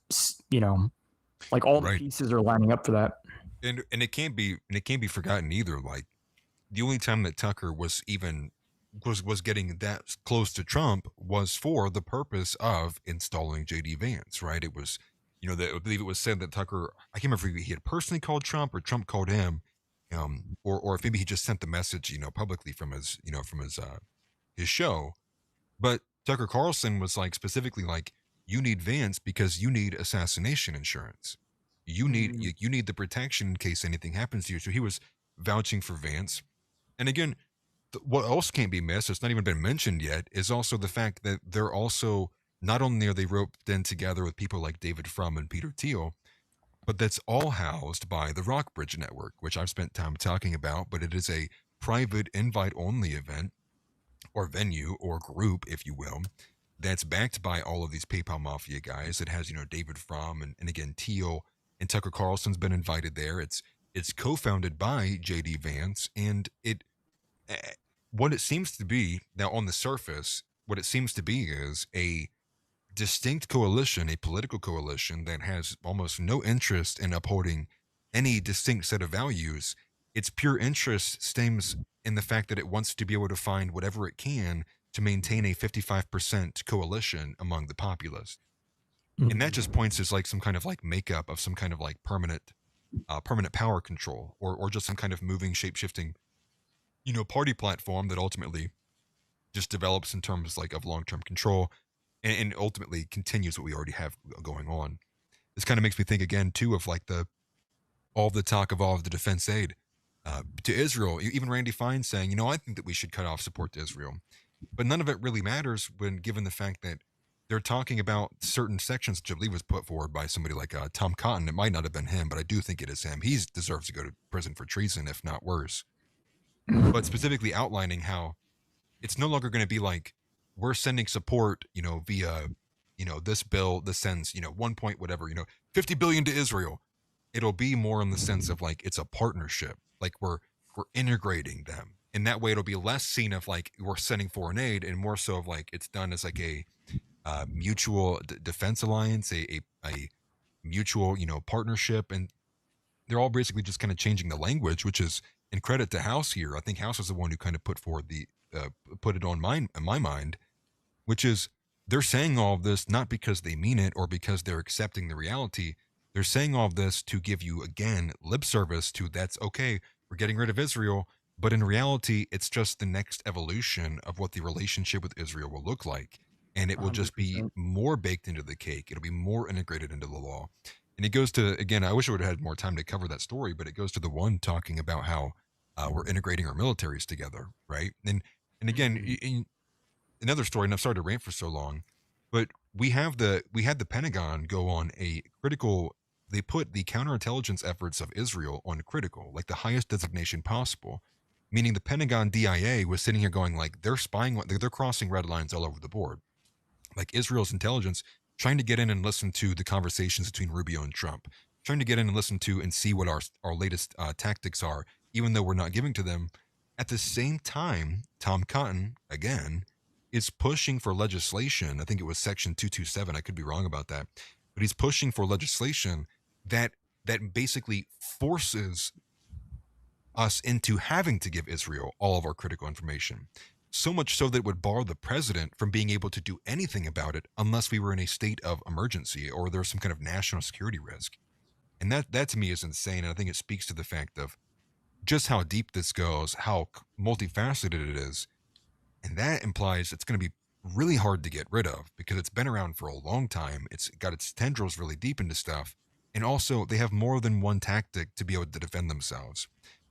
[SPEAKER 4] like all the pieces are lining up for that.
[SPEAKER 3] And it can't be forgotten either. Like, the only time that Tucker was getting that close to Trump was for the purpose of installing JD Vance, right? It was, I believe it was said that Tucker, I can't remember if he had personally called Trump or Trump called him, or if maybe he just sent the message, publicly from his show. But Tucker Carlson was like, specifically like, you need Vance because you need assassination insurance. You need the protection in case anything happens to you. So he was vouching for Vance. And again, what else can't be missed, it's not even been mentioned yet, is also the fact that they're also, not only are they roped in together with people like David Frum and Peter Thiel, but that's all housed by the Rockbridge Network, which I've spent time talking about, but it is a private invite-only event or venue or group, if you will, that's backed by all of these PayPal Mafia guys. It has, David Frum and again, Thiel and Tucker Carlson's been invited there. It's co-founded by JD Vance, and what it seems to be now on the surface, what it seems to be is a distinct coalition, a political coalition that has almost no interest in upholding any distinct set of values. Its pure interest stems in the fact that it wants to be able to find whatever it can to maintain a 55% coalition among the populace. And that just points as like some kind of like makeup of some kind of like permanent power control, or just some kind of moving, shape-shifting, party platform that ultimately just develops in terms like of long-term control and ultimately continues what we already have going on. This kind of makes me think again too of like all the talk of all of the defense aid to Israel. Even Randy Fine saying, I think that we should cut off support to Israel, but none of it really matters when given the fact that they're talking about certain sections, which I believe was put forward by somebody like Tom Cotton. It might not have been him, but I do think it is him. He deserves to go to prison for treason, if not worse. But specifically outlining how it's no longer going to be like we're sending support, via, this bill, this sends, 1 point whatever, 50 billion to Israel. It'll be more in the sense of like it's a partnership, like we're integrating them. In that way, it'll be less seen of like we're sending foreign aid and more so of like it's done as like a mutual defense alliance, a mutual, partnership. And they're all basically just kind of changing the language, which is in credit to House here. I think House is the one who kind of put forward put it on in my mind, which is they're saying all of this not because they mean it or because they're accepting the reality. They're saying all of this to give you, again, lip service to that's okay, we're getting rid of Israel. But in reality, it's just the next evolution of what the relationship with Israel will look like. And it will just be more baked into the cake. It'll be more integrated into the law. And it goes to, again, I wish I would have had more time to cover that story, but it goes to the one talking about how we're integrating our militaries together, right? And again, in another story, and I've started to rant for so long, but we had the Pentagon go on a critical, they put the counterintelligence efforts of Israel on critical, like the highest designation possible, meaning the Pentagon DIA was sitting here going like, they're spying, they're crossing red lines all over the board. Like Israel's intelligence trying to get in and listen to the conversations between Rubio and Trump, trying to get in and listen to and see what our latest tactics are, even though we're not giving to them. At the same time, Tom Cotton, again, is pushing for legislation. I think it was Section 227. I could be wrong about that. But he's pushing for legislation that basically forces us into having to give Israel all of our critical information. So much so that it would bar the president from being able to do anything about it unless we were in a state of emergency or there's some kind of national security risk. And that to me is insane. And I think it speaks to the fact of just how deep this goes, how multifaceted it is. And that implies it's going to be really hard to get rid of because it's been around for a long time. It's got its tendrils really deep into stuff. And also they have more than one tactic to be able to defend themselves.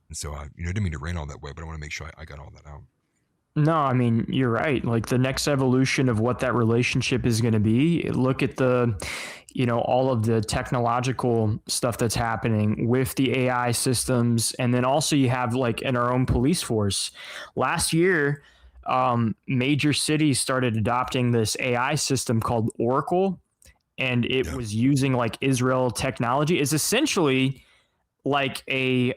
[SPEAKER 3] And so, I didn't mean to rant all that way, but I want to make sure I got all that out.
[SPEAKER 4] No, I mean, you're right. Like the next evolution of what that relationship is going to be, look at the, all of the technological stuff that's happening with the AI systems. And then also you have like in our own police force last year, major cities started adopting this AI system called Oracle, and it was using like Israel technology. It's essentially like a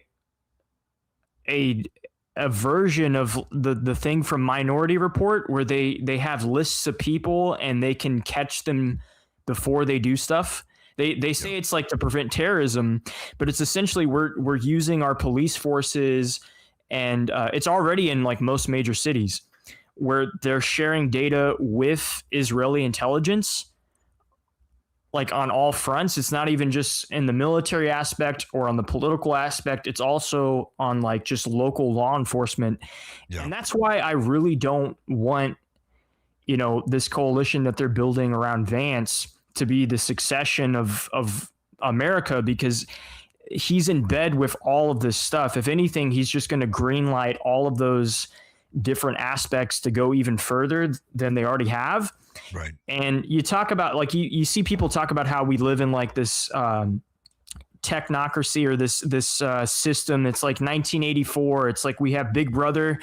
[SPEAKER 4] version of the thing from Minority Report, where they have lists of people and they can catch them before they do stuff. They say it's like to prevent terrorism, but it's essentially we're using our police forces, and it's already in like most major cities where they're sharing data with Israeli intelligence, like on all fronts. It's not even just in the military aspect or on the political aspect. It's also on like just local law enforcement. Yeah. And that's why I really don't want, this coalition that they're building around Vance to be the succession of America, because he's in bed with all of this stuff. If anything, he's just going to greenlight all of those different aspects to go even further than they already have.
[SPEAKER 3] Right.
[SPEAKER 4] And you talk about like you see people talk about how we live in like this technocracy, or this system. It's like 1984. It's like we have Big Brother.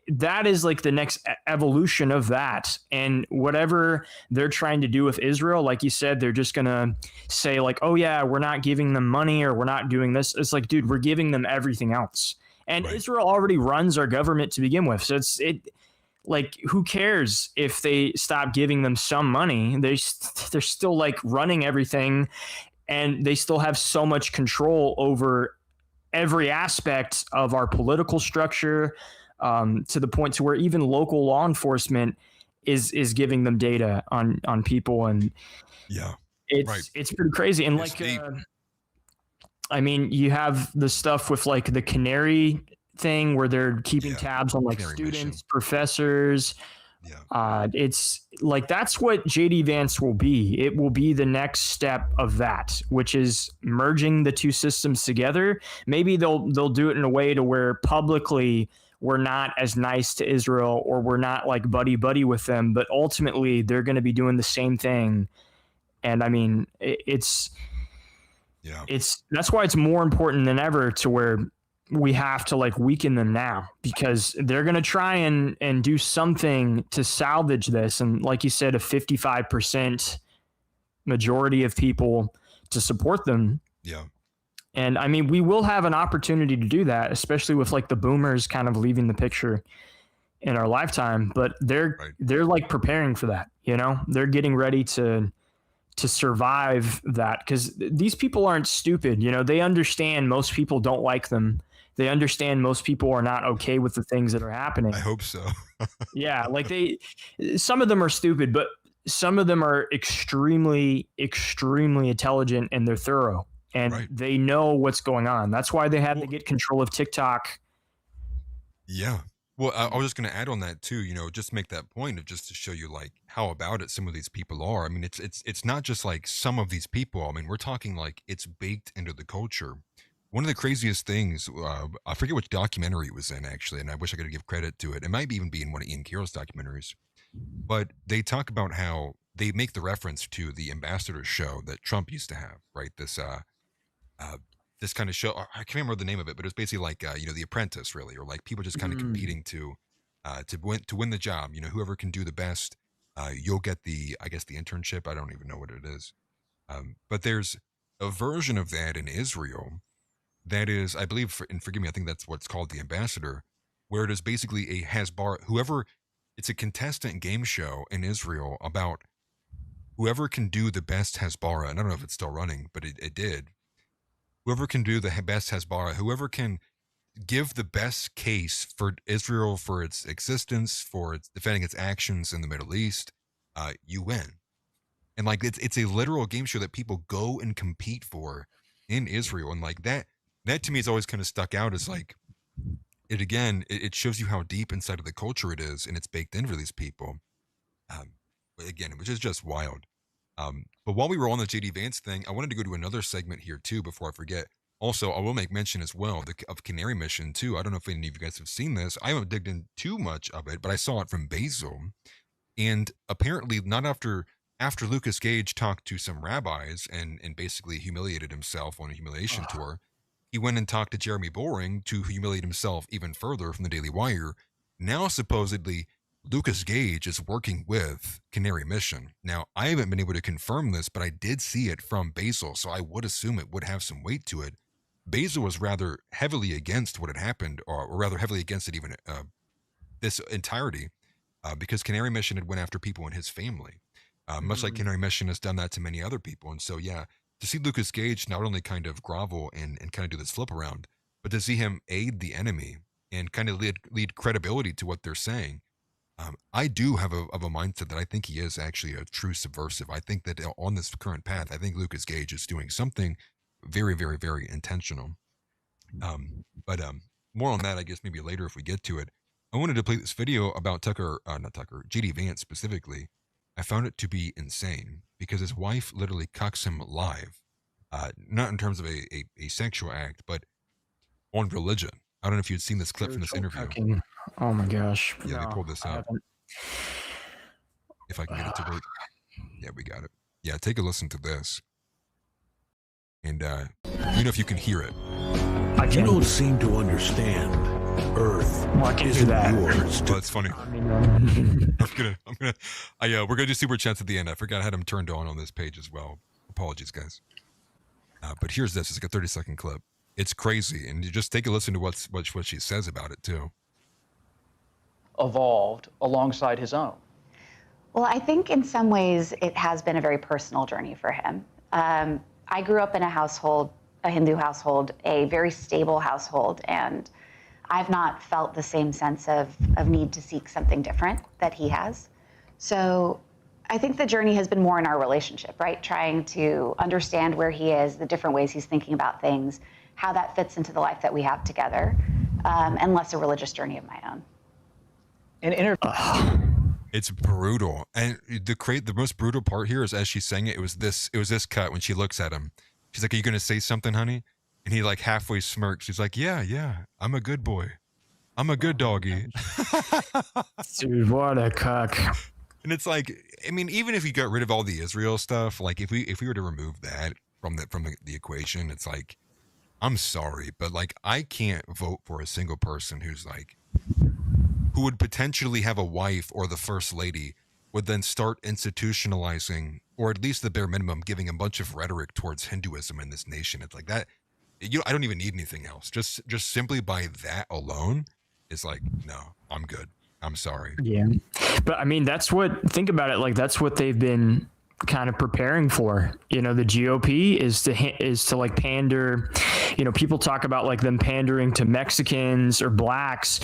[SPEAKER 4] That is like the next evolution of that. And whatever they're trying to do with Israel, like you said, they're just going to say like, oh yeah, we're not giving them money, or we're not doing this. It's like, dude, we're giving them everything else. And right. Israel already runs our government to begin with. So like, who cares if they stop giving them some money? They're still like running everything, and they still have so much control over every aspect of our political structure, to the point to where even local law enforcement is giving them data on people. And it's pretty crazy. And I mean, you have the stuff with like the Canary thing where they're keeping tabs on like students, professors. It's like, that's what JD Vance will be. It will be the next step of that, which is merging the two systems together. Maybe they'll do it in a way to where publicly we're not as nice to Israel, or we're not like buddy with them, but ultimately they're going to be doing the same thing. And I mean, it's that's why it's more important than ever to where we have to like weaken them now, because they're going to try and do something to salvage this. And like you said, a 55% majority of people to support them.
[SPEAKER 3] Yeah.
[SPEAKER 4] And I mean, we will have an opportunity to do that, especially with like the boomers kind of leaving the picture in our lifetime, but they're like preparing for that. They're getting ready to survive that, because these people aren't stupid. They understand most people don't like them. They understand most people are not okay with the things that are happening.
[SPEAKER 3] I hope so.
[SPEAKER 4] Yeah. Like some of them are stupid, but some of them are extremely, extremely intelligent, and they're thorough, and they know what's going on. That's why they had to get control of TikTok.
[SPEAKER 3] Yeah. Well, I was just going to add on that too, just make that point of just to show you like how about it some of these people are. I mean, it's not just like some of these people. I mean, we're talking like it's baked into the culture. One of the craziest things, I forget which documentary it was in actually, and I wish I could give credit to it. It might even be in one of Ian Carroll's documentaries, but they talk about how they make the reference to the ambassador show that Trump used to have, right? This kind of show, I can't remember the name of it, but it was basically like, The Apprentice really, or like people just kind of competing to win the job. Whoever can do the best, you'll get the internship. I don't even know what it is. But there's a version of that in Israel that is, I believe, and forgive me, I think that's what's called the ambassador, where it is basically a Hasbara, it's a contestant game show in Israel about whoever can do the best Hasbara. And I don't know if it's still running, but it did. Whoever can do the best Hasbara, whoever can give the best case for Israel, for its existence, for its defending its actions in the Middle East, you win. And like it's a literal game show that people go and compete for in Israel. And like that to me has always kind of stuck out as like, it shows you how deep inside of the culture it is, and it's baked in for these people. Again, which is just wild. But while we were on the JD Vance thing, I wanted to go to another segment here too before I forget. Also, I will make mention as well of Canary Mission too. I don't know if any of you guys have seen this. I haven't digged in too much of it, but I saw it from Basil. And apparently not after Lucas Gage talked to some rabbis and basically humiliated himself on a humiliation tour, he went and talked to Jeremy Boring to humiliate himself even further from the Daily Wire. Now, supposedly, Lucas Gage is working with Canary Mission. Now, I haven't been able to confirm this, but I did see it from Basil, so I would assume it would have some weight to it. Basil was rather heavily against what had happened, or rather heavily against it even this entirety, because Canary Mission had went after people in his family, much like Canary Mission has done that to many other people. And so, yeah, to see Lucas Gage not only kind of grovel and kind of do this flip around, but to see him aid the enemy and kind of lead credibility to what they're saying, I do have a mindset that I think he is actually a true subversive. I think that on this current path, I think Lucas Gage is doing something very, very, very intentional. But more on that, I guess, maybe later if we get to it. I wanted to play this video about JD Vance specifically. I found it to be insane because his wife literally cucks him live, not in terms of a sexual act, but on religion. I don't know if you'd seen this clip from this interview.
[SPEAKER 4] Cucking. Oh my gosh.
[SPEAKER 3] Yeah,
[SPEAKER 4] No,
[SPEAKER 3] they pulled this
[SPEAKER 4] I
[SPEAKER 3] up.
[SPEAKER 4] haven't.
[SPEAKER 3] If I can get it to work. Yeah, we got it. Yeah, take a listen to this. And you know if you can hear it.
[SPEAKER 4] I
[SPEAKER 5] You
[SPEAKER 4] can.
[SPEAKER 5] don't seem to understand. Earth
[SPEAKER 4] Well, I can hear
[SPEAKER 5] isn't
[SPEAKER 4] that.
[SPEAKER 5] yours to
[SPEAKER 3] Well, it's funny.
[SPEAKER 4] I mean,
[SPEAKER 3] we're gonna do super chats at the end. I forgot I had them turned on this page as well. Apologies, guys. But here's this. It's like a 30-second clip. It's crazy, and you just take a listen to what she says about it too.
[SPEAKER 6] Evolved alongside his own.
[SPEAKER 7] Well, I think in some ways it has been a very personal journey for him. I grew up in a household, a Hindu household, a very stable household, and I've not felt the same sense of need to seek something different that he has. So I think the journey has been more in our relationship, right? Trying to understand where he is, the different ways he's thinking about things, how that fits into the life that we have together, and less a religious journey of my own.
[SPEAKER 6] In interview.
[SPEAKER 3] It's brutal, and the most brutal part here is as she's saying it. It was this cut when she looks at him. She's like, "Are you gonna say something, honey?" And he like halfway smirks. She's like, "Yeah, I'm a good boy. I'm a good doggy."
[SPEAKER 4] dude, what a cuck.
[SPEAKER 3] And it's like, I mean, even if you got rid of all the Israel stuff, like if we were to remove that from the equation, it's like, I'm sorry, but like I can't vote for a single person who would potentially have a wife or the first lady would then start institutionalizing, or at least the bare minimum, giving a bunch of rhetoric towards Hinduism in this nation. It's like that. I don't even need anything else. Just simply by that alone, it's like, no, I'm good. I'm sorry.
[SPEAKER 4] Yeah. But I mean, think about it. Like, that's what they've been kind of preparing for. You know, the GOP is to like pander. You know, people talk about like them pandering to Mexicans or blacks.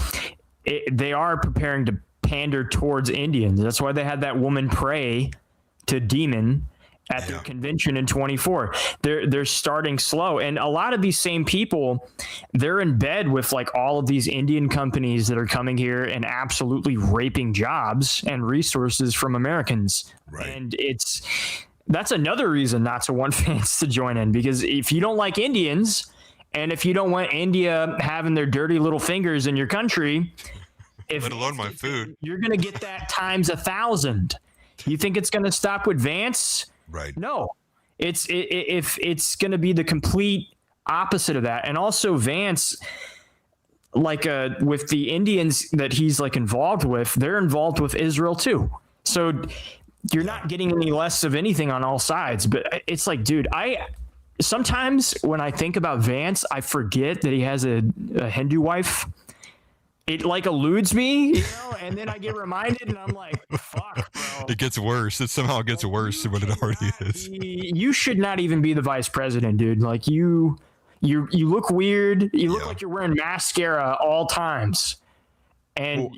[SPEAKER 4] They are preparing to pander towards Indians. That's why they had that woman pray to Demon at their convention in 24. They're starting slow. And a lot of these same people, they're in bed with like all of these Indian companies that are coming here and absolutely raping jobs and resources from Americans.
[SPEAKER 3] Right.
[SPEAKER 4] And that's another reason not to want Vance to join in, because if you don't like Indians and if you don't want India having their dirty little fingers in your country,
[SPEAKER 3] Let alone my food,
[SPEAKER 4] you're going to get that times 1,000. You think it's going to stop with Vance?
[SPEAKER 3] right?
[SPEAKER 4] No, if it's going to be the complete opposite of that. And also Vance, like with the Indians that he's like involved with, they're involved with Israel too. So you're not getting any less of anything on all sides. But it's like, dude, sometimes when I think about Vance, I forget that he has a Hindu wife. It like eludes me, you know, and then I get reminded and I'm like, fuck, bro.
[SPEAKER 3] It gets worse. It somehow gets worse than what it already is.
[SPEAKER 4] You should not even be the vice president, dude. Like you look weird. You look like you're wearing mascara all times. And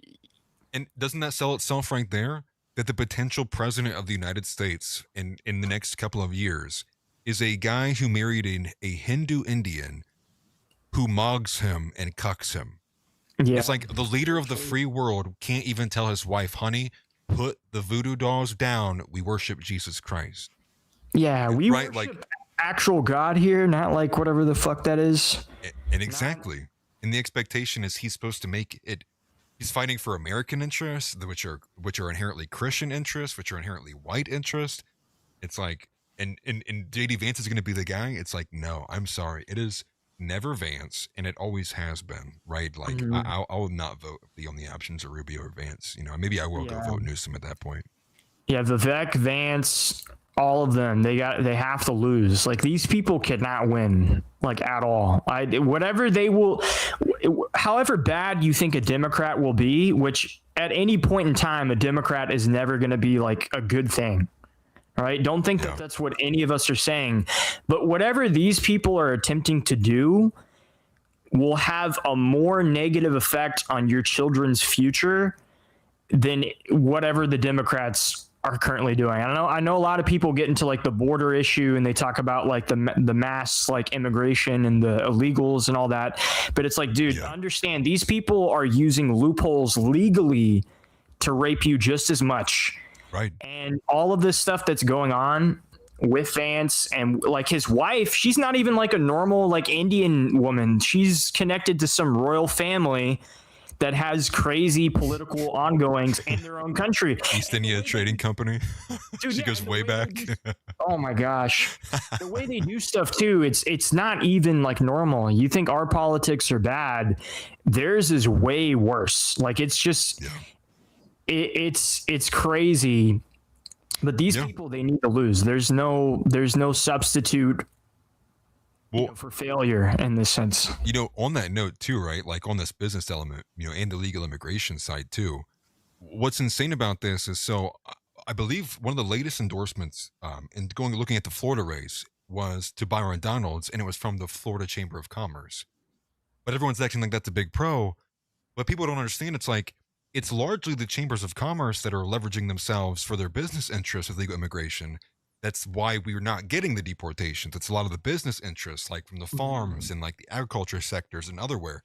[SPEAKER 3] and doesn't that sell itself right there? That the potential president of the United States in the next couple of years is a guy who married a Hindu Indian who mogs him and cucks him.
[SPEAKER 4] yeah,
[SPEAKER 3] It's like the leader of the free world can't even tell his wife, honey, put the voodoo dolls down. We worship Jesus Christ.
[SPEAKER 4] yeah, we
[SPEAKER 3] right,
[SPEAKER 4] worship
[SPEAKER 3] like-
[SPEAKER 4] actual God here, not like whatever the fuck that is.
[SPEAKER 3] And exactly. And the expectation is he's supposed to make it. He's fighting for American interests, which are inherently Christian interests, which are inherently white interests. It's like, and JD Vance is going to be the guy. It's like, no, I'm sorry. It is never Vance, and it always has been, right? Like
[SPEAKER 4] Mhm.
[SPEAKER 3] I will not vote if the only options are Rubio or Vance. You know, maybe I will go
[SPEAKER 4] Yeah.
[SPEAKER 3] vote Newsom at that point.
[SPEAKER 4] Yeah, Vivek, Vance, all of them, they have to lose. Like these people cannot win, like at all. Whatever they will, however bad you think a Democrat will be, which at any point in time, a Democrat is never going to be like a good thing. All right. Don't think that that's what any of us are saying. But whatever these people are attempting to do will have a more negative effect on your children's future than whatever the Democrats are currently doing. I know a lot of people get into like the border issue and they talk about like the mass like immigration and the illegals and all that. But it's like, dude, understand these people are using loopholes legally to rape you just as much.
[SPEAKER 3] Right.
[SPEAKER 4] And all of this stuff that's going on with Vance and like his wife, she's not even like a normal like Indian woman. She's connected to some royal family that has crazy political ongoings in their own country.
[SPEAKER 3] East India Trading Company.
[SPEAKER 4] Dude,
[SPEAKER 3] she goes way back.
[SPEAKER 4] Oh my gosh. The way they do stuff too, it's not even like normal. You think our politics are bad. Theirs is way worse. Like it's just it's crazy. But these people, they need to lose. There's no substitute for failure in this sense.
[SPEAKER 3] You know, on that note too, right? Like on this business element, you know, and the legal immigration side too. What's insane about this is, so I believe one of the latest endorsements, and looking at the Florida race, was to Byron Donalds, and it was from the Florida Chamber of Commerce. But everyone's acting like that's a big pro. But people don't understand. It's like it's largely the chambers of commerce that are leveraging themselves for their business interests with legal immigration. That's why we're not getting the deportations. It's a lot of the business interests, like from the farms and like the agriculture sectors and otherwhere,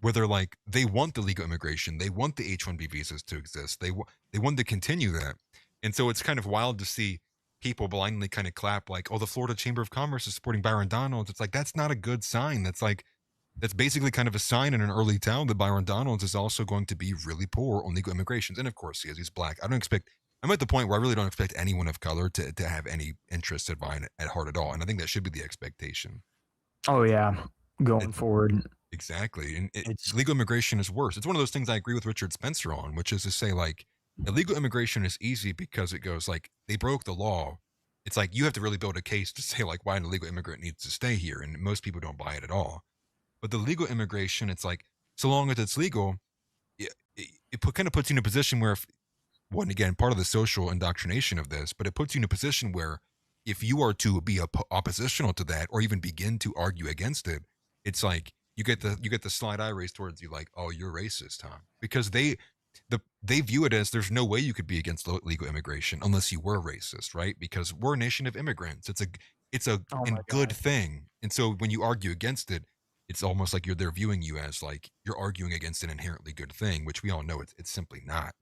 [SPEAKER 3] where they're like, they want the legal immigration. They want the H-1B visas to exist. They want to continue that. And so it's kind of wild to see people blindly kind of clap like, oh, the Florida Chamber of Commerce is supporting Byron Donalds. It's like, that's not a good sign. That's basically kind of a sign in an early town that Byron Donalds is also going to be really poor on legal immigrations. And of course, he's black. I'm at the point where I really don't expect anyone of color to have any interest in Vine at heart at all. And I think that should be the expectation.
[SPEAKER 4] Oh, yeah. Going forward.
[SPEAKER 3] Exactly. And legal immigration is worse. It's one of those things I agree with Richard Spencer on, which is to say, like, illegal immigration is easy because it goes like, they broke the law. It's like, you have to really build a case to say, like, why an illegal immigrant needs to stay here. And most people don't buy it at all. But the legal immigration, it's like, so long as it's legal, it kind of puts you in a position where, one, again, part of the social indoctrination of this, but it puts you in a position where if you are to be oppositional to that or even begin to argue against it, it's like you get the slight eye raised towards you, like, oh, you're racist, huh? Because they view it as there's no way you could be against legal immigration unless you were racist, right? Because we're a nation of immigrants. It's a good thing. And so when you argue against it, it's almost like they're viewing you as like you're arguing against an inherently good thing, which we all know it's simply not.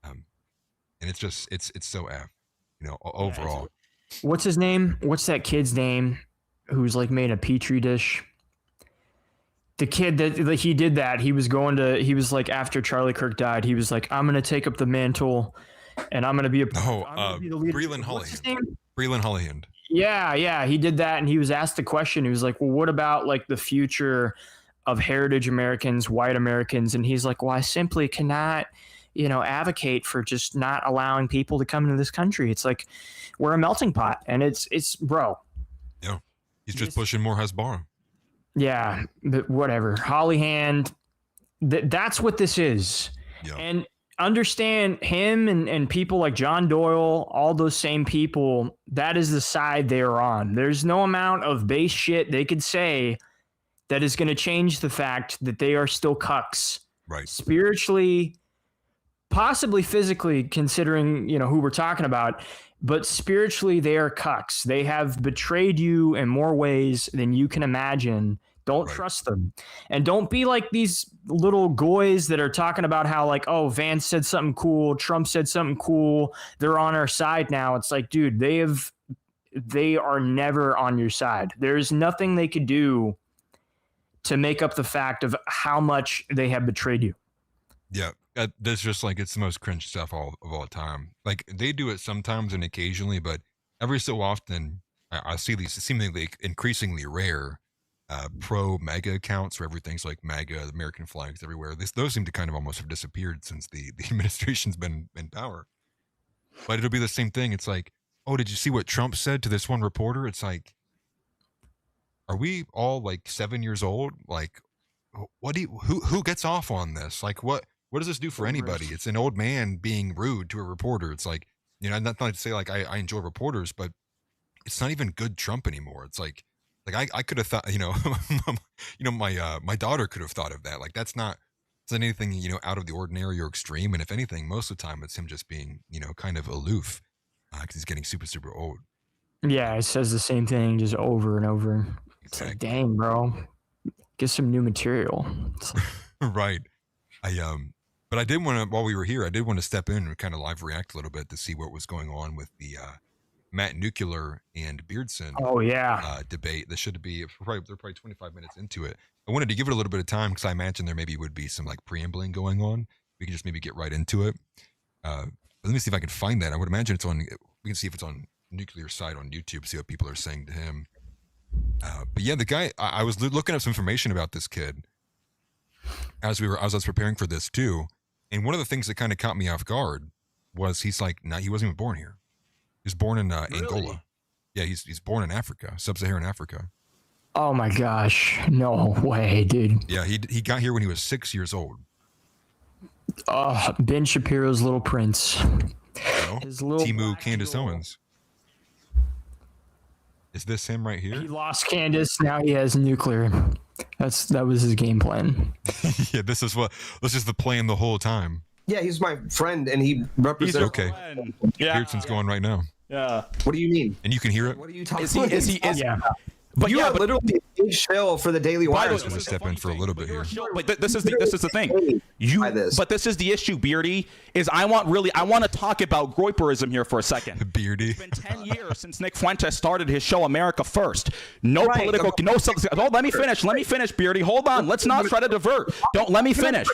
[SPEAKER 3] And it's just it's so overall.
[SPEAKER 4] What's his name? What's that kid's name who's like made a petri dish? The kid that he did that, he was like, after Charlie Kirk died, he was like, I'm going to take up the mantle and I'm going to be the leader.
[SPEAKER 3] Breland Hollyhand.
[SPEAKER 4] Yeah. He did that. And he was asked the question. He was like, well, what about like the future of heritage Americans, white Americans? And he's like, well, I simply cannot, advocate for just not allowing people to come into this country. It's like, we're a melting pot and it's bro.
[SPEAKER 3] Yeah. He's just pushing more Hasbara.
[SPEAKER 4] Yeah, but whatever. Hollyhand, that's what this is.
[SPEAKER 3] Yeah.
[SPEAKER 4] And understand him and people like John Doyle, all those same people, that is the side they're on. There's no amount of base shit they could say that is going to change the fact that they are still cucks.
[SPEAKER 3] Right.
[SPEAKER 4] Spiritually, possibly physically, considering, who we're talking about. But spiritually, they are cucks. They have betrayed you in more ways than you can imagine. Don't trust them. And don't be like these little goys that are talking about how like, oh, Vance said something cool. Trump said something cool. They're on our side now. It's like, dude, they are never on your side. There's nothing they could do to make up the fact of how much they have betrayed you.
[SPEAKER 3] Yeah. That's just like, it's the most cringe stuff of all time. Like they do it sometimes and occasionally, but every so often I see these seemingly increasingly rare pro MAGA accounts where everything's like MAGA, American flags everywhere. Those seem to kind of almost have disappeared since the administration's been in power. But it'll be the same thing. It's like, oh, did you see what Trump said to this one reporter? It's like, are we all like 7 years old? Like, who gets off on this? Like, what does this do for anybody? It's an old man being rude to a reporter. It's like, you know, not to say like I enjoy reporters, but it's not even good Trump anymore. It's like I could have thought, you know, my daughter could have thought of that. Like, it's not anything, you know, out of the ordinary or extreme. And if anything, most of the time it's him just being, you know, kind of aloof because he's getting super, super old.
[SPEAKER 4] Yeah, it says the same thing just over and over. It's like, dang, bro, get some new material.
[SPEAKER 3] Right. But I did want to, while we were here, I did want to step in and kind of live react a little bit to see what was going on with the Matt Nuclear and Beardson debate. This should be, they're probably 25 minutes into it. I wanted to give it a little bit of time because I imagine there maybe would be some like preambling going on. We can just maybe get right into it. But let me see if I can find that. I would imagine it's on, we can see if it's on Nuclear side on YouTube, see what people are saying to him. But yeah, the guy, I was looking up some information about this kid as I was preparing for this too. And one of the things that kind of caught me off guard was he wasn't even born here. He was born in Angola. Yeah, he's born in Africa, sub-Saharan Africa.
[SPEAKER 4] Oh my gosh, no way, dude.
[SPEAKER 3] Yeah, he got here when he was 6 years old.
[SPEAKER 4] Ben Shapiro's little prince.
[SPEAKER 3] His little Timu Candace Owens. Is this him right here?
[SPEAKER 4] He lost Candace, now he has Nuclear. That was his game plan.
[SPEAKER 3] Yeah, this is the plan the whole time.
[SPEAKER 8] Yeah, he's my friend, and he represents.
[SPEAKER 3] Okay. Beardson's going right now.
[SPEAKER 9] Yeah.
[SPEAKER 8] What do you mean?
[SPEAKER 3] And you can hear it.
[SPEAKER 8] What are you talking about?
[SPEAKER 9] Yeah.
[SPEAKER 8] But you are literally a big shill for the Daily Wire.
[SPEAKER 3] I'm just gonna step in for a little bit here.
[SPEAKER 9] But this is the thing. But this is the issue, Beardy. Is I want to talk about Groyperism here for a second.
[SPEAKER 3] Beardy.
[SPEAKER 9] It's been 10 years since Nick Fuentes started his show America First. No political. Oh, let me finish, Beardy. Hold on. Let's not try to divert. Don't let me finish.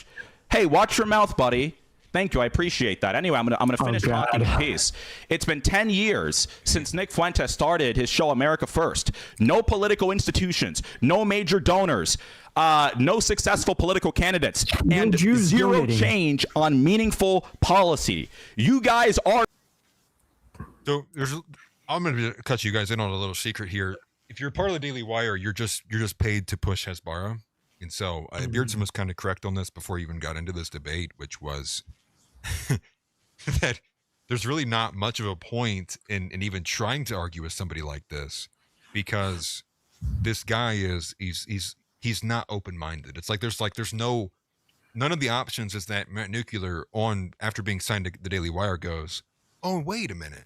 [SPEAKER 9] Hey, watch your mouth, buddy. Thank you. I appreciate that. Anyway, I'm gonna finish talking in peace. It's been 10 years since Nick Fuentes started his show America First. No political institutions, no major donors, no successful political candidates, and zero change on meaningful policy. You guys are.
[SPEAKER 3] So I'm gonna cut you guys in on a little secret here. If you're part of the Daily Wire, you're just paid to push Hezbollah. And so Beardson was kind of correct on this before he even got into this debate, which was that there's really not much of a point in even trying to argue with somebody like this, because this guy he's not open-minded. It's like there's none of the options is that Matt Nuclear after being signed to the Daily Wire goes, oh, wait a minute.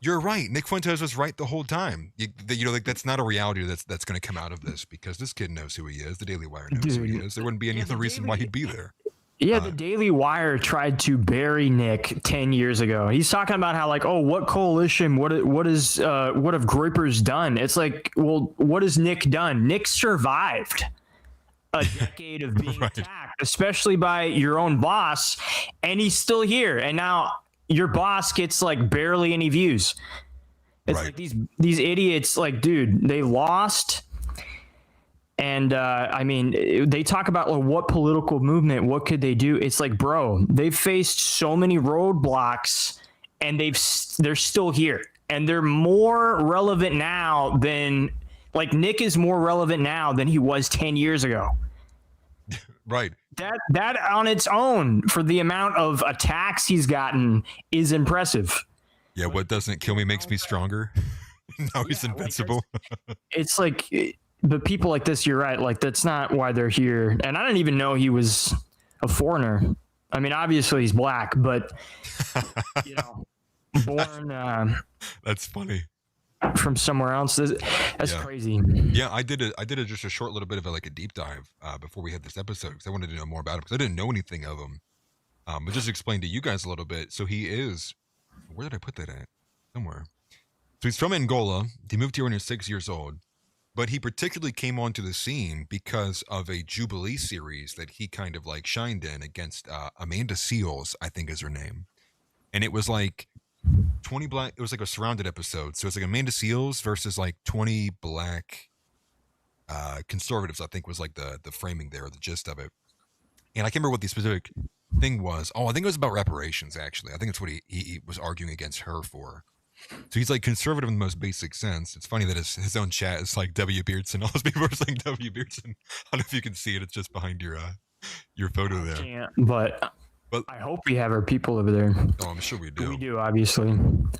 [SPEAKER 3] You're right. Nick Fuentes was right the whole time. Like that's not a reality that's going to come out of this, because this kid knows who he is. The Daily Wire knows who he is. There wouldn't be any other reason why he'd be there.
[SPEAKER 4] Yeah, the Daily Wire tried to bury Nick 10 years ago. He's talking about how like, oh, what coalition? What have Groypers done? It's like, well, what has Nick done? Nick survived a decade of being attacked, especially by your own boss, and he's still here. And now your boss gets like barely any views. It's like these idiots, like, dude, they lost. And I mean, they talk about like, what political movement, what could they do? It's like, bro, they've faced so many roadblocks, and they're still here, and they're more relevant now than like Nick is more relevant now than he was 10 years ago.
[SPEAKER 3] Right.
[SPEAKER 4] That on its own, for the amount of attacks he's gotten, is impressive.
[SPEAKER 3] Yeah, what doesn't kill me makes me stronger. Now he's invincible.
[SPEAKER 4] It's like, but people like this, you're right. Like, that's not why they're here. And I didn't even know he was a foreigner. I mean, obviously he's black, but born.
[SPEAKER 3] That's funny.
[SPEAKER 4] From somewhere else. That's crazy.
[SPEAKER 3] Yeah, I did just a short little bit of a deep dive before we had this episode, because I wanted to know more about him, because I didn't know anything of him. But just explain to you guys a little bit. So he is, where did I put that at? Somewhere. So he's from Angola. He moved here when he was 6 years old, but he particularly came onto the scene because of a Jubilee series that he kind of like shined in against Amanda Seales, I think is her name. And it was like 20 black, it was like a surrounded episode. So it's like Amanda Seales versus like 20 black conservatives, I think was like the framing there, the gist of it. And I can't remember what the specific thing was. Oh, I think it was about reparations, actually. I think that's what he was arguing against her for. So he's like conservative in the most basic sense. It's funny that his own chat is like W. Beardson. All those people are saying W. Beardson. I don't know if you can see it. It's just behind your photo there.
[SPEAKER 4] Can't, but I hope we have our people over there.
[SPEAKER 3] Oh, I'm sure we do.
[SPEAKER 4] We do, obviously.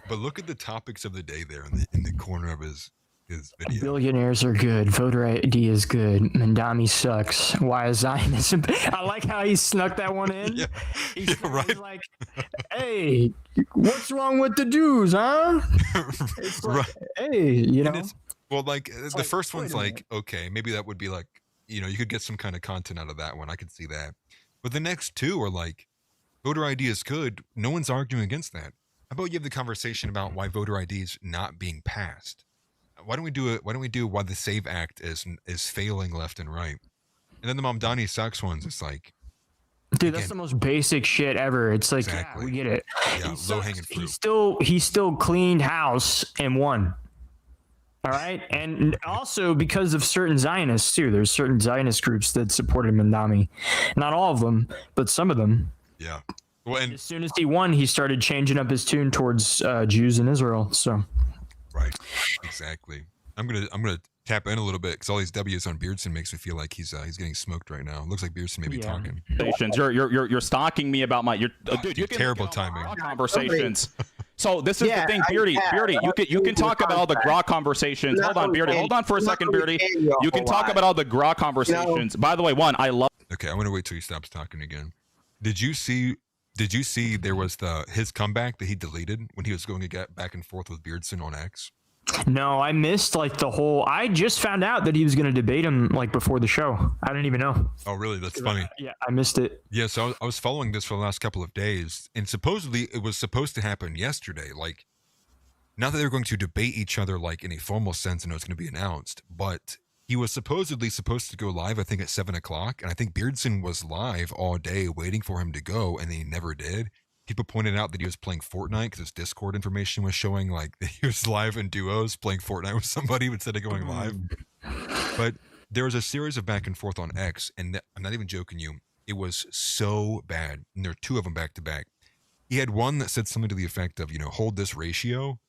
[SPEAKER 3] But look at the topics of the day there in the corner of his video.
[SPEAKER 4] Billionaires are good. Voter ID is good. Mandami sucks. Why is Zionism? I like how he snuck that one in.
[SPEAKER 3] Yeah, right.
[SPEAKER 4] He's like, hey, what's wrong with the Jews, huh? It's like,
[SPEAKER 3] Right.
[SPEAKER 4] hey, you know.
[SPEAKER 3] Well, like the
[SPEAKER 4] like,
[SPEAKER 3] first
[SPEAKER 4] wait
[SPEAKER 3] one's
[SPEAKER 4] a
[SPEAKER 3] like, okay, maybe that would be like, you could get some kind of content out of that one. I could see that. But the next two are like, voter ID is good. No one's arguing against that. How about you have the conversation about why voter ID is not being passed? Why don't we do it? Why don't we do why the SAVE Act is failing left and right? And then the Mamdani sucks ones. It's like,
[SPEAKER 4] dude, that's the most basic shit ever. It's like,
[SPEAKER 3] exactly.
[SPEAKER 4] yeah, we get it.
[SPEAKER 3] Yeah, low hanging fruit.
[SPEAKER 4] He still cleaned house and won. All right, and also because of certain Zionists too. There's certain Zionist groups that supported Mandami. Not all of them, but some of them.
[SPEAKER 3] Yeah. Well, and
[SPEAKER 4] as soon as he won, he started changing up his tune towards Jews in Israel. So.
[SPEAKER 3] Right. Exactly. I'm gonna tap in a little bit because all these W's on Beardson makes me feel like he's getting smoked right now. It looks like Beardson may be talking.
[SPEAKER 9] You're stalking me about my dude. You can
[SPEAKER 3] terrible timing.
[SPEAKER 9] Conversations. So this is the thing, Beardy. You can talk about all the GRA conversations. Hold on, Beardy. Hold on for a second, Beardy. You can talk about all the GRA conversations. By the way, I love.
[SPEAKER 3] Okay, I'm gonna wait till he stops talking again. Did you see there was his comeback that he deleted when he was going to get back and forth with Beardson on X?
[SPEAKER 4] No, I missed like the whole. I just found out that he was going to debate him like before the show. I didn't even know.
[SPEAKER 3] Oh, really? That's funny.
[SPEAKER 4] Yeah, I missed it.
[SPEAKER 3] Yeah, so I was following this for the last couple of days, and supposedly it was supposed to happen yesterday. Like, not that they were going to debate each other like in a formal sense, and it was going to be announced, but he was supposedly supposed to go live, I think, at 7 o'clock, and I think Beardson was live all day waiting for him to go, and he never did. People pointed out that he was playing Fortnite because his Discord information was showing like that he was live in duos playing Fortnite with somebody instead of going live. But there was a series of back and forth on X, and I'm not even joking you. It was so bad, and there are two of them back to back. He had one that said something to the effect of, hold this ratio.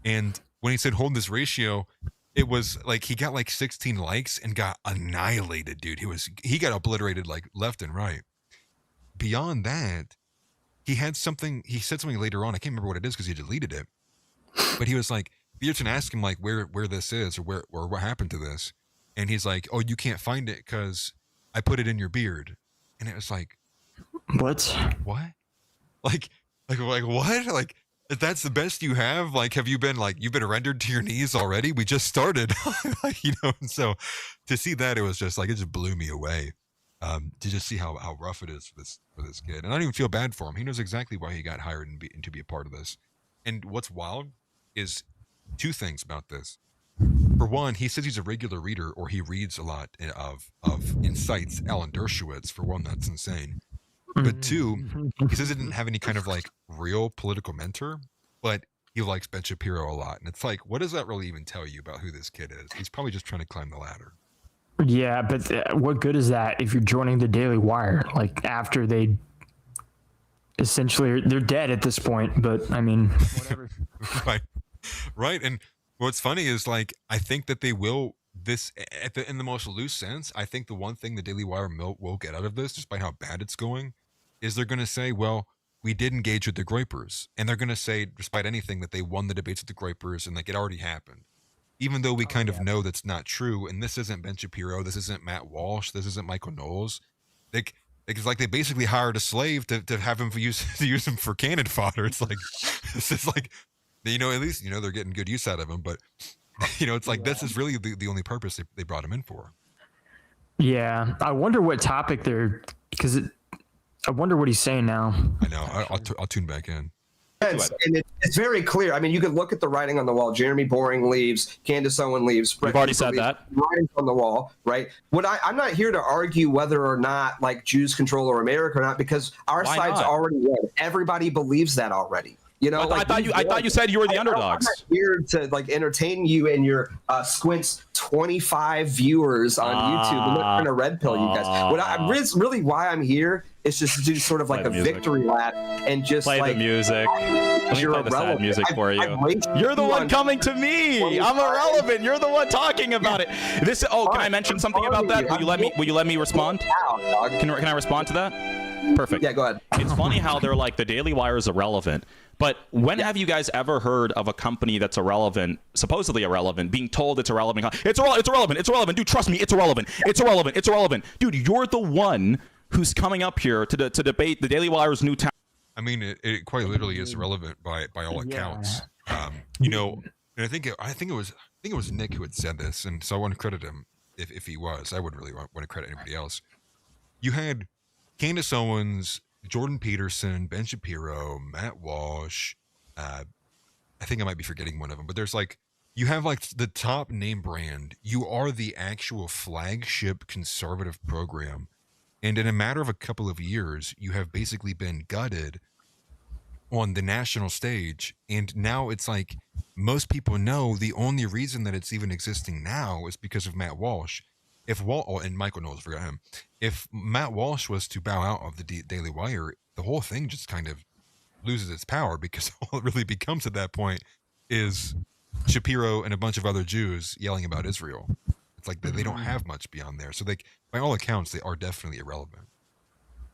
[SPEAKER 3] And when he said hold this ratio, it was like he got like 16 likes and got annihilated, dude. He got obliterated like left and right. Beyond that, he said something later on. I can't remember what it is because he deleted it. But he was like, Beardson asked him like where this is or what happened to this. And he's like, oh, you can't find it because I put it in your beard. And it was like,
[SPEAKER 4] what?
[SPEAKER 3] Like what? Like, if that's the best you have, like, have you been rendered to your knees already? We just started, and so to see that, it just blew me away. To just see how rough it is for this kid. And I don't even feel bad for him. He knows exactly why he got hired and to be a part of this. And what's wild is two things about this. For one, he says he's a regular reader, or he reads a lot of Insight's Alan Dershowitz. For one, that's insane. But two, he says he didn't have any kind of like real political mentor, but he likes Ben Shapiro a lot. And it's like, what does that really even tell you about who this kid is? He's probably just trying to climb the ladder.
[SPEAKER 4] Yeah, but what good is that if you're joining the Daily Wire? Like after they essentially they're dead at this point. But I mean, whatever.
[SPEAKER 3] Right. And what's funny is like I think that they will in the most loose sense. I think the one thing the Daily Wire will get out of this, despite how bad it's going, is they're going to say, well, we did engage with the Groypers, and they're going to say, despite anything, that they won the debates with the Groypers and like it already happened. Even though we kind of know that's not true, and this isn't Ben Shapiro, this isn't Matt Walsh, this isn't Michael Knowles. It's like they basically hired a slave to have him use him for cannon fodder. It's like this is like, at least they're getting good use out of him, but it's like this is really the only purpose they brought him in for.
[SPEAKER 4] Yeah, I wonder what topic I wonder what he's saying now.
[SPEAKER 3] I know. I'll tune back in.
[SPEAKER 8] And it's very clear. I mean, you could look at the writing on the wall. Jeremy Boring leaves. Candace Owen leaves.
[SPEAKER 9] You've already said that.
[SPEAKER 8] Ryan's on the wall, right? I'm not here to argue whether or not like Jews control America or not, because our side's already won. Everybody believes that already. You know,
[SPEAKER 9] I thought you said you were the underdogs.
[SPEAKER 8] I'm not here to like entertain you and your Squint's 25 viewers on YouTube. I'm not trying to red pill you guys. What I really why I'm here is just to do sort of like a victory lap and just
[SPEAKER 9] play the music. Let me play the sad music for you. You're the one coming to me. I'm irrelevant. You're the one talking about it. This. Oh, can I mention something about that? Will you let me respond? Can I respond to that? Perfect.
[SPEAKER 8] Yeah, go ahead.
[SPEAKER 9] It's funny how they're like the Daily Wire is irrelevant. But when have you guys ever heard of a company that's irrelevant, supposedly irrelevant, being told it's irrelevant? It's irrelevant. Dude, trust me, it's irrelevant. It's irrelevant. Dude, you're the one who's coming up here to debate the Daily Wire's new town.
[SPEAKER 3] I mean, it quite literally is irrelevant by all accounts. You know, and I think it was Nick who had said this, and so I want to credit him if he was. I wouldn't really want to credit anybody else. You had Candace Owens, Jordan Peterson, Ben Shapiro, Matt Walsh. I think I might be forgetting one of them, but there's like, you have like the top name brand. You are the actual flagship conservative program. And in a matter of a couple of years, you have basically been gutted on the national stage. And now it's like, most people know the only reason that it's even existing now is because of Matt Walsh. And Michael Knowles, forgot him. If Matt Walsh was to bow out of the Daily Wire, the whole thing just kind of loses its power, because all it really becomes at that point is Shapiro and a bunch of other Jews yelling about Israel. It's like they don't have much beyond there. So by all accounts, they are definitely irrelevant.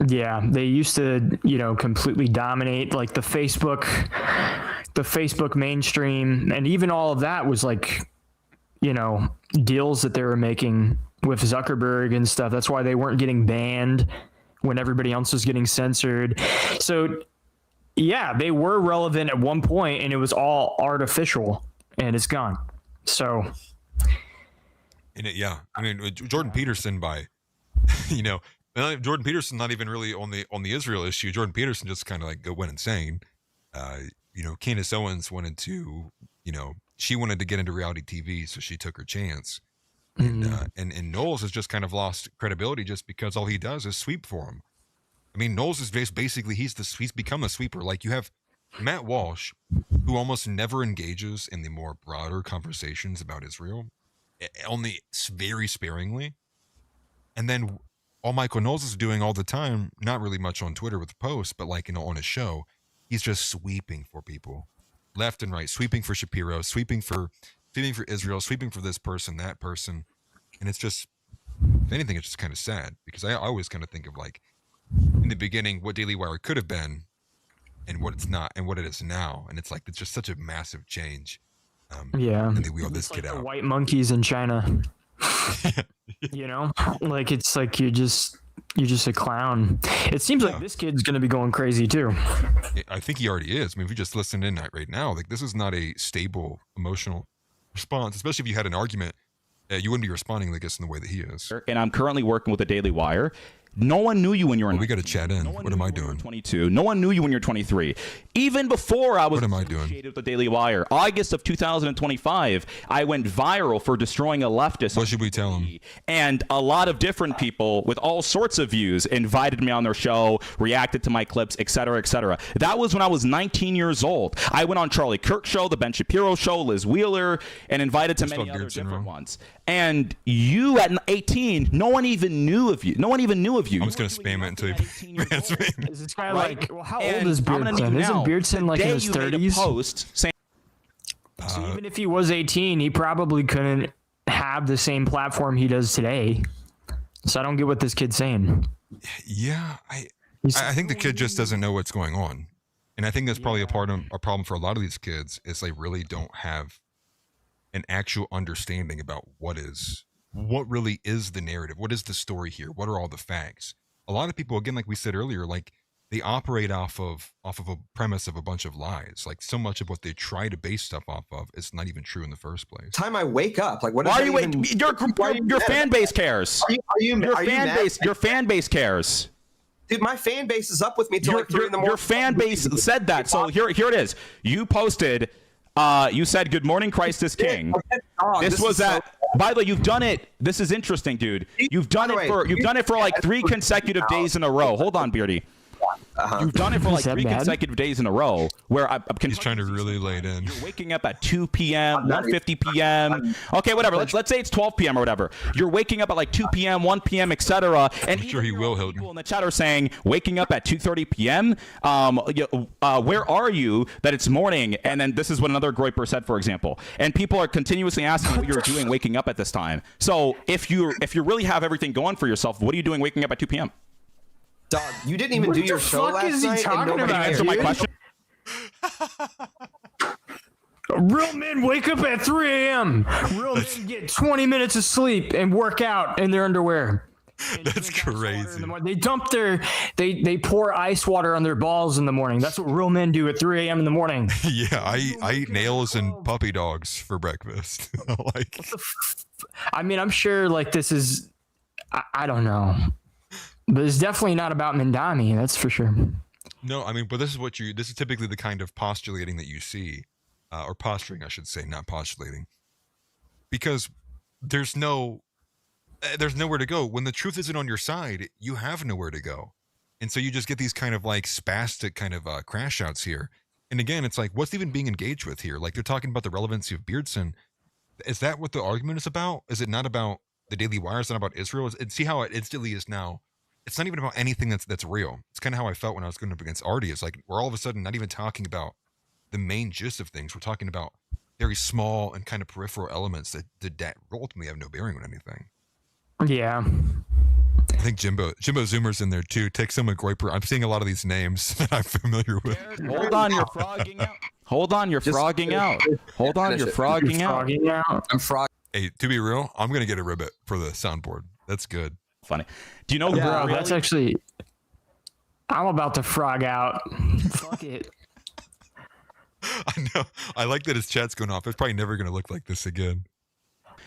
[SPEAKER 4] Yeah, they used to, completely dominate like the Facebook mainstream, and even all of that was like, deals that they were making with Zuckerberg and stuff. That's why they weren't getting banned when everybody else was getting censored. So yeah, they were relevant at one point, and it was all artificial, and it's gone. So
[SPEAKER 3] I mean, Jordan Peterson Jordan Peterson not even really on the Israel issue. Jordan Peterson just kind of like went insane. Candace Owens wanted to, she wanted to get into reality TV, so she took her chance. And Knowles has just kind of lost credibility just because all he does is sweep for him. I mean, Knowles is basically he's become a sweeper. Like, you have Matt Walsh, who almost never engages in the more broader conversations about Israel, only very sparingly. And then all Michael Knowles is doing all the time, not really much on Twitter with posts, but like, on a show, he's just sweeping for people left and right, sweeping for Shapiro, sweeping for Israel, sweeping for this person, that person. And it's just, if anything, it's just kind of sad, because I always kind of think of like, in the beginning, what Daily Wire could have been and what it's not and what it is now. And it's like, it's just such a massive change. And they wheel this kid
[SPEAKER 4] like
[SPEAKER 3] out.
[SPEAKER 4] The white monkeys in China. Like, it's like you're just a clown. It seems like this kid's going to be going crazy too.
[SPEAKER 3] I think he already is. I mean, if you just listen in right now, like, this is not a stable emotional response, especially if you had an argument. You wouldn't be responding, I guess, in the way that he is.
[SPEAKER 9] And I'm currently working with the Daily Wire. No one knew you when you were.
[SPEAKER 3] We got to chat in. What am I doing?
[SPEAKER 9] 22. No one knew you when you're 23. Even before I was
[SPEAKER 3] associated
[SPEAKER 9] with the Daily Wire, August of 2025, I went viral for destroying a leftist.
[SPEAKER 3] What should we tell him?
[SPEAKER 9] And a lot of different people with all sorts of views invited me on their show, reacted to my clips, etc., etc. That was when I was 19 years old. I went on Charlie Kirk's show, the Ben Shapiro show, Liz Wheeler, and invited to many other different ones. And you at 18, no one even knew of you. I'm
[SPEAKER 3] just gonna spam it until you answer me.
[SPEAKER 4] It's kind of like, well, how old is Beardson? Isn't Beardson like in his 30s? So even if he was 18, he probably couldn't have the same platform he does today. So I don't get what this kid's saying.
[SPEAKER 3] Yeah, I think the kid just doesn't know what's going on, and I think that's probably a problem for a lot of these kids, is they really don't have an actual understanding about what really is the narrative. What is the story here? What are all the facts? A lot of people, again, like we said earlier, like, they operate off of a premise of a bunch of lies. Like, so much of what they try to base stuff off of is not even true in the first place.
[SPEAKER 8] Time I wake up, like, what?
[SPEAKER 9] Why are you waiting? Your fan base cares. Your fan base cares.
[SPEAKER 8] Dude, my fan base is up with me till like 3 in the morning.
[SPEAKER 9] Your fan base said that. So here it is. You posted. You said, "Good morning, Christ is King." This was at. By the way, you've done it. This is interesting, dude. You've done it for like 3 consecutive days in a row. Hold on, Beardy. You've done it for like
[SPEAKER 4] that
[SPEAKER 9] 3
[SPEAKER 4] bad?
[SPEAKER 9] consecutive days in a row where I'm
[SPEAKER 3] He's trying to really lay it in.
[SPEAKER 9] You're waking up at 2 p.m., 1:50 p.m. Okay, whatever. Let's say it's 12 p.m. or whatever. You're waking up at like 2 p.m., 1 p.m., etc. And
[SPEAKER 3] I'm sure he will, Hilton.
[SPEAKER 9] People in the chat are saying waking up at 2:30 p.m. Where are you that it's morning? And then this is what another Groyper said, for example. And people are continuously asking what you're doing waking up at this time. So if you really have everything going for yourself, what are you doing waking up at 2 p.m.?
[SPEAKER 8] Dog, you didn't even do your show last night. And nobody
[SPEAKER 9] Answer my question.
[SPEAKER 4] Real men wake up at 3 a.m. Real men get 20 minutes of sleep and work out in their underwear.
[SPEAKER 3] That's crazy.
[SPEAKER 4] They dump they pour ice water on their balls in the morning. That's what real men do at 3 a.m. in the morning.
[SPEAKER 3] Yeah, I eat nails and puppy dogs for breakfast. Like,
[SPEAKER 4] I mean, I'm sure like this is, I don't know, but it's definitely not about Mandami. That's for sure.
[SPEAKER 3] no, I mean, but this is typically the kind of postulating that you see, or posturing, I should say, not postulating, because there's nowhere to go. When the truth isn't on your side, you have nowhere to go. And so you just get these kind of like spastic kind of crash outs here. And again, it's like, what's even being engaged with here? Like, they're talking about the relevancy of Beardson. Is that what the argument is about? Is it not about the Daily Wire? It's not about Israel? See how it instantly is now. It's not even about anything that's real. It's kind of how I felt when I was going up against Artie. It's like, we're all of a sudden not even talking about the main gist of things. We're talking about very small and kind of peripheral elements that ultimately have no bearing on anything.
[SPEAKER 4] Yeah.
[SPEAKER 3] I think Jimbo Zoomer's in there too. Take someone Groyper. I'm seeing a lot of these names that I'm familiar with.
[SPEAKER 9] Hold on, you're frogging out. Hold on, you're frogging out. Hold on, you're frogging out.
[SPEAKER 8] I'm frog.
[SPEAKER 3] Hey, to be real, I'm gonna get a ribbit for the soundboard. That's good.
[SPEAKER 9] Funny. Do you know?
[SPEAKER 4] Bro,
[SPEAKER 9] really?
[SPEAKER 4] that's actually. I'm about to frog out. Fuck it.
[SPEAKER 3] I know. I like that his chat's going off. It's probably never gonna look like this again.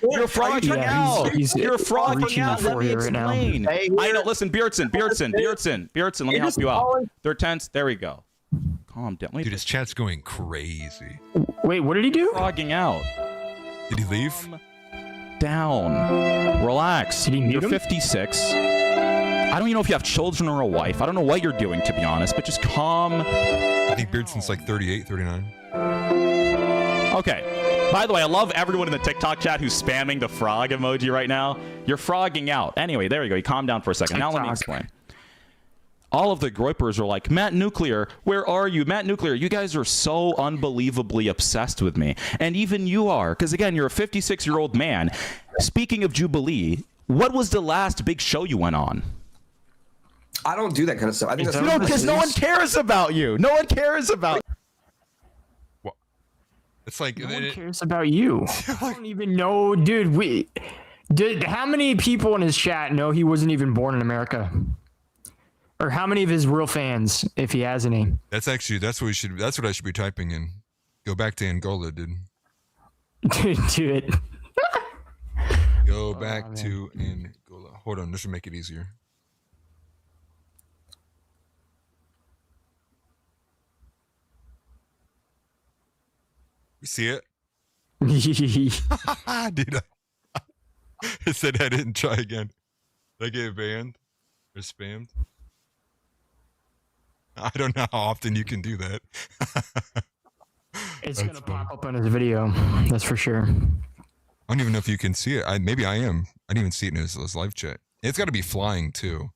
[SPEAKER 9] You're frogging out. You're frogging out. Let me explain.
[SPEAKER 8] Hey,
[SPEAKER 9] I know. Listen, Beardson. Let me help you out. They're tense. There we go. Calm down.
[SPEAKER 3] Dude, his chat's going crazy.
[SPEAKER 4] Wait, what did he do?
[SPEAKER 9] Frogging out.
[SPEAKER 3] Did he leave?
[SPEAKER 9] Calm down. Relax.
[SPEAKER 4] Did he mute
[SPEAKER 9] You're
[SPEAKER 4] him?
[SPEAKER 9] 56. I don't even know if you have children or a wife. I don't know what you're doing, to be honest, but just calm.
[SPEAKER 3] I think Beardson's like 38, 39.
[SPEAKER 9] Okay. By the way, I love everyone in the TikTok chat who's spamming the frog emoji right now. You're frogging out. Anyway, there you go. You calm down for a second. Now let me explain. All of the Groypers are like, Matt Nuclear, where are you? Matt Nuclear, you guys are so unbelievably obsessed with me. And even you are. Because, again, you're a 56-year-old man. Speaking of Jubilee, what was the last big show you went on?
[SPEAKER 8] I don't do that kind of stuff. I think that's
[SPEAKER 9] No, because no one cares about you. No one cares about you.
[SPEAKER 3] Well, it's like
[SPEAKER 4] No one cares about you. I don't even know, dude. How many people in his chat know he wasn't even born in America? Or how many of his real fans, if he has any?
[SPEAKER 3] that's what I should be typing in. Go back to Angola, dude.
[SPEAKER 4] Do it.
[SPEAKER 3] Go back to Angola. Hold on, this should make it easier. You see it? Dude, it said I didn't try again. Did I get banned or spammed? I don't know how often you can do that.
[SPEAKER 4] It's going to pop up on his video. That's for sure.
[SPEAKER 3] I don't even know if you can see it. Maybe I am. I didn't even see it in his live chat. It's got to be flying too.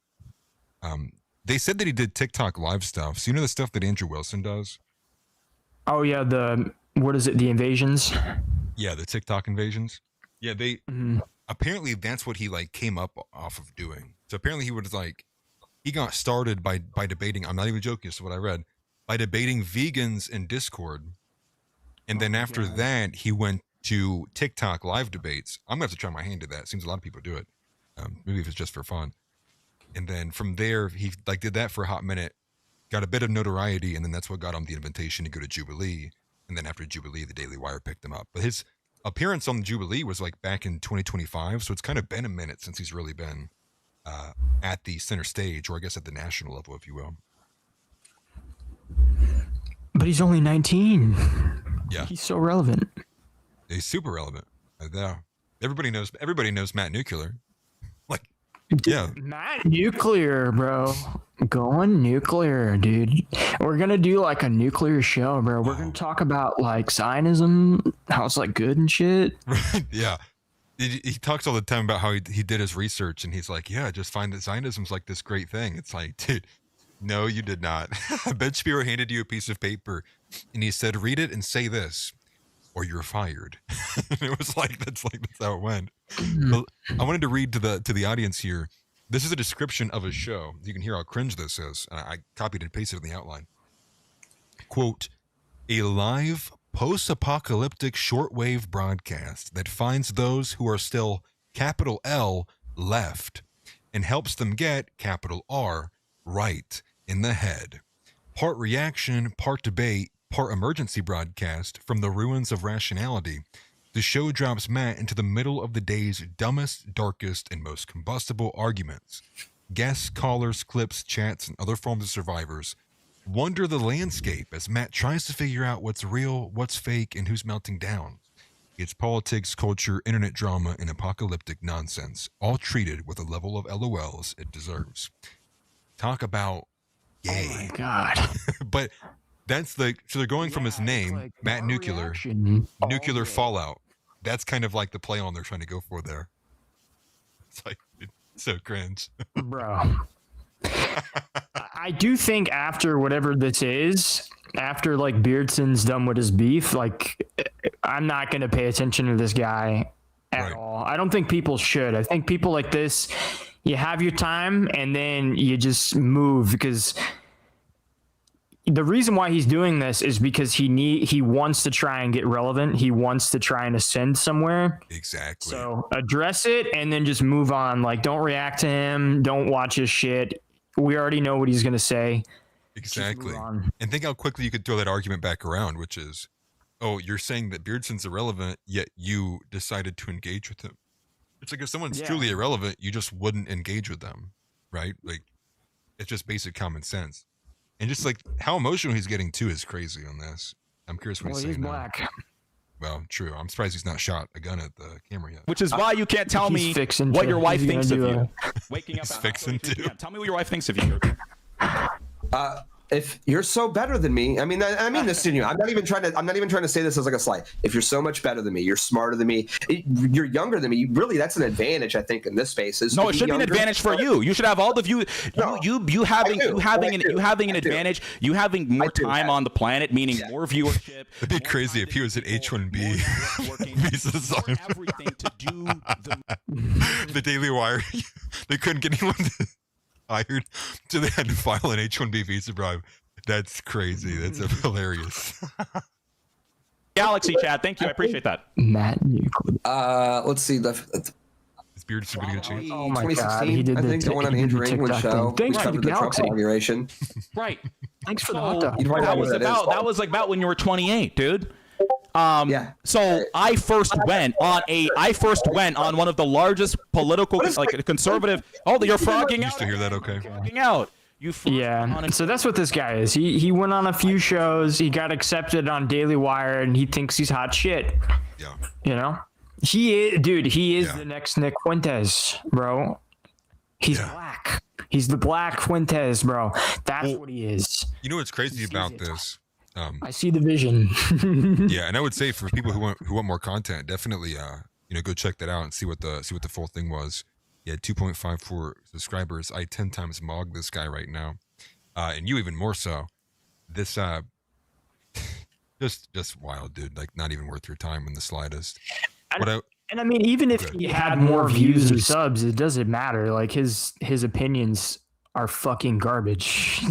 [SPEAKER 3] They said that he did TikTok live stuff. So you know the stuff that Andrew Wilson does?
[SPEAKER 4] Oh yeah, what is it? The invasions?
[SPEAKER 3] Yeah, the TikTok invasions. Yeah, they apparently that's what he like came up off of doing. So apparently he got started by debating. I'm not even joking. This is what I read, by debating vegans in Discord, and then after that he went to TikTok live debates. I'm gonna have to try my hand at that. Seems a lot of people do it. Maybe if it's just for fun. And then from there he like did that for a hot minute, got a bit of notoriety, and then that's what got him the invitation to go to Jubilee. And then after Jubilee, the Daily Wire picked him up. But his appearance on Jubilee was like back in 2025, so it's kind of been a minute since he's really been at the center stage, or I guess at the national level, if you will.
[SPEAKER 4] But he's only 19.
[SPEAKER 3] Yeah,
[SPEAKER 4] He's so relevant.
[SPEAKER 3] he's super relevant. Everybody knows Matt Nuclear. Like, yeah,
[SPEAKER 4] Matt Nuclear, bro. Going nuclear, dude. We're gonna do like a nuclear show, bro. We're gonna talk about like Zionism, how it's like good and shit.
[SPEAKER 3] Right? Yeah. He talks all the time about how he did his research, and he's like, yeah, I just find that Zionism's like this great thing. It's like, dude, no, you did not. Ben Shapiro handed you a piece of paper, and he said, read it and say this, or you're fired. And it was like that's how it went. But I wanted to read to the audience here. This is a description of a show. You can hear how cringe this is. I copied and pasted in the outline. Quote, a live post-apocalyptic shortwave broadcast that finds those who are still capital L left and helps them get capital R right in the head. Part reaction, part debate, part emergency broadcast from the ruins of rationality. The show drops Matt into the middle of the day's dumbest, darkest, and most combustible arguments. Guests, callers, clips, chats, and other forms of survivors wander the landscape as Matt tries to figure out what's real, what's fake, and who's melting down. It's politics, culture, internet drama, and apocalyptic nonsense, all treated with a level of LOLs it deserves. Talk about gay.
[SPEAKER 4] Oh my god.
[SPEAKER 3] But that's so they're going from his name,
[SPEAKER 4] like
[SPEAKER 3] Matt
[SPEAKER 4] our
[SPEAKER 3] Nuclear,
[SPEAKER 4] reaction.
[SPEAKER 3] Nuclear Fallout. That's kind of like the play on they're trying to go for there. It's like, it's so cringe.
[SPEAKER 4] Bro. I do think after whatever this is, after like Beardson's done with his beef, like I'm not going to pay attention to this guy at all. I don't think people should. I think people like this, you have your time and then you just move, because the reason why he's doing this is because he wants to try and get relevant. He wants to try and ascend somewhere.
[SPEAKER 3] Exactly.
[SPEAKER 4] So address it and then just move on. Like, don't react to him. Don't watch his shit. We already know what he's going to say.
[SPEAKER 3] Exactly. And think how quickly you could throw that argument back around, which is, oh, you're saying that Beardson's irrelevant, yet you decided to engage with him. It's like if someone's truly irrelevant, you just wouldn't engage with them, right? Like, it's just basic common sense. And just like how emotional he's getting too is crazy on this. I'm curious what he's saying.
[SPEAKER 4] He's black.
[SPEAKER 3] Now. Well, true. I'm surprised he's not shot a gun at the camera yet.
[SPEAKER 9] Which is why you can't tell me what your wife thinks of you. Waking up.
[SPEAKER 3] He's fixing to.
[SPEAKER 9] Yeah, tell me what your wife thinks of you.
[SPEAKER 8] If you're so better than me, I mean this in you. I'm not even trying to say this as like a slight. If you're so much better than me, you're smarter than me, you're younger than me. Really, that's an advantage, I think, in this space.
[SPEAKER 9] No, it should be an advantage for you. You should have all the view. You having an advantage. You having more time on the planet, meaning more viewership.
[SPEAKER 3] It'd be crazy if he was at H-1B visas on
[SPEAKER 9] everything to do
[SPEAKER 3] the Daily Wire. They couldn't get anyone hired, so they had to file an H-1B visa bribe. That's crazy. That's hilarious.
[SPEAKER 9] Galaxy chat, thank you. I appreciate that.
[SPEAKER 4] Matt Nuclear.
[SPEAKER 8] Let's see.
[SPEAKER 3] His beard's going to get a change.
[SPEAKER 4] Oh my
[SPEAKER 8] 2016,
[SPEAKER 4] god, he did
[SPEAKER 8] I think, going on Andrew England's show.
[SPEAKER 4] Thanks for the
[SPEAKER 8] Trump
[SPEAKER 4] Galaxy.
[SPEAKER 8] inauguration.
[SPEAKER 9] Right.
[SPEAKER 4] Thanks for the hot dog.
[SPEAKER 9] That was like about when you were 28, dude. So I first went on one of the largest political, like conservative. Oh, you're frogging out.
[SPEAKER 3] Used to hear that, okay?
[SPEAKER 9] Frogging out.
[SPEAKER 4] So that's what this guy is. He went on a few shows. He got accepted on Daily Wire, and he thinks he's hot shit.
[SPEAKER 3] Yeah.
[SPEAKER 4] You know, he is the next Nick Fuentes, bro. He's black. He's the Black Fuentes, bro. That's what he is.
[SPEAKER 3] You know what's crazy about this?
[SPEAKER 4] I see the vision.
[SPEAKER 3] Yeah, and I would say for people who want more content, definitely go check that out and see what the full thing was. He had 2.54 subscribers. I 10 times mogged this guy right now, and you even more so. This just wild, dude. Like, not even worth your time in the slightest.
[SPEAKER 4] And I mean, even if he had more views or subs, it doesn't matter. Like his opinions are fucking garbage.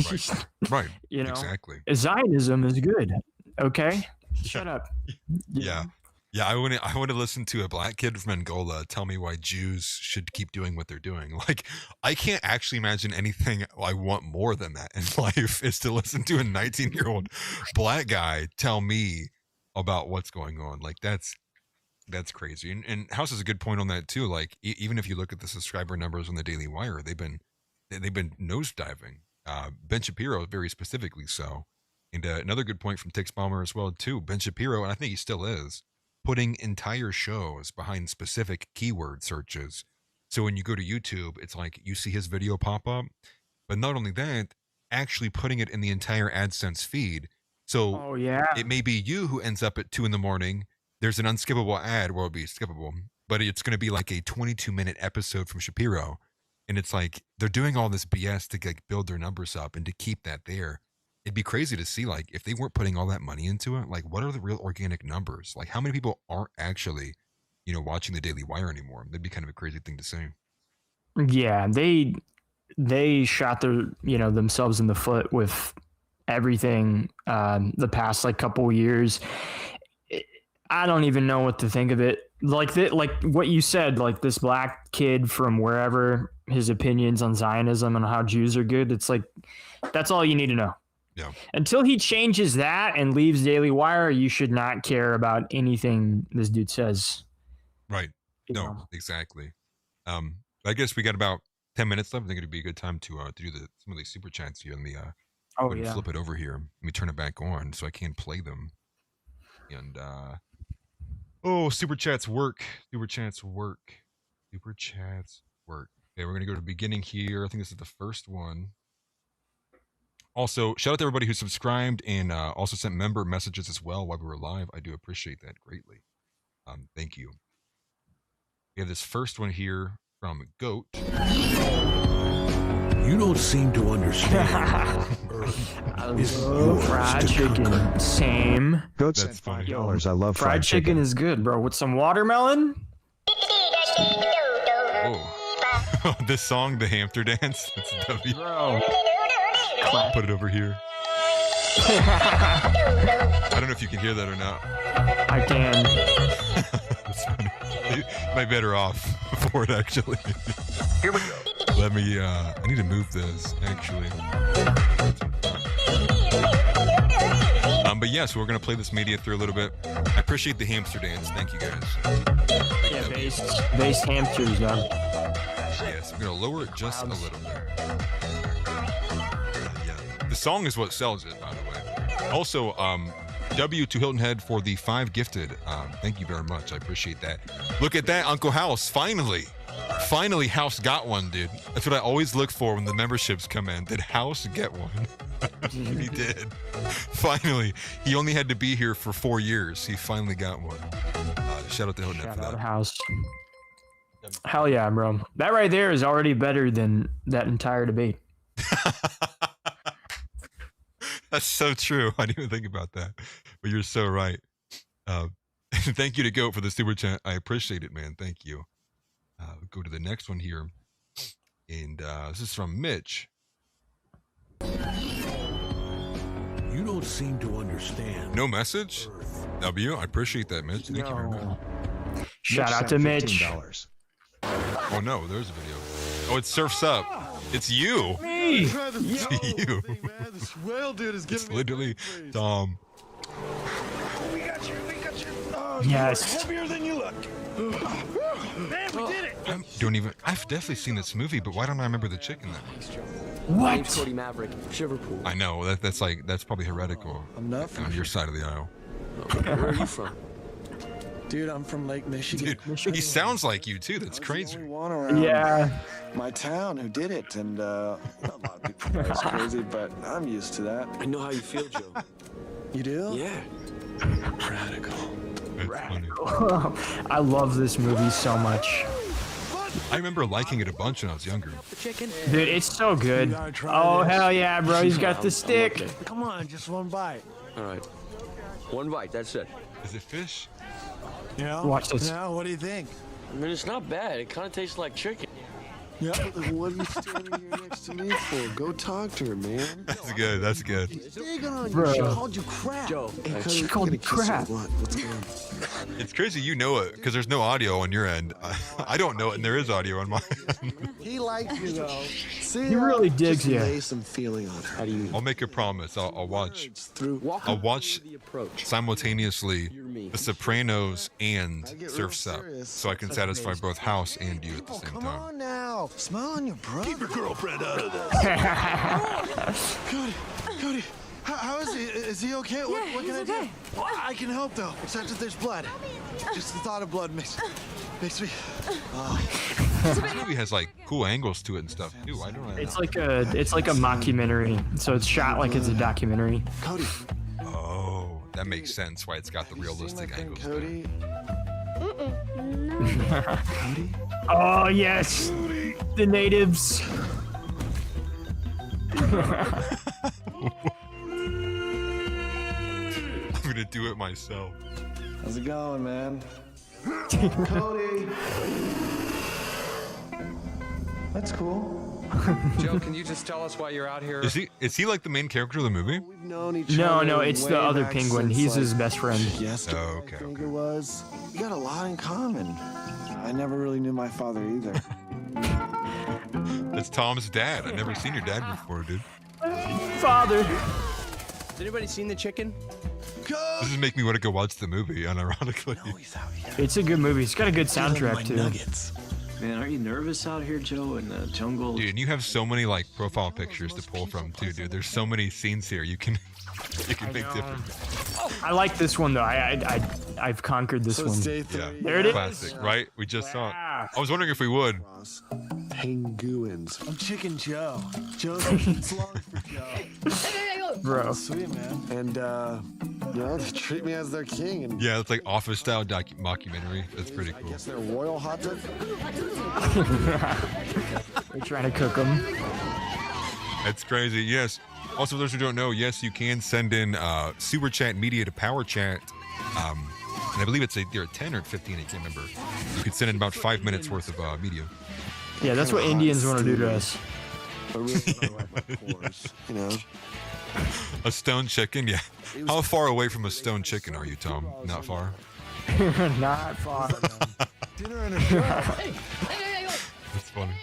[SPEAKER 3] Right.
[SPEAKER 4] You know,
[SPEAKER 3] exactly.
[SPEAKER 4] Zionism is good. Okay, shut up.
[SPEAKER 3] Yeah. I want to listen to a black kid from Angola tell me why Jews should keep doing what they're doing. Like, I can't actually imagine anything I want more than that in life is to listen to a 19-year-old black guy tell me about what's going on. Like, that's crazy. And House has a good point on that too. Like, even if you look at the subscriber numbers on the Daily Wire, they've been nosediving. Ben Shapiro very specifically so. And another good point from Tix Bomber as well too. Ben Shapiro, and I think he still is, putting entire shows behind specific keyword searches. So when you go to YouTube, it's like you see his video pop up, but not only that, actually putting it in the entire AdSense feed. So
[SPEAKER 4] Oh yeah.
[SPEAKER 3] it may be you who ends up at 2 a.m. There's an unskippable ad, well, it'll be skippable, but it's going to be like a 22-minute episode from Shapiro. And it's like, they're doing all this BS to like build their numbers up and to keep that there. It'd be crazy to see, like, if they weren't putting all that money into it, like, what are the real organic numbers? Like, how many people aren't actually, you know, watching the Daily Wire anymore? That'd be kind of a crazy thing to say.
[SPEAKER 4] Yeah, they shot their, you know, themselves in the foot with everything the past like couple years. I don't even know what to think of it. Like what you said, like this black kid from wherever, his opinions on Zionism and how Jews are good. It's like, that's all you need to know.
[SPEAKER 3] Yeah.
[SPEAKER 4] Until he changes that and leaves Daily Wire, you should not care about anything this dude says.
[SPEAKER 3] Right.
[SPEAKER 4] You
[SPEAKER 3] No,
[SPEAKER 4] know?
[SPEAKER 3] exactly. I guess we got about 10 minutes left. I think it'd be a good time to do some of these super chats here. Let me
[SPEAKER 4] Oh
[SPEAKER 3] go ahead and
[SPEAKER 4] yeah.
[SPEAKER 3] flip it over here. Let me turn it back on so I can play them. And oh, super chats work. Super chats work. Super chats work. Okay, we're gonna go to the beginning here. I think this is the first one. Also, shout out to everybody who subscribed and also sent member messages as well while we were live. I do appreciate that greatly. Thank you. We have this first one here from Goat.
[SPEAKER 5] You don't seem to understand. Earth is yours
[SPEAKER 4] Fried
[SPEAKER 5] to
[SPEAKER 4] chicken,
[SPEAKER 5] conquer.
[SPEAKER 4] same.
[SPEAKER 10] Goat
[SPEAKER 3] That's
[SPEAKER 10] said
[SPEAKER 3] funny.
[SPEAKER 10] $5. I love
[SPEAKER 4] Fried chicken is good, bro. With some watermelon.
[SPEAKER 3] Oh, this song, the hamster dance. That's W.
[SPEAKER 4] Bro.
[SPEAKER 3] I'll put it over here. I don't know if you can hear that or not.
[SPEAKER 4] I can.
[SPEAKER 3] That's funny. You might be better off for it, actually. Here we go. Let me, I need to move this, actually. But yes, we're going to play this media through a little bit. I appreciate the hamster dance. Thank you, guys.
[SPEAKER 4] Yeah, based hamsters, man.
[SPEAKER 3] Yes, I'm going to lower it just a little bit. Yeah. The song is what sells it, by the way. Also, W to Hilton Head for the 5 gifted. Thank you very much. I appreciate that. Look at that, Uncle House. Finally, House got one, dude. That's what I always look for when the memberships come in. Did House get one? He did. Finally. He only had to be here for 4 years. He finally got one. Shout out to Hilton Head for that.
[SPEAKER 4] House. Hell yeah, bro. That right there is already better than that entire debate.
[SPEAKER 3] That's so true. I didn't even think about that. But you're so right. Thank you to Goat for the super chat. I appreciate it, man. Thank you. We'll go to the next one here. And this is from Mitch.
[SPEAKER 5] You don't seem to understand.
[SPEAKER 3] No message? W, I appreciate that, Mitch. Thank you very much.
[SPEAKER 4] Shout out to Mitch.
[SPEAKER 3] Oh no, there's a video. Oh, it surfs up. It's you.
[SPEAKER 4] Me.
[SPEAKER 3] It's you.
[SPEAKER 10] Whale dude is
[SPEAKER 3] It's literally Tom.
[SPEAKER 10] We got you.
[SPEAKER 4] Yes.
[SPEAKER 10] Heavier than you look. Man, we did it.
[SPEAKER 3] I've definitely seen this movie, but why don't I remember the chick in that?
[SPEAKER 4] What?
[SPEAKER 3] I know that's probably heretical.
[SPEAKER 10] I'm not
[SPEAKER 3] on your side of the aisle.
[SPEAKER 10] Where are you from? Dude, I'm from Lake Michigan.
[SPEAKER 3] Dude, he sounds like you too. That's crazy.
[SPEAKER 4] Yeah.
[SPEAKER 10] My town who did it, and a lot of people think it's crazy, but I'm used to that.
[SPEAKER 11] I know how you feel, Joe.
[SPEAKER 10] You do?
[SPEAKER 11] Yeah.
[SPEAKER 10] Radical.
[SPEAKER 3] That's funny.
[SPEAKER 4] I love this movie so much.
[SPEAKER 3] I remember liking it a bunch when I was younger.
[SPEAKER 4] Dude, it's so good. Oh, hell yeah, bro. He's got the stick.
[SPEAKER 10] Come on, just one bite.
[SPEAKER 11] All right. One bite, that's it.
[SPEAKER 3] Is it fish?
[SPEAKER 10] Yeah.
[SPEAKER 4] Watch this.
[SPEAKER 10] Yeah, what do you think?
[SPEAKER 11] I mean, it's not bad. It kind of tastes like chicken.
[SPEAKER 10] Yeah, what are you standing here next to me for? Go talk to her, man.
[SPEAKER 3] That's good. That's good.
[SPEAKER 10] Digging on
[SPEAKER 4] Bro.
[SPEAKER 10] you. She called you crap.
[SPEAKER 11] Joe,
[SPEAKER 4] She called you crap.
[SPEAKER 10] What's going on?
[SPEAKER 3] It's crazy you know it because there's no audio on your end. I don't know it, and there is audio on mine.
[SPEAKER 10] He likes you though. See,
[SPEAKER 4] He really digs
[SPEAKER 10] just
[SPEAKER 4] you.
[SPEAKER 10] lay some feeling on her. How do you
[SPEAKER 3] I'll make a promise. I'll watch. I'll watch simultaneously The Sopranos and Surf's Up, so I can satisfy both House and you at the same
[SPEAKER 10] Come
[SPEAKER 3] time.
[SPEAKER 10] on now. Smile on your brother.
[SPEAKER 5] Keep your girlfriend out of this.
[SPEAKER 10] Cody, how is he? Is he okay? What can I do? Well, I can help though, except that there's blood. Just the thought of blood makes me.
[SPEAKER 3] This movie has like cool angles to it and stuff too. I don't know.
[SPEAKER 4] It's like a mockumentary, so it's shot like it's a documentary.
[SPEAKER 10] Cody.
[SPEAKER 3] Oh, that makes sense why it's got the realistic angles.
[SPEAKER 10] Cody.
[SPEAKER 4] Oh yes, the natives.
[SPEAKER 3] I'm gonna do it myself.
[SPEAKER 10] How's it going, man? Cody. That's cool.
[SPEAKER 12] Joe, can you just tell us why you're out here?
[SPEAKER 3] Is he like the main character of the movie?
[SPEAKER 10] We've known each
[SPEAKER 4] No,
[SPEAKER 10] other
[SPEAKER 4] no, it's
[SPEAKER 10] way
[SPEAKER 4] the other
[SPEAKER 10] back
[SPEAKER 4] penguin.
[SPEAKER 10] since,
[SPEAKER 4] He's his
[SPEAKER 10] like,
[SPEAKER 4] best friend.
[SPEAKER 10] Yesterday,
[SPEAKER 3] Oh, okay,
[SPEAKER 10] I think
[SPEAKER 3] okay.
[SPEAKER 10] it was. We got a lot in common. I never really knew my father either.
[SPEAKER 3] That's Tom's dad. I've never seen your dad before, dude.
[SPEAKER 4] Father.
[SPEAKER 12] Has anybody seen the chicken?
[SPEAKER 3] This is making me want to go watch the movie, unironically.
[SPEAKER 4] It's a good movie. It's got a good soundtrack too.
[SPEAKER 12] Man, aren't you nervous out here, Joe, in the jungle?
[SPEAKER 3] Dude, and you have so many like profile pictures to pull from too, dude. There's so many scenes here. You can make different.
[SPEAKER 4] I like this one though. I've conquered this one.
[SPEAKER 3] Yeah,
[SPEAKER 4] There it is.
[SPEAKER 3] classic, right? We just saw it. I was wondering if we would.
[SPEAKER 10] Penguins. I'm Chicken Joe. Joe's it's long for Joe.
[SPEAKER 4] Bro.
[SPEAKER 10] Sweet, man. And, you know, they treat me as their king. And
[SPEAKER 3] Yeah, it's like office style mockumentary. That's pretty
[SPEAKER 10] I
[SPEAKER 3] cool.
[SPEAKER 10] guess they're royal hot dog.
[SPEAKER 4] We're trying to cook them.
[SPEAKER 3] That's crazy. Yes. Also, those who don't know, yes, you can send in super chat media to power chat. And I believe it's either 10 or 15. I can't remember. You could send in about 5 minutes worth of media.
[SPEAKER 4] Yeah, that's what Indians want to do to us.
[SPEAKER 10] I really don't like my pores, you know.
[SPEAKER 3] A stone chicken? Yeah. How far away from a stone chicken are you, Tom? Not far?
[SPEAKER 4] Not far.
[SPEAKER 10] Dinner and a show.
[SPEAKER 3] That's funny.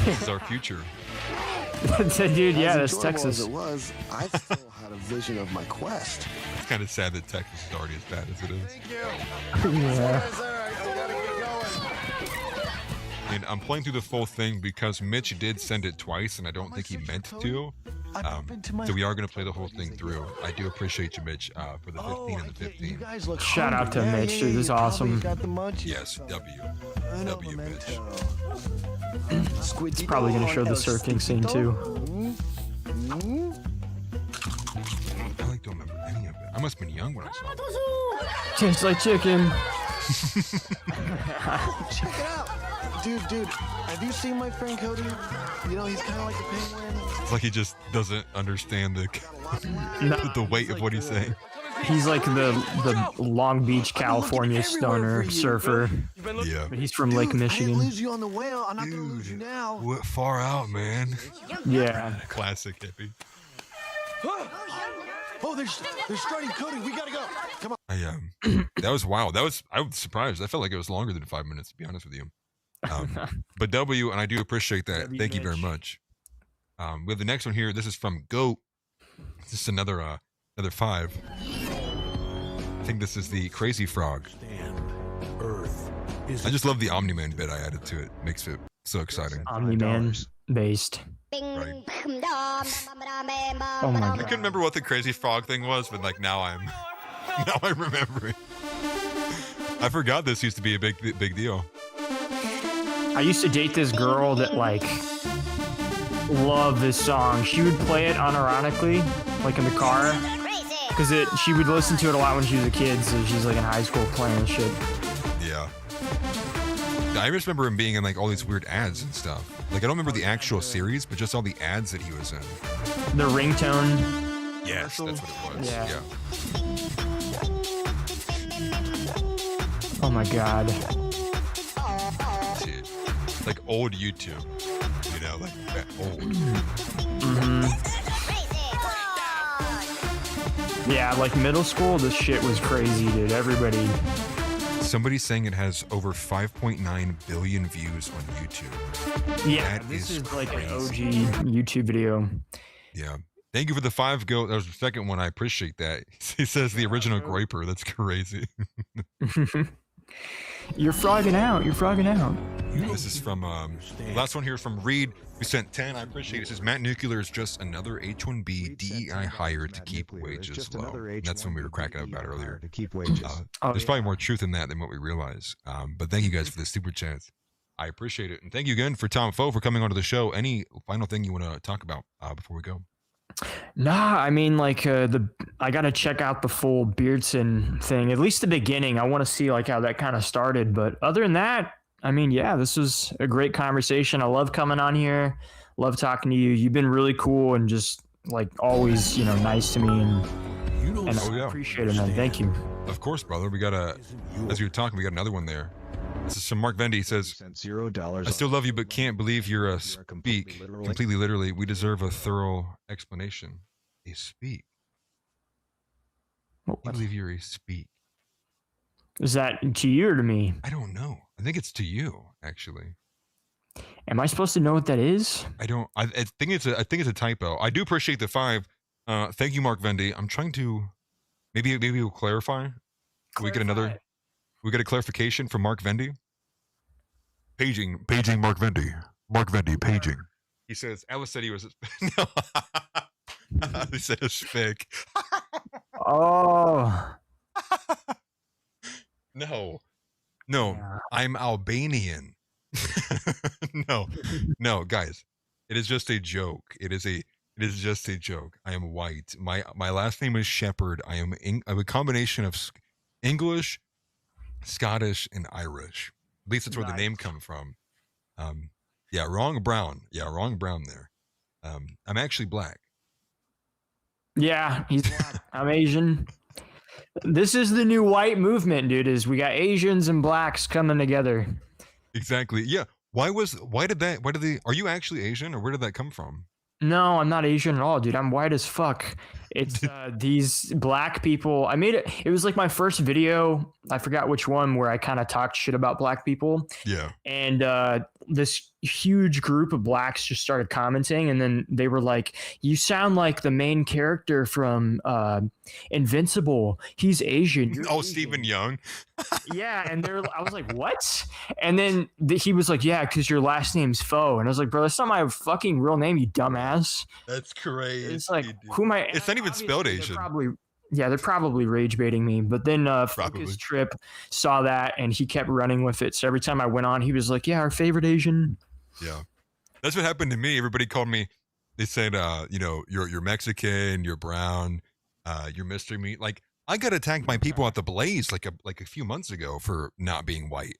[SPEAKER 3] This is our future.
[SPEAKER 4] Dude, yeah,
[SPEAKER 10] As
[SPEAKER 4] that's
[SPEAKER 10] enjoyable
[SPEAKER 4] Texas.
[SPEAKER 10] as it was, I still had a vision of my quest.
[SPEAKER 3] It's kind of sad that Texas is already as bad as it is.
[SPEAKER 10] Thank you.
[SPEAKER 4] Yeah.
[SPEAKER 10] I gotta get going.
[SPEAKER 3] And I'm playing through the full thing because Mitch did send it twice, and I don't think he meant to. So we are going to play the whole thing through. I do appreciate you, Mitch, for the 15 and the 15.
[SPEAKER 4] Shout out to Mitch, dude. This is awesome.
[SPEAKER 3] Yes, W, Mitch.
[SPEAKER 4] It's probably going to show the surfing scene too.
[SPEAKER 3] I like don't remember any of it. I must have been young when I saw it.
[SPEAKER 4] Tastes like chicken.
[SPEAKER 10] Check it out. Dude, have you seen my friend Cody? You know, he's kind of like a penguin.
[SPEAKER 3] It's like he just doesn't understand the weight of what he's saying.
[SPEAKER 4] He's like the Long Beach, California stoner surfer.
[SPEAKER 3] Yeah.
[SPEAKER 4] But he's from Lake Michigan.
[SPEAKER 10] lose you on the whale. I'm not gonna lose you now.
[SPEAKER 3] What far out, man?
[SPEAKER 4] Yeah.
[SPEAKER 3] Classic hippie.
[SPEAKER 10] Oh, they're starting Cody. We gotta go. Come on.
[SPEAKER 3] That was wild. I was surprised. I felt like it was longer than 5 minutes, to be honest with you. But W, and I do appreciate that. Thank you very much. We have the next one here. This is from Goat. This is another 5. I think this is the Crazy Frog. I just love the Omni-Man bit I added to it. Makes it so exciting.
[SPEAKER 4] Omni-Man based.
[SPEAKER 3] Right.
[SPEAKER 4] Oh my
[SPEAKER 3] I
[SPEAKER 4] god.
[SPEAKER 3] couldn't remember what the Crazy Frog thing was, but like now I'm remembering. I forgot this used to be a big deal.
[SPEAKER 4] I used to date this girl that like loved this song. She would play it unironically, like in the car, because she would listen to it a lot when she was a kid. So she's like in high school playing shit.
[SPEAKER 3] Yeah. I just remember him being in like all these weird ads and stuff. Like I don't remember the actual series, but just all the ads that he was in.
[SPEAKER 4] The ringtone.
[SPEAKER 3] Yes, that's what it was.
[SPEAKER 4] Yeah. Oh my god.
[SPEAKER 3] Dude. Like old YouTube. You know, like that old.
[SPEAKER 4] Yeah, like middle school, this shit was crazy, dude. Everybody.
[SPEAKER 3] Somebody's saying it has over 5.9 billion views on YouTube.
[SPEAKER 4] Yeah,
[SPEAKER 3] that
[SPEAKER 4] this is like
[SPEAKER 3] crazy.
[SPEAKER 4] an OG YouTube video.
[SPEAKER 3] Yeah. Thank you for the 5 Goat. That was the second one. I appreciate that. He says the original Groiper. That's crazy.
[SPEAKER 4] You're frogging out. You're frogging out.
[SPEAKER 3] This is from last one here from Reed, who sent 10. I appreciate it. It says Matt Nuclear is just another H-1B DEI hire to keep wages low. And that's when we were cracking up about earlier.
[SPEAKER 5] To keep wages.
[SPEAKER 3] There's probably more truth in that than what we realize. But thank you guys for the super chats. I appreciate it. And thank you again for Tom Foe for coming onto the show. Any final thing you want to talk about before we go?
[SPEAKER 4] Nah, I mean, like I gotta check out the full Beardson thing. At least the beginning. I want to see like how that kind of started. But other than that, I mean, yeah, this was a great conversation. I love coming on here. Love talking to you. You've been really cool and just like always, nice to me, and I appreciate it, man. Thank you.
[SPEAKER 3] Of course, brother. We got as you were talking, we got another one there. This is from Mark Vendy. He says, $0. I still love you, but can't believe you're a speak. Completely literally. We deserve a thorough explanation. A speak. I believe you're a speak.
[SPEAKER 4] Is that to you or to me?
[SPEAKER 3] I don't know. I think it's to you, actually.
[SPEAKER 4] Am I supposed to know what that is?
[SPEAKER 3] I don't. I think it's a typo. I do appreciate the 5. Thank you, Mark Vendy. I'm trying to maybe we'll clarify. We get another. We get a clarification from Mark Vendy. Paging Mark Vendy. Mark Vendy paging. He says Alice said he was. No. He said a spick.
[SPEAKER 4] Oh.
[SPEAKER 3] No, I'm Albanian. No, guys, it is just a joke. It is just a joke. I am white. My last name is Shepherd. I am a combination of English, Scottish, and Irish. At least that's where the name comes from. Yeah, wrong brown. Wrong brown there. I'm actually black.
[SPEAKER 4] Yeah, he's black. I'm Asian. This is the new white movement, dude. Is we got Asians and blacks coming together.
[SPEAKER 3] Exactly. Yeah. Why did they? Are you actually Asian, or where did that come from?
[SPEAKER 4] No, I'm not Asian at all, dude. I'm white as fuck. It's these black people. I made it. It was like my first video. I forgot which one where I kind of talked shit about black people.
[SPEAKER 3] Yeah.
[SPEAKER 4] And this huge group of blacks just started commenting, and then they were like, "You sound like the main character from Invincible. He's Asian." You're Asian.
[SPEAKER 3] Stephen Young.
[SPEAKER 4] Yeah, and I was like, "What?" And then he was like, "Yeah, because your last name's Foe." And I was like, "Bro, that's not my fucking real name, you dumbass."
[SPEAKER 3] That's crazy.
[SPEAKER 4] It's like, who am I?
[SPEAKER 3] It's not even spelled Asian.
[SPEAKER 4] They're probably rage baiting me. But then Focus Trip saw that and he kept running with it. So every time I went on, he was like, "Yeah, our favorite Asian."
[SPEAKER 3] Yeah, that's what happened to me. Everybody called me. They said, you're Mexican, you're brown, you're mystery meat. Like I got attacked by people at the Blaze like a few months ago for not being white.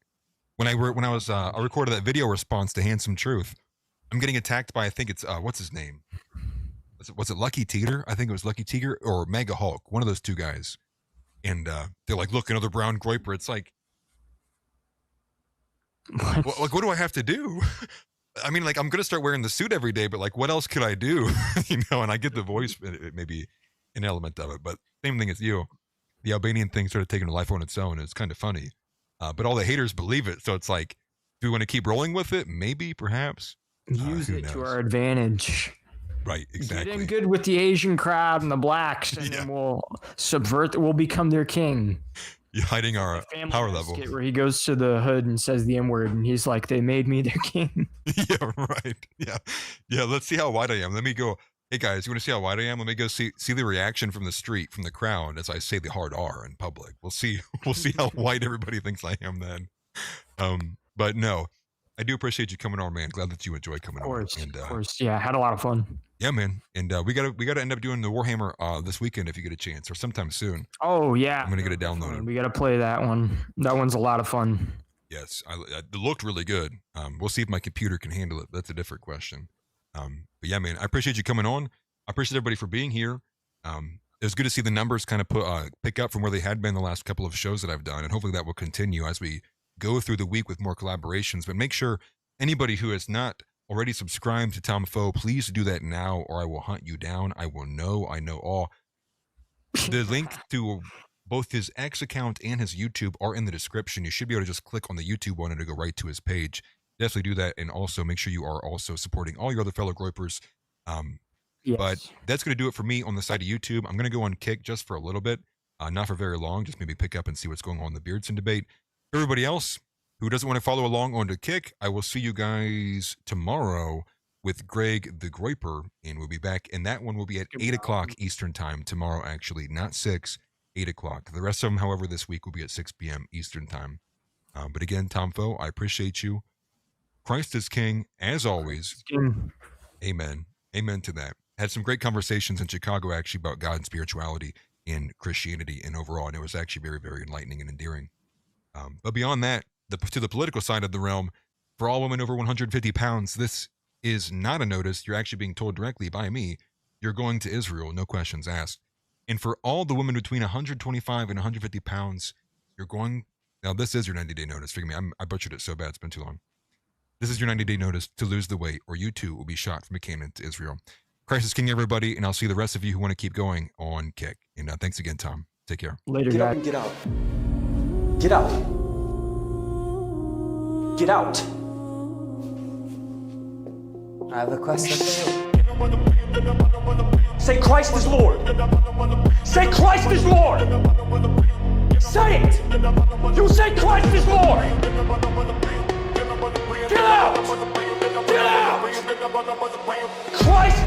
[SPEAKER 3] When I recorded that video response to Handsome Truth, I'm getting attacked by, I think it's what's his name? Was it Lucky Teeter? I think it was Lucky Teeter or Mega Hulk, one of those two guys. And they're like, "Look, another brown groiper." It's like, what do I have to do? I mean, like, I'm gonna start wearing the suit every day, but like, what else could I do? And I get the voice, maybe an element of it, but same thing as you. The Albanian thing started taking a life on its own. And it's kind of funny, but all the haters believe it. So it's like, do we want to keep rolling with it? Maybe, perhaps.
[SPEAKER 4] Use it to our advantage.
[SPEAKER 3] Right, exactly.
[SPEAKER 4] Get in good with the Asian crowd and the blacks, and then we'll subvert. We'll become their king.
[SPEAKER 3] You're hiding our power level.
[SPEAKER 4] Where he goes to the hood and says the M-word, and he's like, "They made me their king."
[SPEAKER 3] Yeah, right. Yeah. Let's see how white I am. Let me go. Hey guys, you want to see how white I am? Let me go see the reaction from the street, from the crowd, as I say the hard R in public. We'll see how white everybody thinks I am then. But no, I do appreciate you coming on, man. Glad that you enjoyed coming on.
[SPEAKER 4] Of course. Yeah, had a lot of fun.
[SPEAKER 3] Yeah, man. And we gotta end up doing the Warhammer this weekend if you get a chance, or sometime soon.
[SPEAKER 4] Oh yeah,
[SPEAKER 3] I'm gonna get it downloaded.
[SPEAKER 4] We gotta play that one. That one's a lot of fun.
[SPEAKER 3] Yes, it looked really good. We'll see if my computer can handle it. That's a different question. But yeah, man, I appreciate you coming on. I appreciate everybody for being here. It was good to see the numbers kind of pick up from where they had been the last couple of shows that I've done, and hopefully that will continue as we go through the week with more collaborations. But make sure anybody who has not already subscribed to Tom Foe, please do that now, or I will hunt you down. I know all. The link to both his X account and his YouTube are in the description. You should be able to just click on the YouTube one and it'll go right to his page. Definitely do that, and also make sure you are also supporting all your other fellow groypers.
[SPEAKER 4] Yes.
[SPEAKER 3] But that's going to do it for me on the side of YouTube. I'm going to go on Kick just for a little bit, not for very long, just maybe pick up and see what's going on in the Beardson debate. Everybody else, who doesn't want to follow along on to Kick, I will see you guys tomorrow with Greg the Groiper, and we'll be back. And that one will be at 8 o'clock Eastern time tomorrow, actually, not 6, 8 o'clock. The rest of them, however, this week will be at 6 p.m. Eastern time. But again, Tom Foe, I appreciate you. Christ is King, as always. Amen. Amen to that. Had some great conversations in Chicago, actually, about God and spirituality and Christianity and overall, and it was actually very, very enlightening and endearing. But beyond that, to the political side of the realm, for all women over 150 pounds, this is not a notice. You're actually being told directly by me, you're going to Israel, no questions asked. And for all the women between 125 and 150 pounds, you're going, now this is your 90-day notice. Forgive me, I butchered it so bad, it's been too long. This is your 90-day notice to lose the weight, or you too will be shot from Canaan to Israel. Christ is King, everybody, and I'll see the rest of you who want to keep going on Kick. And thanks again, Tom. Take care.
[SPEAKER 4] Later,
[SPEAKER 2] Get up
[SPEAKER 4] guys.
[SPEAKER 2] and get out. Get out. Get out. I have a question for you.
[SPEAKER 1] Say Christ is Lord. Say Christ is Lord. Say it. You say Christ is Lord. Get out. Get out. Christ